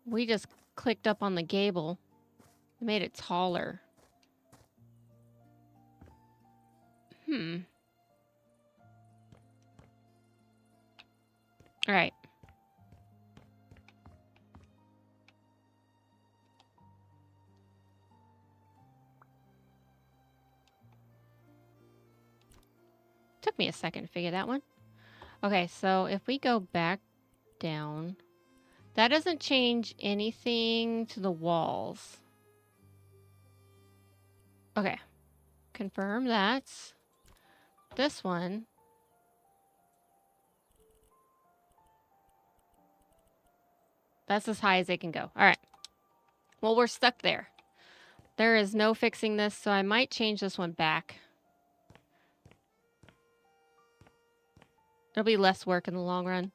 Speaker 1: We just clicked up on the gable. Made it taller. All right. Took me a second to figure that one. Okay, so if we go back down, that doesn't change anything to the walls. Okay. Confirm that. This one. That's as high as they can go. All right. Well, we're stuck there. There is no fixing this, so I might change this one back. It'll be less work in the long run.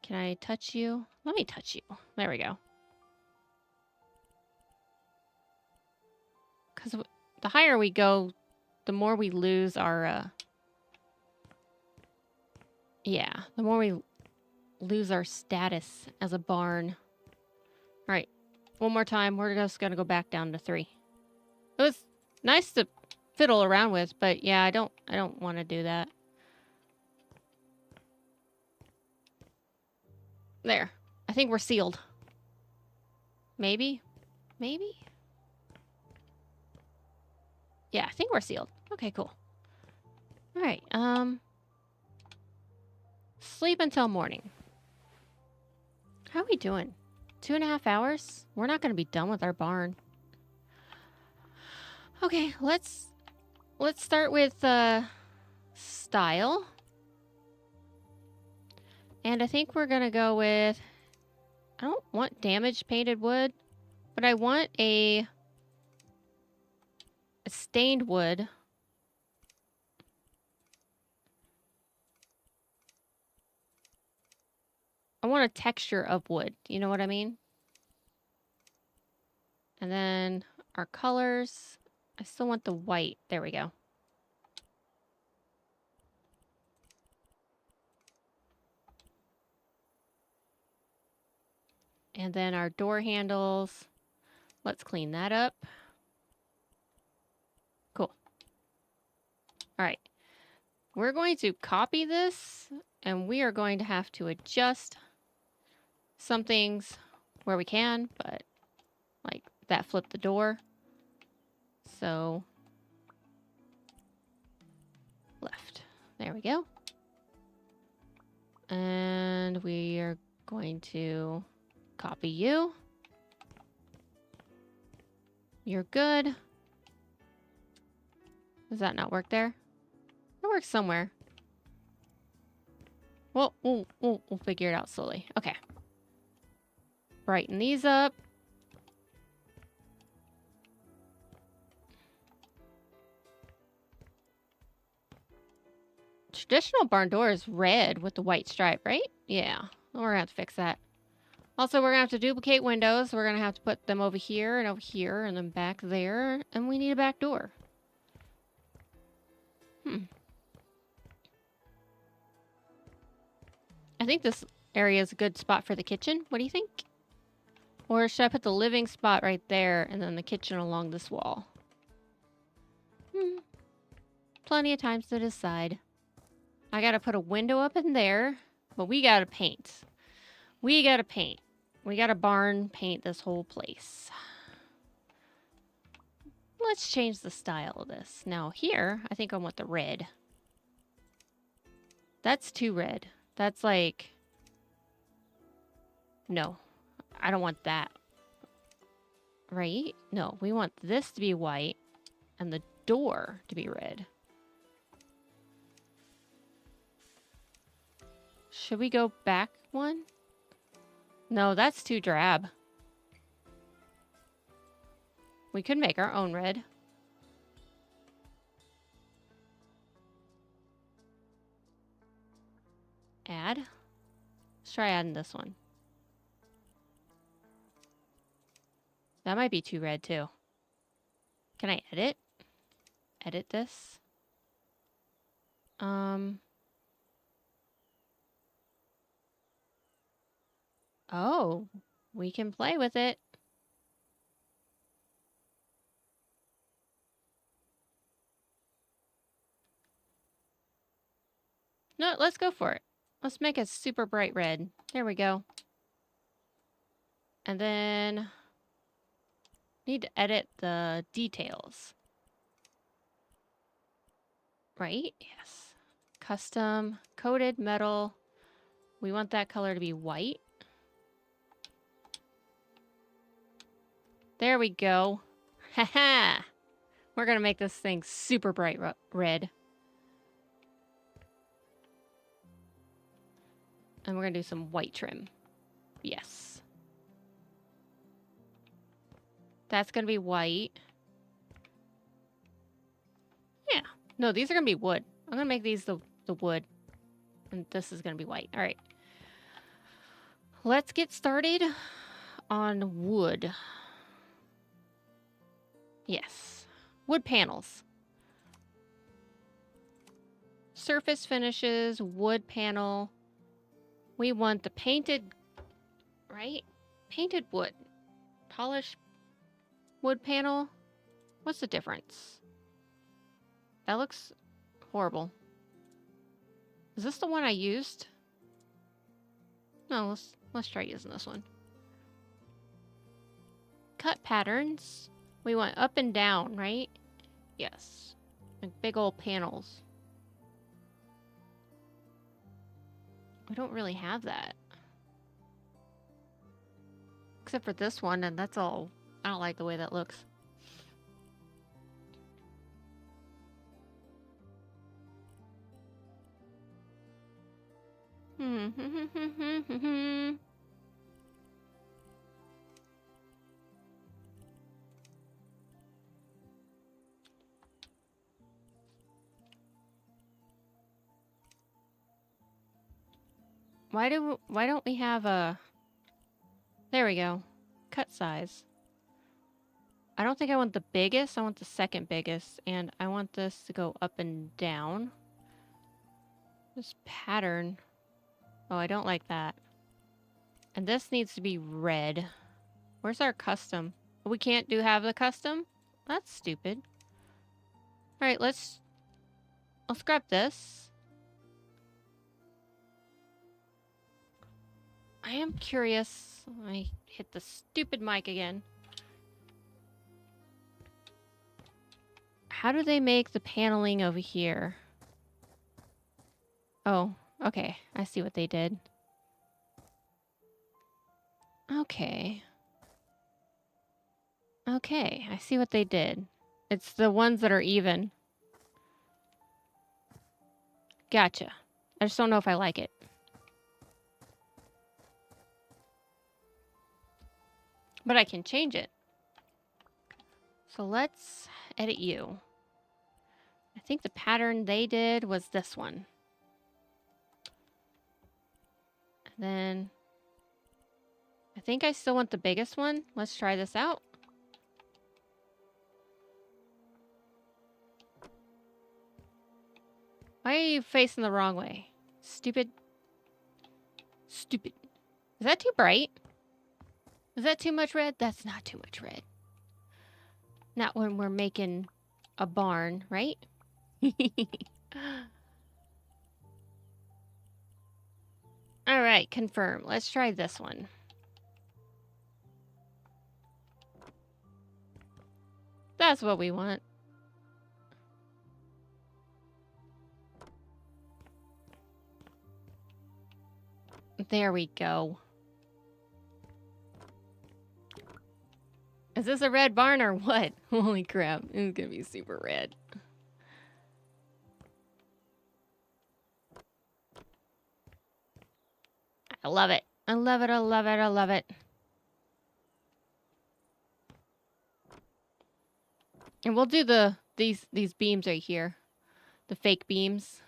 Speaker 1: Can I touch you? Let me touch you. There we go. Because the higher we go, the more we lose our... yeah, the more we lose our status as a barn. All right. One more time. We're just going to go back down to 3. It was nice to fiddle around with, but yeah, I don't want to do that. There. I think we're sealed. Maybe? Maybe? Yeah, I think we're sealed. Okay, cool. All right. sleep until morning. How are we doing? 2.5 hours? We're not going to be done with our barn. Okay, let's start with style. And I think we're going to go with, I don't want damaged painted wood, but I want a stained wood. I want a texture of wood. You know what I mean? And then our colors. I still want the white. There we go. And then our door handles. Let's clean that up. Cool. All right. We're going to copy this, and we are going to have to adjust some things where we can, but like that flipped the door. So left. There we go. And we are going to copy you. You're good. Does that not work there? It works somewhere. Well, we'll figure it out slowly. Okay. Brighten these up. Traditional barn door is red with the white stripe, right? Yeah. We're gonna have to fix that. Also, we're gonna have to duplicate windows. We're gonna have to put them over here and then back there. And we need a back door. I think this area is a good spot for the kitchen. What do you think? Or should I put the living spot right there and then the kitchen along this wall? Plenty of times to decide. I gotta put a window up in there, but we gotta paint. We gotta paint. We gotta barn paint this whole place. Let's change the style of this. Now here, I think I want the red. That's too red. That's like... No, I don't want that. Right? No, we want this to be white and the door to be red. Should we go back one? No, that's too drab. We could make our own red. Add. Let's try adding this one. That might be too red too. Can I edit? Edit this? Oh, we can play with it. No, let's go for it. Let's make a super bright red. There we go. And then need to edit the details. Right? Yes. Custom coated metal. We want that color to be white. There we go. Haha. We're going to make this thing super bright red. And we're going to do some white trim. Yes. That's going to be white. Yeah. No, these are going to be wood. I'm going to make these the wood. And this is going to be white. All right. Let's get started on wood. Yes. Wood panels. Surface finishes, wood panel. We want the painted, right? Painted wood. Polished wood panel. What's the difference? That looks horrible. Is this the one I used? No, let's try using this one. Cut patterns. We want up and down, right? Yes. Like big old panels. We don't really have that. Except for this one, and that's all. I don't like the way that looks. Why don't we have a... There we go. Cut size. I don't think I want the biggest. I want the second biggest. And I want this to go up and down. This pattern. Oh, I don't like that. And this needs to be red. Where's our custom? We can't have the custom? That's stupid. Alright, let's grab this. I am curious. I hit the stupid mic again. How do they make the paneling over here? Oh, okay. I see what they did. Okay. Okay, I see what they did. It's the ones that are even. Gotcha. I just don't know if I like it. But I can change it. So let's edit you. I think the pattern they did was this one. And then I think I still want the biggest one. Let's try this out. Why are you facing the wrong way? Stupid. Stupid. Is that too bright? Is that too much red? That's not too much red. Not when we're making a barn, right? Alright, confirm. Let's try this one. That's what we want. There we go. Is this a red barn or what? Holy crap. It's gonna be super red. I love it. I love it. I love it. I love it. And we'll do these beams right here. The fake beams.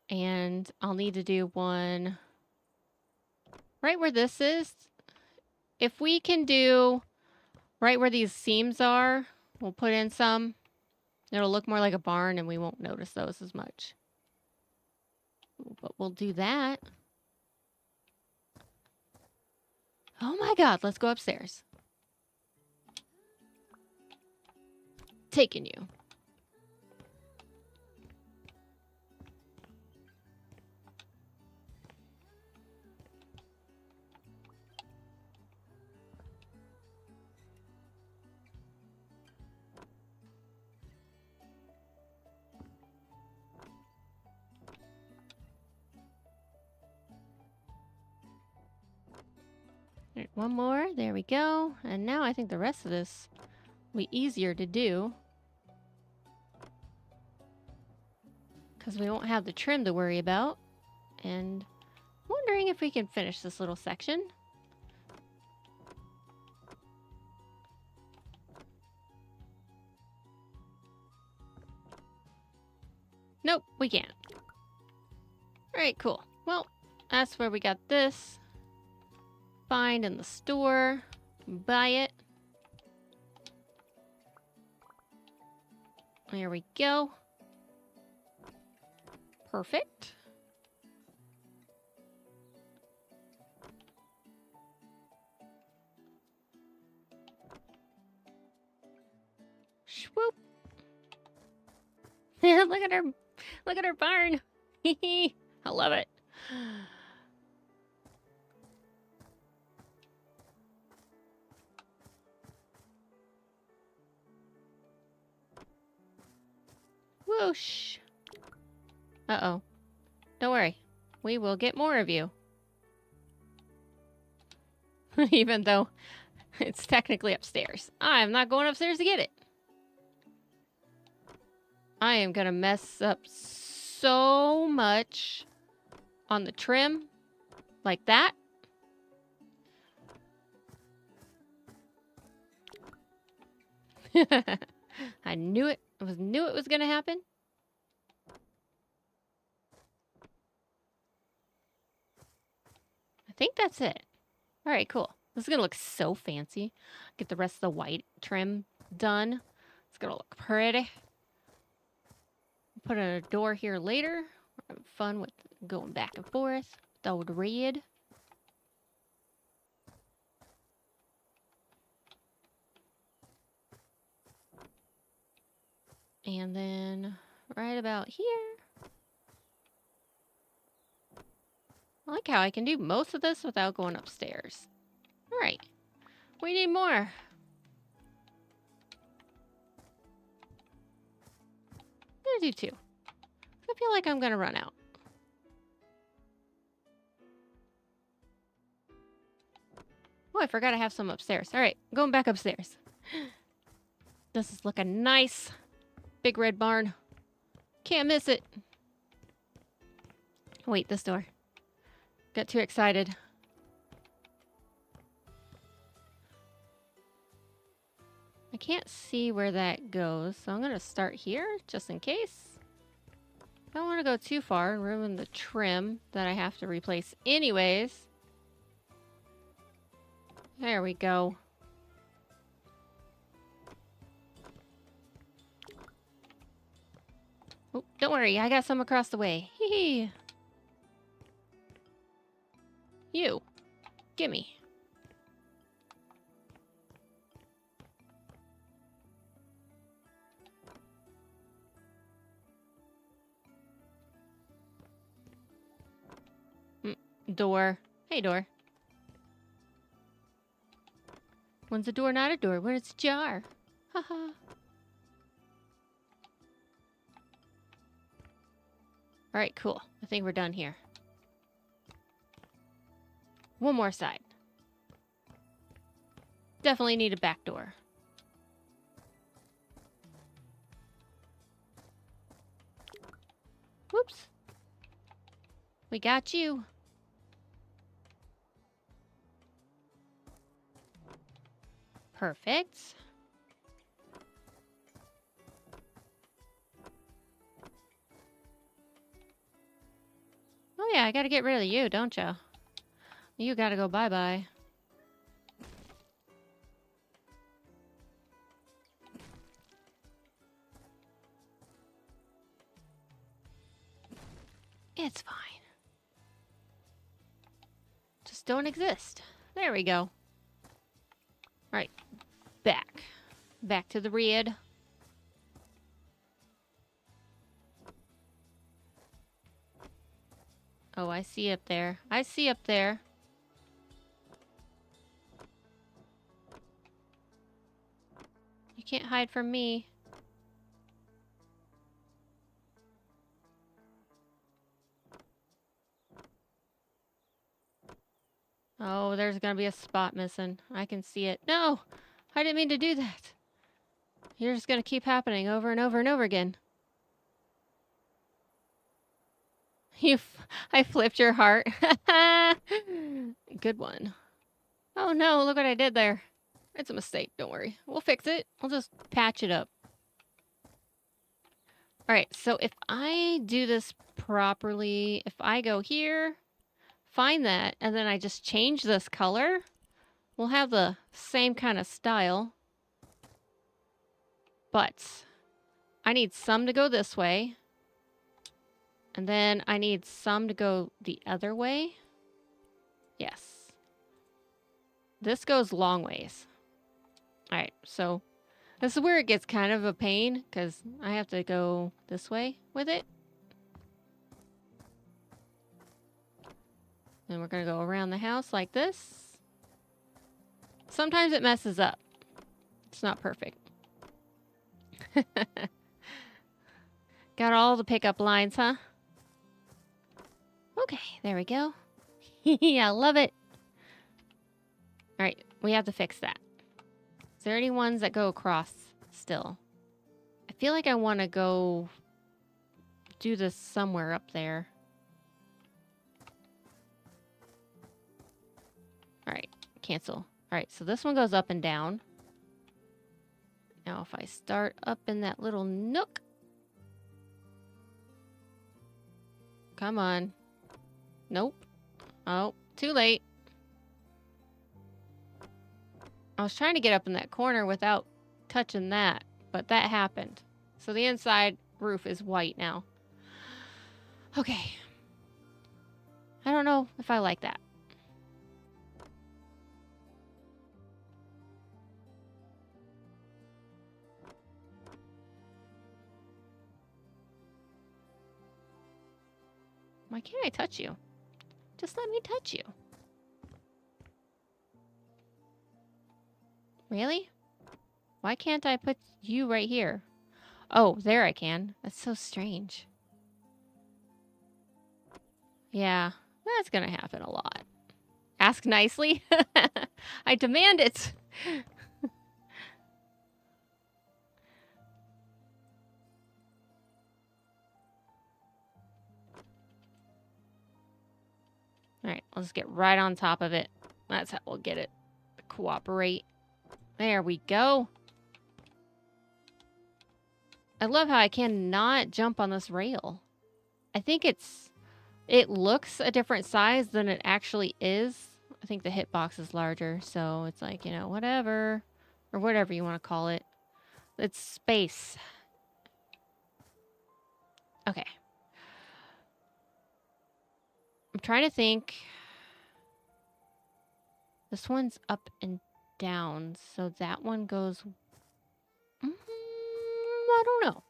Speaker 1: And I'll need to do one right where this is. If we can do right where these seams are, we'll put in some. It'll look more like a barn and we won't notice those as much. But we'll do that. Oh my god, let's go upstairs. Taking you. Right, one more. There we go. And now I think the rest of this will be easier to do. Because we won't have the trim to worry about. And wondering if we can finish this little section. Nope, we can't. Alright, cool. Well, that's where we got this. Find in the store. Buy it. There we go. Perfect. Swoop. Look at our barn. I love it. Whoosh. Uh-oh. Don't worry. We will get more of you. Even though it's technically upstairs. I'm not going upstairs to get it. I am gonna mess up so much on the trim. Like that. I knew it. Knew it was gonna happen. I think that's it. All right, cool. This is gonna look so fancy. Get the rest of the white trim done. It's gonna look pretty. Put in a door here later. We're having fun with going back and forth. The old red. And then right about here. I like how I can do most of this without going upstairs. All right. We need more. I'm gonna do 2. I feel like I'm gonna run out. Oh, I forgot I have some upstairs. All right, going back upstairs. This is looking nice. Big red barn. Can't miss it. Wait, this door. Got too excited. I can't see where that goes, so I'm going to start here just in case. I don't want to go too far and ruin the trim that I have to replace anyways. There we go. Oh, don't worry, I got some across the way. Hee hee. You. Gimme. Door. Hey, door. When's a door not a door? When it's a jar. Haha. Alright, cool. I think we're done here. One more side. Definitely need a back door. Whoops. We got you. Perfect. Oh yeah, I gotta get rid of you, don't you? You gotta go bye-bye. It's fine. Just don't exist. There we go. Alright. Back. Back to the red. Oh, I see up there. I see up there. You can't hide from me. Oh, there's gonna be a spot missing. I can see it. No! I didn't mean to do that. You're just gonna keep happening over and over and over again. I flipped your heart. Good one. Oh no, look what I did there. It's a mistake, don't worry. We'll fix it. We'll just patch it up. Alright, so if I do this properly, if I go here, find that, and then I just change this color, we'll have the same kind of style. But I need some to go this way. And then I need some to go the other way. Yes. This goes long ways. Alright, so this is where it gets kind of a pain because I have to go this way with it. And we're going to go around the house like this. Sometimes it messes up. It's not perfect. Got all the pickup lines, huh? Okay, there we go. I love it. All right, we have to fix that. Is there any ones that go across still? I feel like I want to go do this somewhere up there. All right, cancel. All right, so this one goes up and down. Now if I start up in that little nook. Come on. Nope. Oh, too late. I was trying to get up in that corner without touching that, but that happened. So the inside roof is white now. Okay. I don't know if I like that. Why can't I touch you? Just let me touch you. Really? Why can't I put you right here? Oh, there I can. That's so strange. Yeah, that's gonna happen a lot. Ask nicely. I demand it. All right, let's get right on top of it. That's how we'll get it to cooperate. There we go. I love how I cannot jump on this rail. I think it looks a different size than it actually is. I think the hitbox is larger, so it's like, you know, whatever. Or whatever you want to call it. It's space. Okay. I'm trying to think. This one's up and down, so that one goes... I don't know.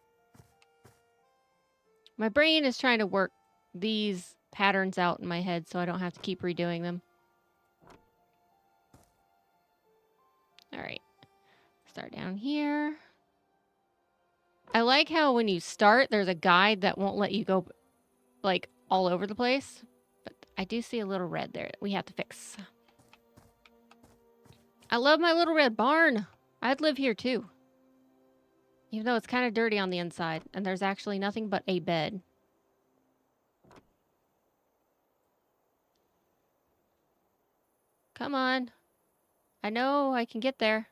Speaker 1: My brain is trying to work these patterns out in my head so I don't have to keep redoing them. All right. Start down here. I like how when you start, there's a guide that won't let you go, like, all over the place. But I do see a little red there that we have to fix. I love my little red barn. I'd live here, too. Even though it's kind of dirty on the inside, and there's actually nothing but a bed. Come on. I know I can get there.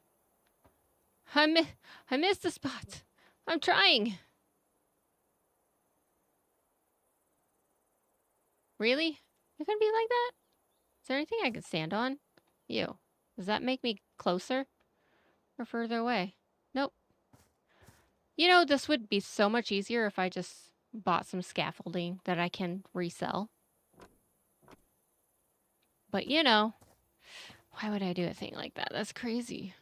Speaker 1: I missed the spot. I'm trying. Really? You're gonna be like that? Is there anything I can stand on? You. Does that make me closer or further away? Nope. You know, this would be so much easier if I just bought some scaffolding that I can resell. But, you know, why would I do a thing like that? That's crazy.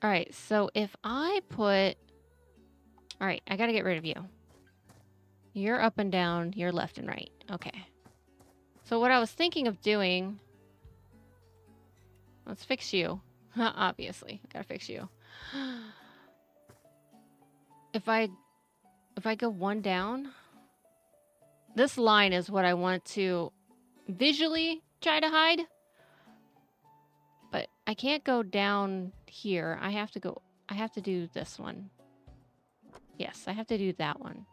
Speaker 1: All right, so if I put... All right, I gotta get rid of you. You're up and down, you're left and right. Okay. So what I was thinking of doing... Let's fix you. Obviously, gotta fix you. If I go one down... This line is what I want to visually try to hide. But I can't go down here. I have to do this one. Yes, I have to do that one.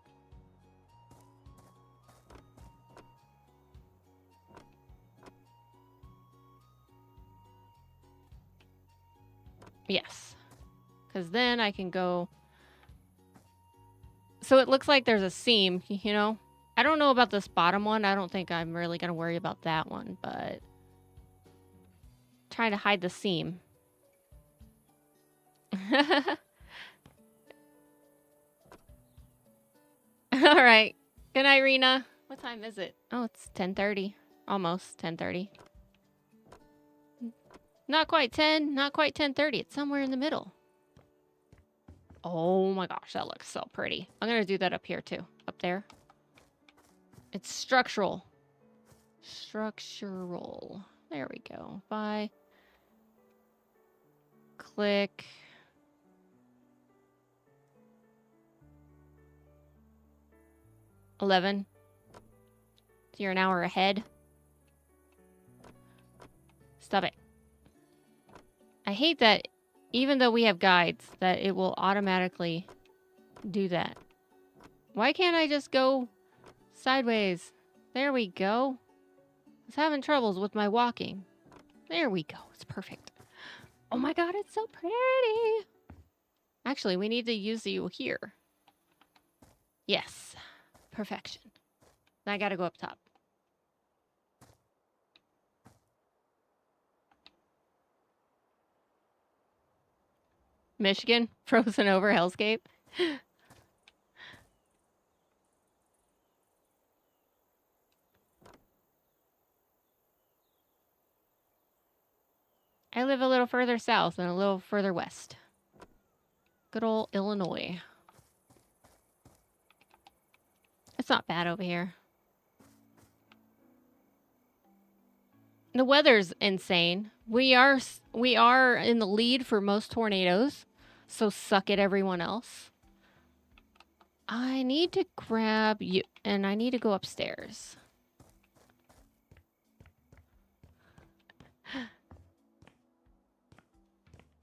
Speaker 1: Yes. Because then I can go... So it looks like there's a seam, you know? I don't know about this bottom one. I don't think I'm really going to worry about that one, but... Trying to hide the seam. Alright. Good night, Rena. What time is it? Oh, it's 10:30. Almost 10:30. Not quite 10, not quite 10:30. It's somewhere in the middle. Oh my gosh, that looks so pretty. I'm going to do that up here too. Up there. It's structural. Structural. There we go. Bye. Click. 11. So you're an hour ahead. Stop it. I hate that even though we have guides, that it will automatically do that. Why can't I just go sideways? There we go. I was having troubles with my walking. There we go. It's perfect. Oh my god, it's so pretty. Actually, we need to use you here. Yes. Perfection. I gotta go up top. Michigan? Frozen over hellscape? I live a little further south and a little further west. Good old Illinois. It's not bad over here. The weather's insane. We are in the lead for most tornadoes, so suck it, everyone else. I need to grab you, and I need to go upstairs.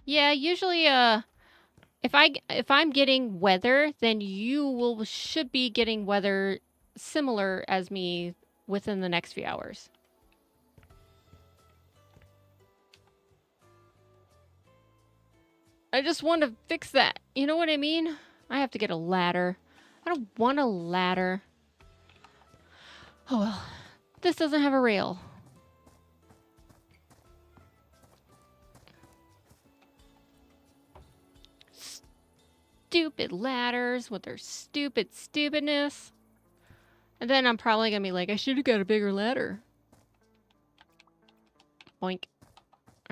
Speaker 1: Yeah, usually, if I'm getting weather, then you should be getting weather similar as me within the next few hours. I just want to fix that. You know what I mean? I have to get a ladder. I don't want a ladder. Oh well. This doesn't have a rail. Stupid ladders with their stupidness. And then I'm probably gonna be like, I should have got a bigger ladder. Boink.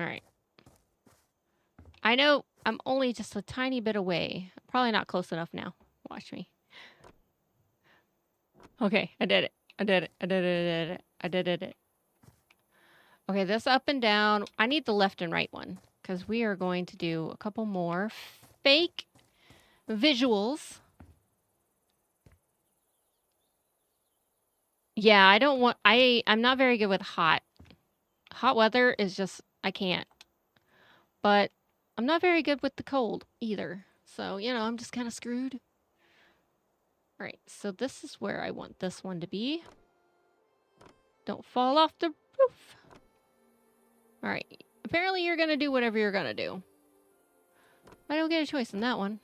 Speaker 1: Alright. I know I'm only just a tiny bit away. Probably not close enough now. Watch me. Okay, I did it. I did it. I did it. I did it. Okay, this up and down. I need the left and right one because we are going to do a couple more fake visuals. Yeah, I don't want... I'm not very good with hot. Hot weather is just... I can't. But I'm not very good with the cold either. So, you know, I'm just kind of screwed. Alright, so this is where I want this one to be. Don't fall off the roof. Alright, apparently you're gonna do whatever you're gonna do. I don't get a choice in that one.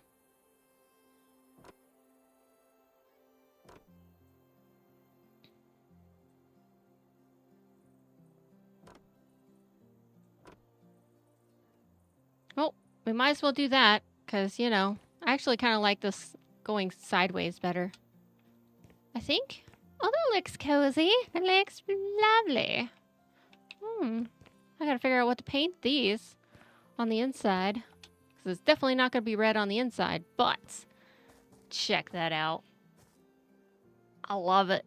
Speaker 1: Well, we might as well do that, because, you know, I actually kind of like this going sideways better. I think. Oh, that looks cozy. It looks lovely. I gotta figure out what to paint these on the inside. Because it's definitely not gonna be red on the inside, but check that out. I love it.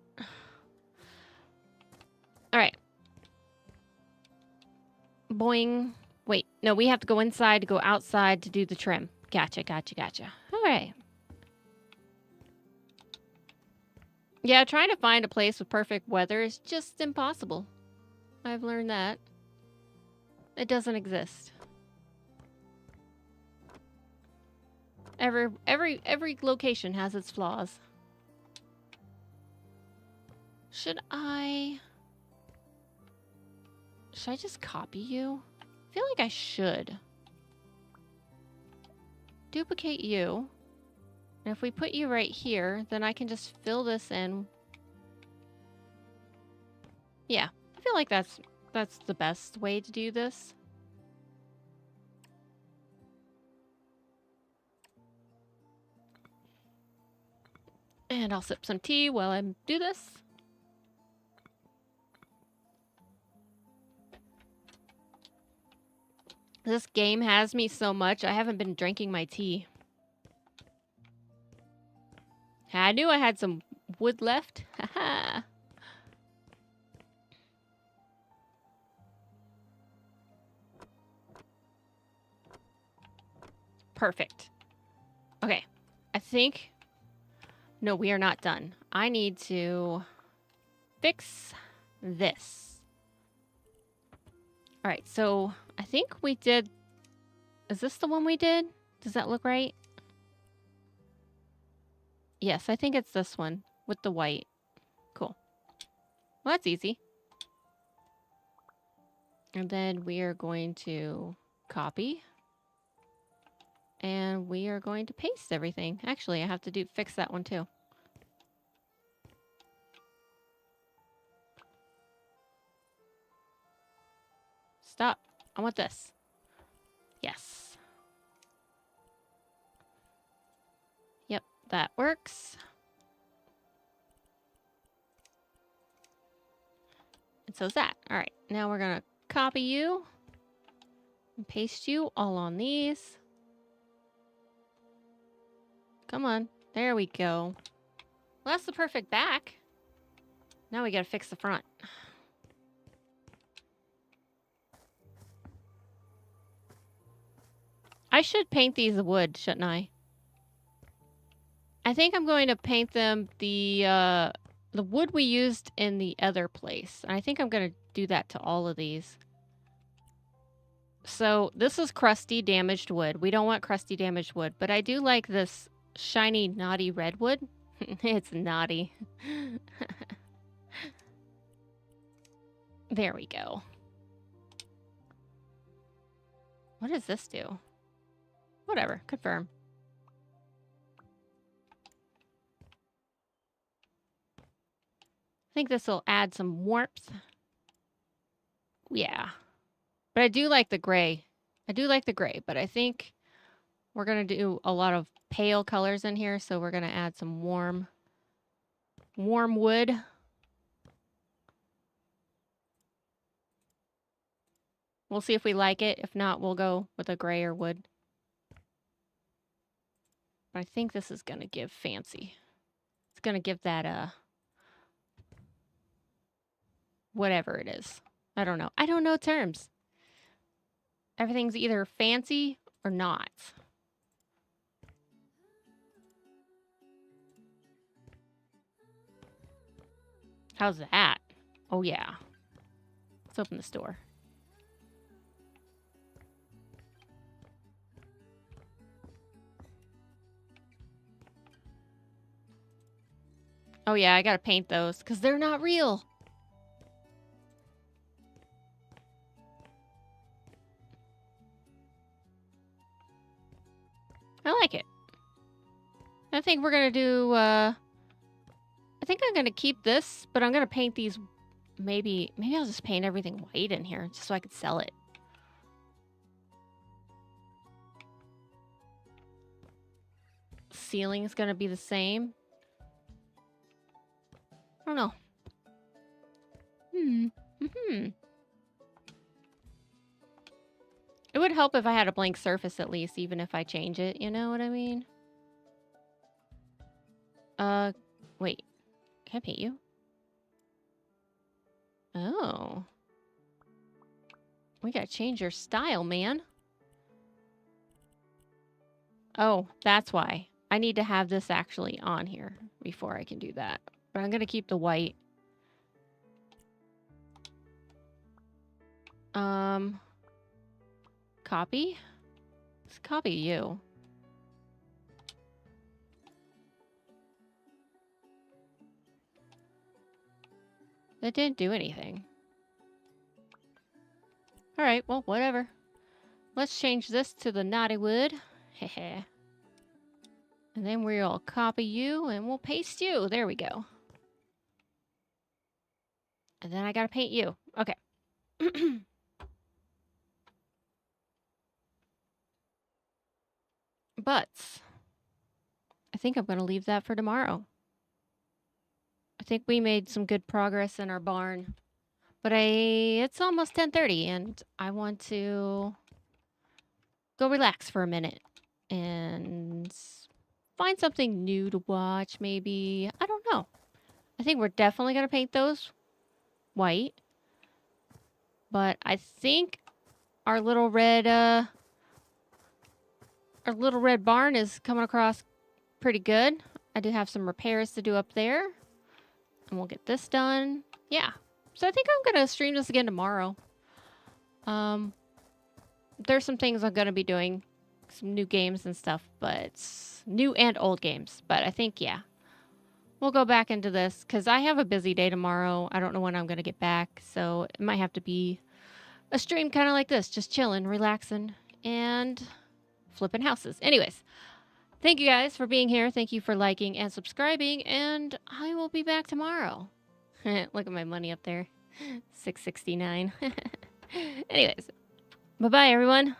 Speaker 1: Alright. Boing. Wait, no, we have to go inside to go outside to do the trim. Gotcha. Alright. Yeah, trying to find a place with perfect weather is just impossible. I've learned that. It doesn't exist. Every location has its flaws. Should I just copy you? I feel like I should. Duplicate you. And if we put you right here, then I can just fill this in. Yeah, I feel like that's the best way to do this. And I'll sip some tea while I do this. This game has me so much, I haven't been drinking my tea. I knew I had some wood left. Haha. Perfect. Okay. I think No, we are not done. I need to fix this. All right, so I think we did... Is this the one we did? Does that look right? Yes, I think it's this one with the white. Cool. Well, that's easy. And then we are going to copy. And we are going to paste everything. Actually, I have to fix that one too. Stop. I want this. Yes. Yep, that works. And so's that. All right, now we're going to copy you and paste you all on these. Come on. There we go. Well, that's the perfect back. Now we got to fix the front. I should paint these wood, shouldn't I? I think I'm going to paint them the wood we used in the other place. And I think I'm going to do that to all of these. So this is crusty, damaged wood. We don't want crusty, damaged wood. But I do like this shiny, naughty redwood. It's naughty. There we go. What does this do? Whatever. Confirm. I think this will add some warmth. Yeah. But I do like the gray. I do like the gray, but I think we're going to do a lot of pale colors in here, so we're going to add some warm wood. We'll see if we like it. If not, we'll go with a grayer wood. But I think this is going to give fancy. It's going to give that, whatever it is. I don't know. I don't know terms. Everything's either fancy or not. How's that? Oh, yeah. Let's open this door. Oh, yeah, I gotta paint those because they're not real. I like it. I think we're gonna do, I think I'm gonna keep this, but I'm gonna paint these, maybe I'll just paint everything white in here just so I could sell it. Ceiling's gonna be the same. I don't know. It would help if I had a blank surface at least, even if I change it, you know what I mean? Wait. Can I paint you? Oh. We gotta change your style, man. Oh, that's why. I need to have this actually on here before I can do that. But I'm gonna keep the white. Copy? Let's copy you. That didn't do anything. Alright, well, whatever. Let's change this to the naughty wood. Heh. And then we'll copy you and we'll paste you. There we go. And then I gotta paint you. Okay. But I think I'm gonna leave that for tomorrow. I think we made some good progress in our barn. But it's almost 10:30 and I want to go relax for a minute and find something new to watch maybe. I don't know. I think we're definitely going to paint those white. But I think our little red barn is coming across pretty good. I do have some repairs to do up there. And we'll get this done. Yeah. So I think I'm going to stream this again tomorrow. There's some things I'm going to be doing. Some new games and stuff. But new and old games. But I think, yeah. We'll go back into this. Because I have a busy day tomorrow. I don't know when I'm going to get back. So it might have to be a stream kind of like this. Just chilling, relaxing, and flipping houses. Anyways. Thank you guys for being here. Thank you for liking and subscribing. And I will be back tomorrow. Look at my money up there. $6.69. Anyways. Bye-bye, everyone.